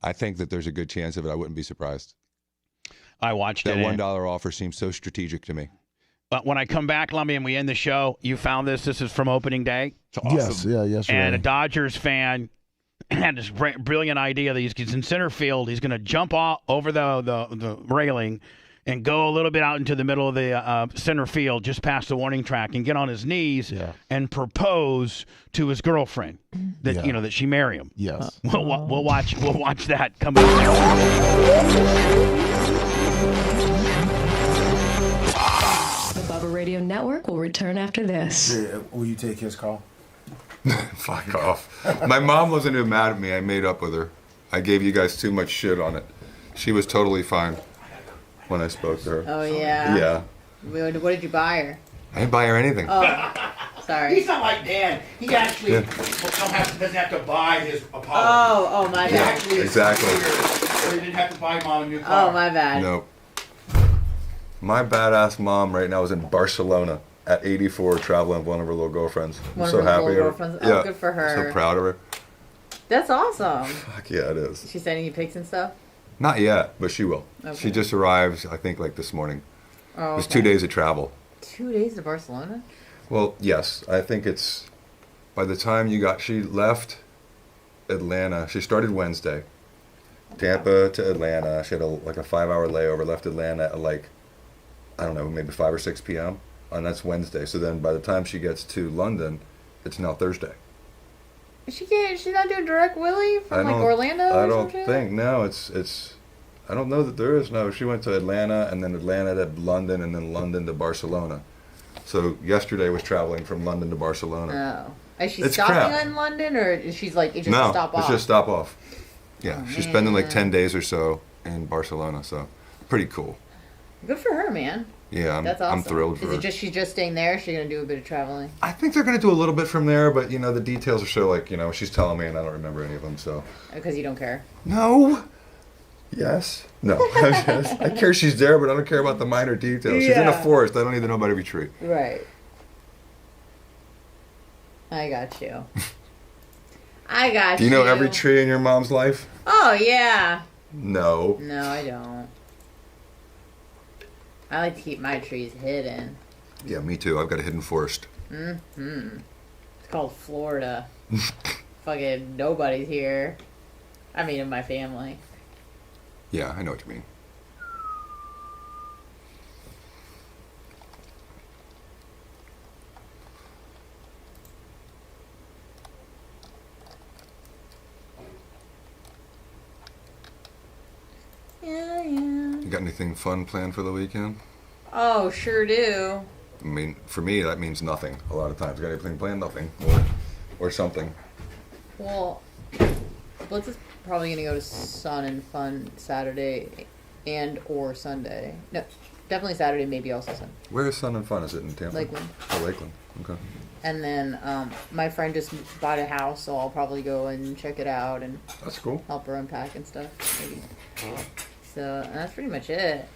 I think that there's a good chance of it. I wouldn't be surprised. I watched that it. $1 offer seems so strategic to me. But when I come back, Lummy, and we end the show, you found this. This is from opening day. It's awesome. Yes, yesterday. And a Dodgers fan had this brilliant idea that he's in center field. He's going to jump off over the railing and go a little bit out into the middle of the center field, just past the warning track, and get on his knees and propose to his girlfriend that that she marry him. Yes. We'll watch that coming up. The Bubba Radio Network will return after this. Will you take his call? Fuck off. My mom wasn't even mad at me. I made up with her. I gave you guys too much shit on it. She was totally fine when I spoke to her. Oh, yeah? Yeah. What did you buy her? I didn't buy her anything. Oh, sorry. He's not like Dan. He actually doesn't have to buy his apology. Oh, my He bad. actually is Exactly. sincere, so he didn't have to buy Mom a new car. Oh, my bad. Nope. My badass mom right now is in Barcelona at 84 traveling with one of her little girlfriends. I'm One of so her happy. little girlfriends? Oh, good for her. So proud of her. That's awesome. Fuck yeah, it is. She's sending you pics and stuff? Not yet, but she will. Okay. She just arrived, I think, like this morning. Oh, It was okay. 2 days of travel. 2 days to Barcelona? Well, yes. I think it's by the time she left Atlanta. She started Wednesday. Tampa to Atlanta. She had a 5-hour layover. Left Atlanta at I don't know, maybe 5 or 6 p.m. And that's Wednesday. So then by the time she gets to London, it's now Thursday. She's not doing direct Willie from Orlando or I don't some shit? think. No, it's. I don't know that there is. No, she went to Atlanta and then Atlanta to London and then London to Barcelona. So yesterday was traveling from London to Barcelona. Oh. Is she It's stopping crap. in London or is she's it's just No, a stop off? it's just stop off. Yeah, Oh, she's spending man. 10 days or so in Barcelona. So pretty cool. Good for her, man. Yeah, That's awesome. I'm thrilled for Is her. it just she's just staying there? Or is she gonna do a bit of traveling? I think they're going to do a little bit from there, but the details are so she's telling me and I don't remember any of them. So Because you don't care. no. Yes. No. I care she's there, but I don't care about the minor details. She's in a Yeah. forest. I don't need to know about every tree. Right. I got you. I got you. Do you know every tree in your mom's life? Oh yeah. No. No, I don't. I like to keep my trees hidden. Yeah, me too. I've got a hidden forest. Mm-hmm. It's called Florida. Fucking nobody's here. I mean, in my family. Yeah, I know what you mean. Yeah. You got anything fun planned for the weekend? Oh, sure do. I mean, for me, that means nothing a lot of times. Got anything planned? Nothing. Or something. Well, Blitz is probably gonna go to Sun and Fun Saturday and or Sunday. No, definitely Saturday, maybe also Sunday. Where is Sun and Fun? Is it in Tampa? Lakeland. Oh, Lakeland. Okay. And then my friend just bought a house, so I'll probably go and check it out and That's cool. help her unpack and stuff. Maybe. So that's pretty much it.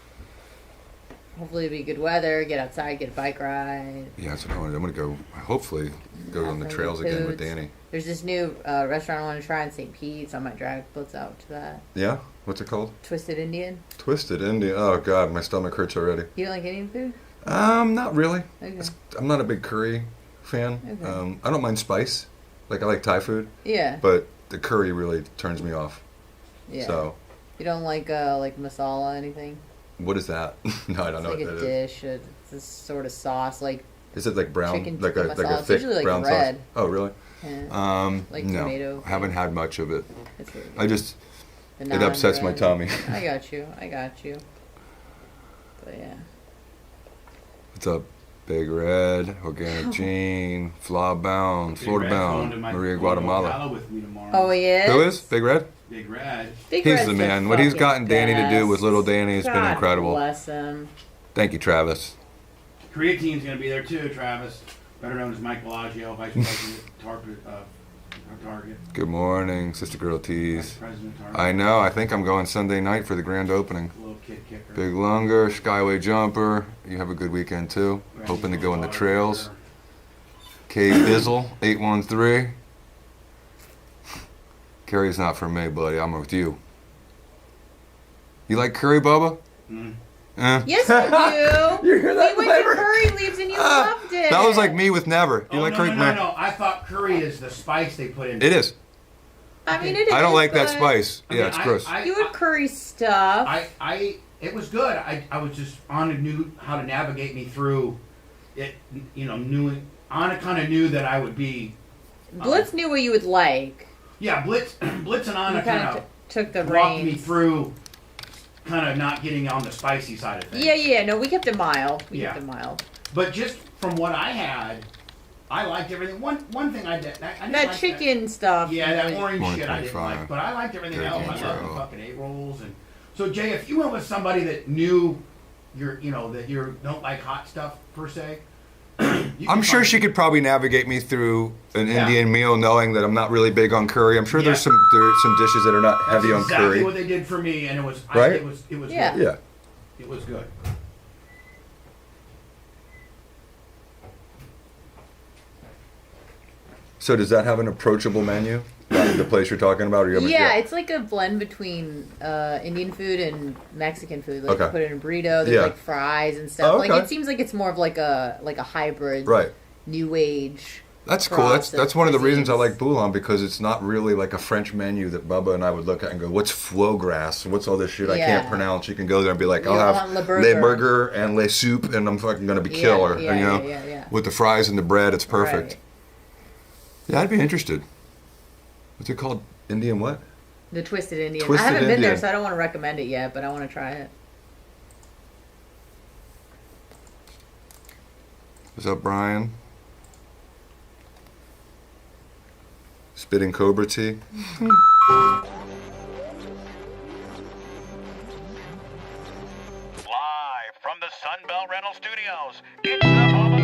Hopefully it'll be good weather. Get outside, get a bike ride. Yeah, that's what I wanted. I'm going to go, hopefully, go on the Have trails some again with foods. Danny. There's this new restaurant I want to try in St. Pete, so I might drag Blitz out to that. Yeah? What's it called? Twisted Indian. Twisted Indian. Oh, God, my stomach hurts already. You don't like Indian food? Not really. Okay. I'm not a big curry fan. Okay. I don't mind spice. I like Thai food. Yeah. But the curry really turns me off. Yeah. So, You don't like masala anything? what is that? No, I don't know It's what like that a is. dish. It's this sort of sauce, like Is it like brown? chicken like tikka a masala. It's thick usually like brown red. sauce? Oh, really? Yeah. Like no. tomato I haven't had much of it. It's really I just, The it upsets my naan tummy. bread. I got you. But yeah. What's up? Big Red, Organic Gene, Flaw Bound, Florida Bound, Maria Guatemala. With me tomorrow. Oh, he is? Who is? Big Red? Big Red. Big He's Red's the the man. What he's fucking gotten Danny to do with best. little Danny has been God incredible. bless him. Thank you, Travis. Korea team's going to be there too, Travis. Better known as Mike Bellagio, Vice President, Good morning, Sister Girl Tees. I know. I think I'm going Sunday night for the grand opening. Big Lunger, Skyway Jumper. You have a good weekend too. Hoping to go in the trails. K Bizzle 813. Curry's not for me, buddy. I'm with you. You like curry, Bubba? Yes, you do. You hear that, We went to Curry Leaves and you loved it. That was like me with never. You like curry? No. I thought curry is the spice they put in. It is. I mean, it is. I don't like that but spice. I Yeah, mean, it's gross. You would curry stuff. It was good. I was just knew how to navigate me through it. Anna kind of knew that I would be. Blitz knew what you would like. Yeah, Blitz and Anna kind of took the walked me reins. through, kind of not getting on the spicy side of things. Yeah. No, we kept it mild. We kept it mild. But just from what I had, I liked everything. One thing I didn't That like chicken stuff. Yeah, that orange More shit I didn't 25. like. But I liked everything Very else. I intro. love the fucking egg rolls. And so, Jay, if you went with somebody that knew that you don't like hot stuff per se, I'm sure she could probably navigate me through an Indian meal, knowing that I'm not really big on curry. I'm sure there's some dishes that are not heavy on exactly curry. what they did for me, and it was Right? it was Yeah. good. Yeah. It was good. So does that have an approachable menu? The place you're talking about, or you have Yeah, it's like a blend between Indian food and Mexican food. Like Okay. you put it in a burrito, there's Yeah. like fries and stuff. Oh, Like okay. it seems like it's more of like a hybrid, Right. new age. That's cool. That's process one of the reasons I cuisines. like Boulan, because it's not really like a French menu that Bubba and I would look at and go, "What's foie gras? What's all this shit I can't Yeah. pronounce?" You can go there and be like, You "I'll have want Le le Burger. burger and le soup, and I'm fucking gonna be Yeah, killer." yeah, and, yeah. with the fries and the bread, it's perfect. Right. Yeah, I'd be interested. What's it called? Indian what? The Twisted Indian. Twisted I haven't been there, Indian. so I don't want to recommend it yet, but I want to try it. What's up, Brian? Spitting Cobra tea. Live from the Sunbelt Rental Studios, it's the Bubba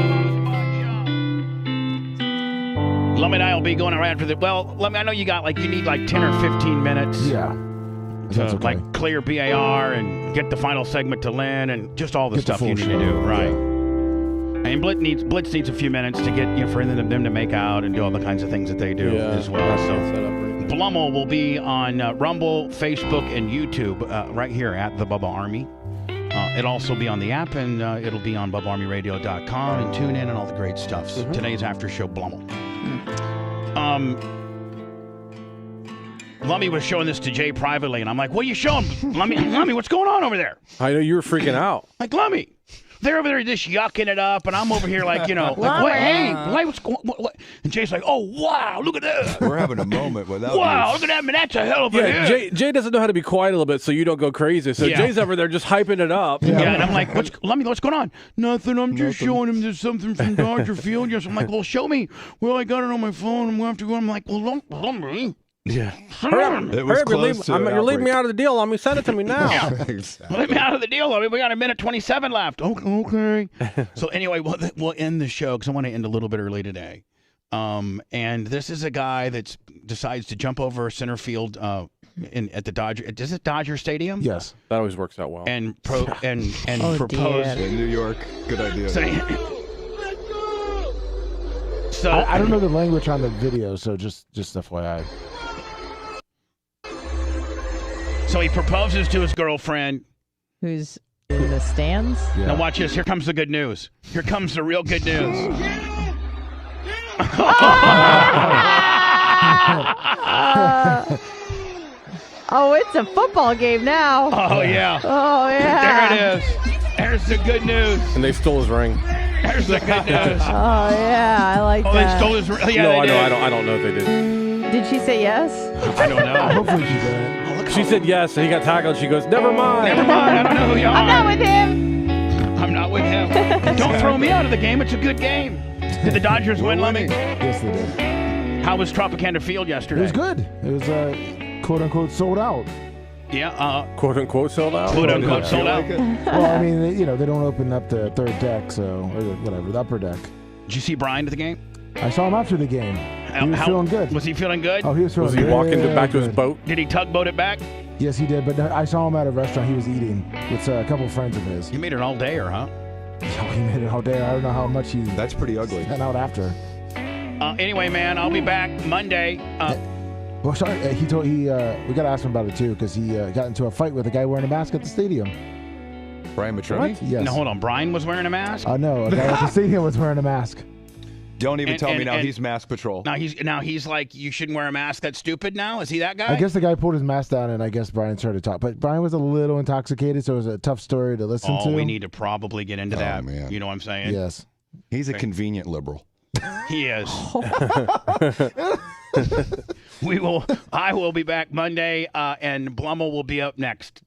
Lummy and I will be going around for the. Well, Lummy, I know you need like 10 or 15 minutes. Yeah. To That's okay. like clear BAR and get the final segment to Lynn and just all the Get the stuff you full need to show, do. Right. And Blitz needs a few minutes to get for them to make out and do all the kinds of things that they do as well. So Blummel will be on Rumble, Facebook, and YouTube right here at the Bubba Army. It'll also be on the app, and it'll be on BubbaArmyRadio.com and tune in and all the great stuff. So today's after show Blummel. Lummy was showing this to Jay privately, and I'm like, "What are you showing, Lummy? What's going on over there?" I know you were freaking out. Like, Lummy, they're over there just yucking it up, and I'm over here like, like, what? Hey, what's going? What? And Jay's like, "Oh, wow, look at that! We're having a moment without Wow, you. look at that! Man, that's a hell of a Yeah, hit." Jay doesn't know how to be quiet a little bit so you don't go crazy. So Yeah. Jay's over there just hyping it up. Yeah, and I'm like, Lummy, what's going on? Nothing. I'm just showing him there's something from Dodger Field. Yes, I'm like, well, show me. Well, I got it on my phone. I'm going to have to go. I'm like, well, Lummy. Yeah. Hurry up. It was Hurry up, close to you're an leaving me outbreak. out of the deal. Let me send it to me now. Let me out of the deal. Lummy. We got a minute 27 left. Okay. So anyway, we'll end the show because I want to end a little bit early today. And this is a guy that decides to jump over center field at the Dodger. Is it Dodger Stadium? Yes. That always works out well. And propose. In New York, good idea. So I don't know the language on the video, so just FYI. So he proposes to his girlfriend. Who's in the stands? Yeah. Now watch this. Here comes the good news. Here comes the real good news. Oh, it's a football game now. Oh, yeah. Oh, yeah. There it is. There's the good news. And they stole his ring. There's the good news. Oh, yeah. I like Oh, that. they stole his. Yeah, No, they I did. know. I don't know if they did. Did she say yes? I don't know. Hopefully she did. She said yes, and he got tackled. She goes, "Never mind." Never mind. I don't know who you are. I'm not with him. I'm not with him. Don't throw me out of the game. It's a good game. Did the Dodgers win, Lummy? Yes, they did. How was Tropicana Field yesterday? It was good. It was quote unquote sold out. Yeah. Quote unquote sold out. Quote unquote sold out. Well, I mean, they don't open up the third deck, so or whatever, the upper deck. Did you see Brian at the game? I saw him after the game. He was feeling good. Was he feeling good? Oh, he was feeling Was he good. walking back to his boat? Did he tugboat it back? Yes, he did. But I saw him at a restaurant. He was eating with a couple of friends of his. He made it all dayer, huh? Oh, he made it all day. I don't know how much he. That's pretty ugly. Went out after. Anyway, man, I'll be back Monday. Well, sorry, we got to ask him about it too because he got into a fight with a guy wearing a mask at the stadium. Brian Matroni? What? Yes. No, hold on. Brian was wearing a mask? No, a guy at the stadium was wearing a mask. Don't even tell me now he's mask patrol. Now he's like, you shouldn't wear a mask. That's stupid now? Is he that guy? I guess the guy pulled his mask down, and I guess Brian started to talk. But Brian was a little intoxicated, so it was a tough story to listen to. Oh, we need to probably get into that. Man. You know what I'm saying? Yes. He's a convenient liberal. He is. I will be back Monday, and Blummel will be up next.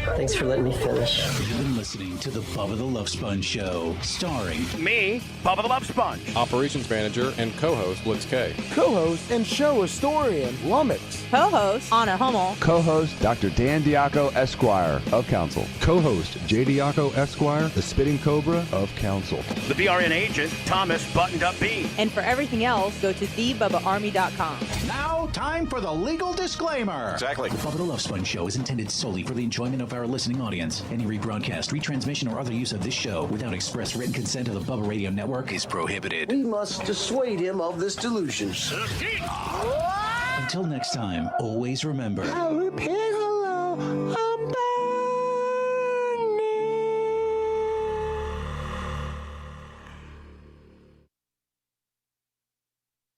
Thanks for letting me finish. You've been listening to the Bubba the Love Sponge Show, starring me, Bubba the Love Sponge, operations manager and co-host Blitz K, co-host and show historian Lummox, co-host Anna Hummel, co-host Dr. Dan Diaco Esquire of Council, co-host J. Diaco Esquire, the Spitting Cobra of Council, the BRN agent Thomas Buttoned Up B, and for everything else, go to thebubbaarmy.com. Now, time for the legal disclaimer. Exactly. The Bubba the Love Sponge Show is intended solely for the enjoyment of our listening audience. Any rebroadcast, retransmission, or other use of this show without express written consent of the Bubba Radio Network is prohibited. We must dissuade him of this delusion. Until next time, always remember. I'll repeat hello.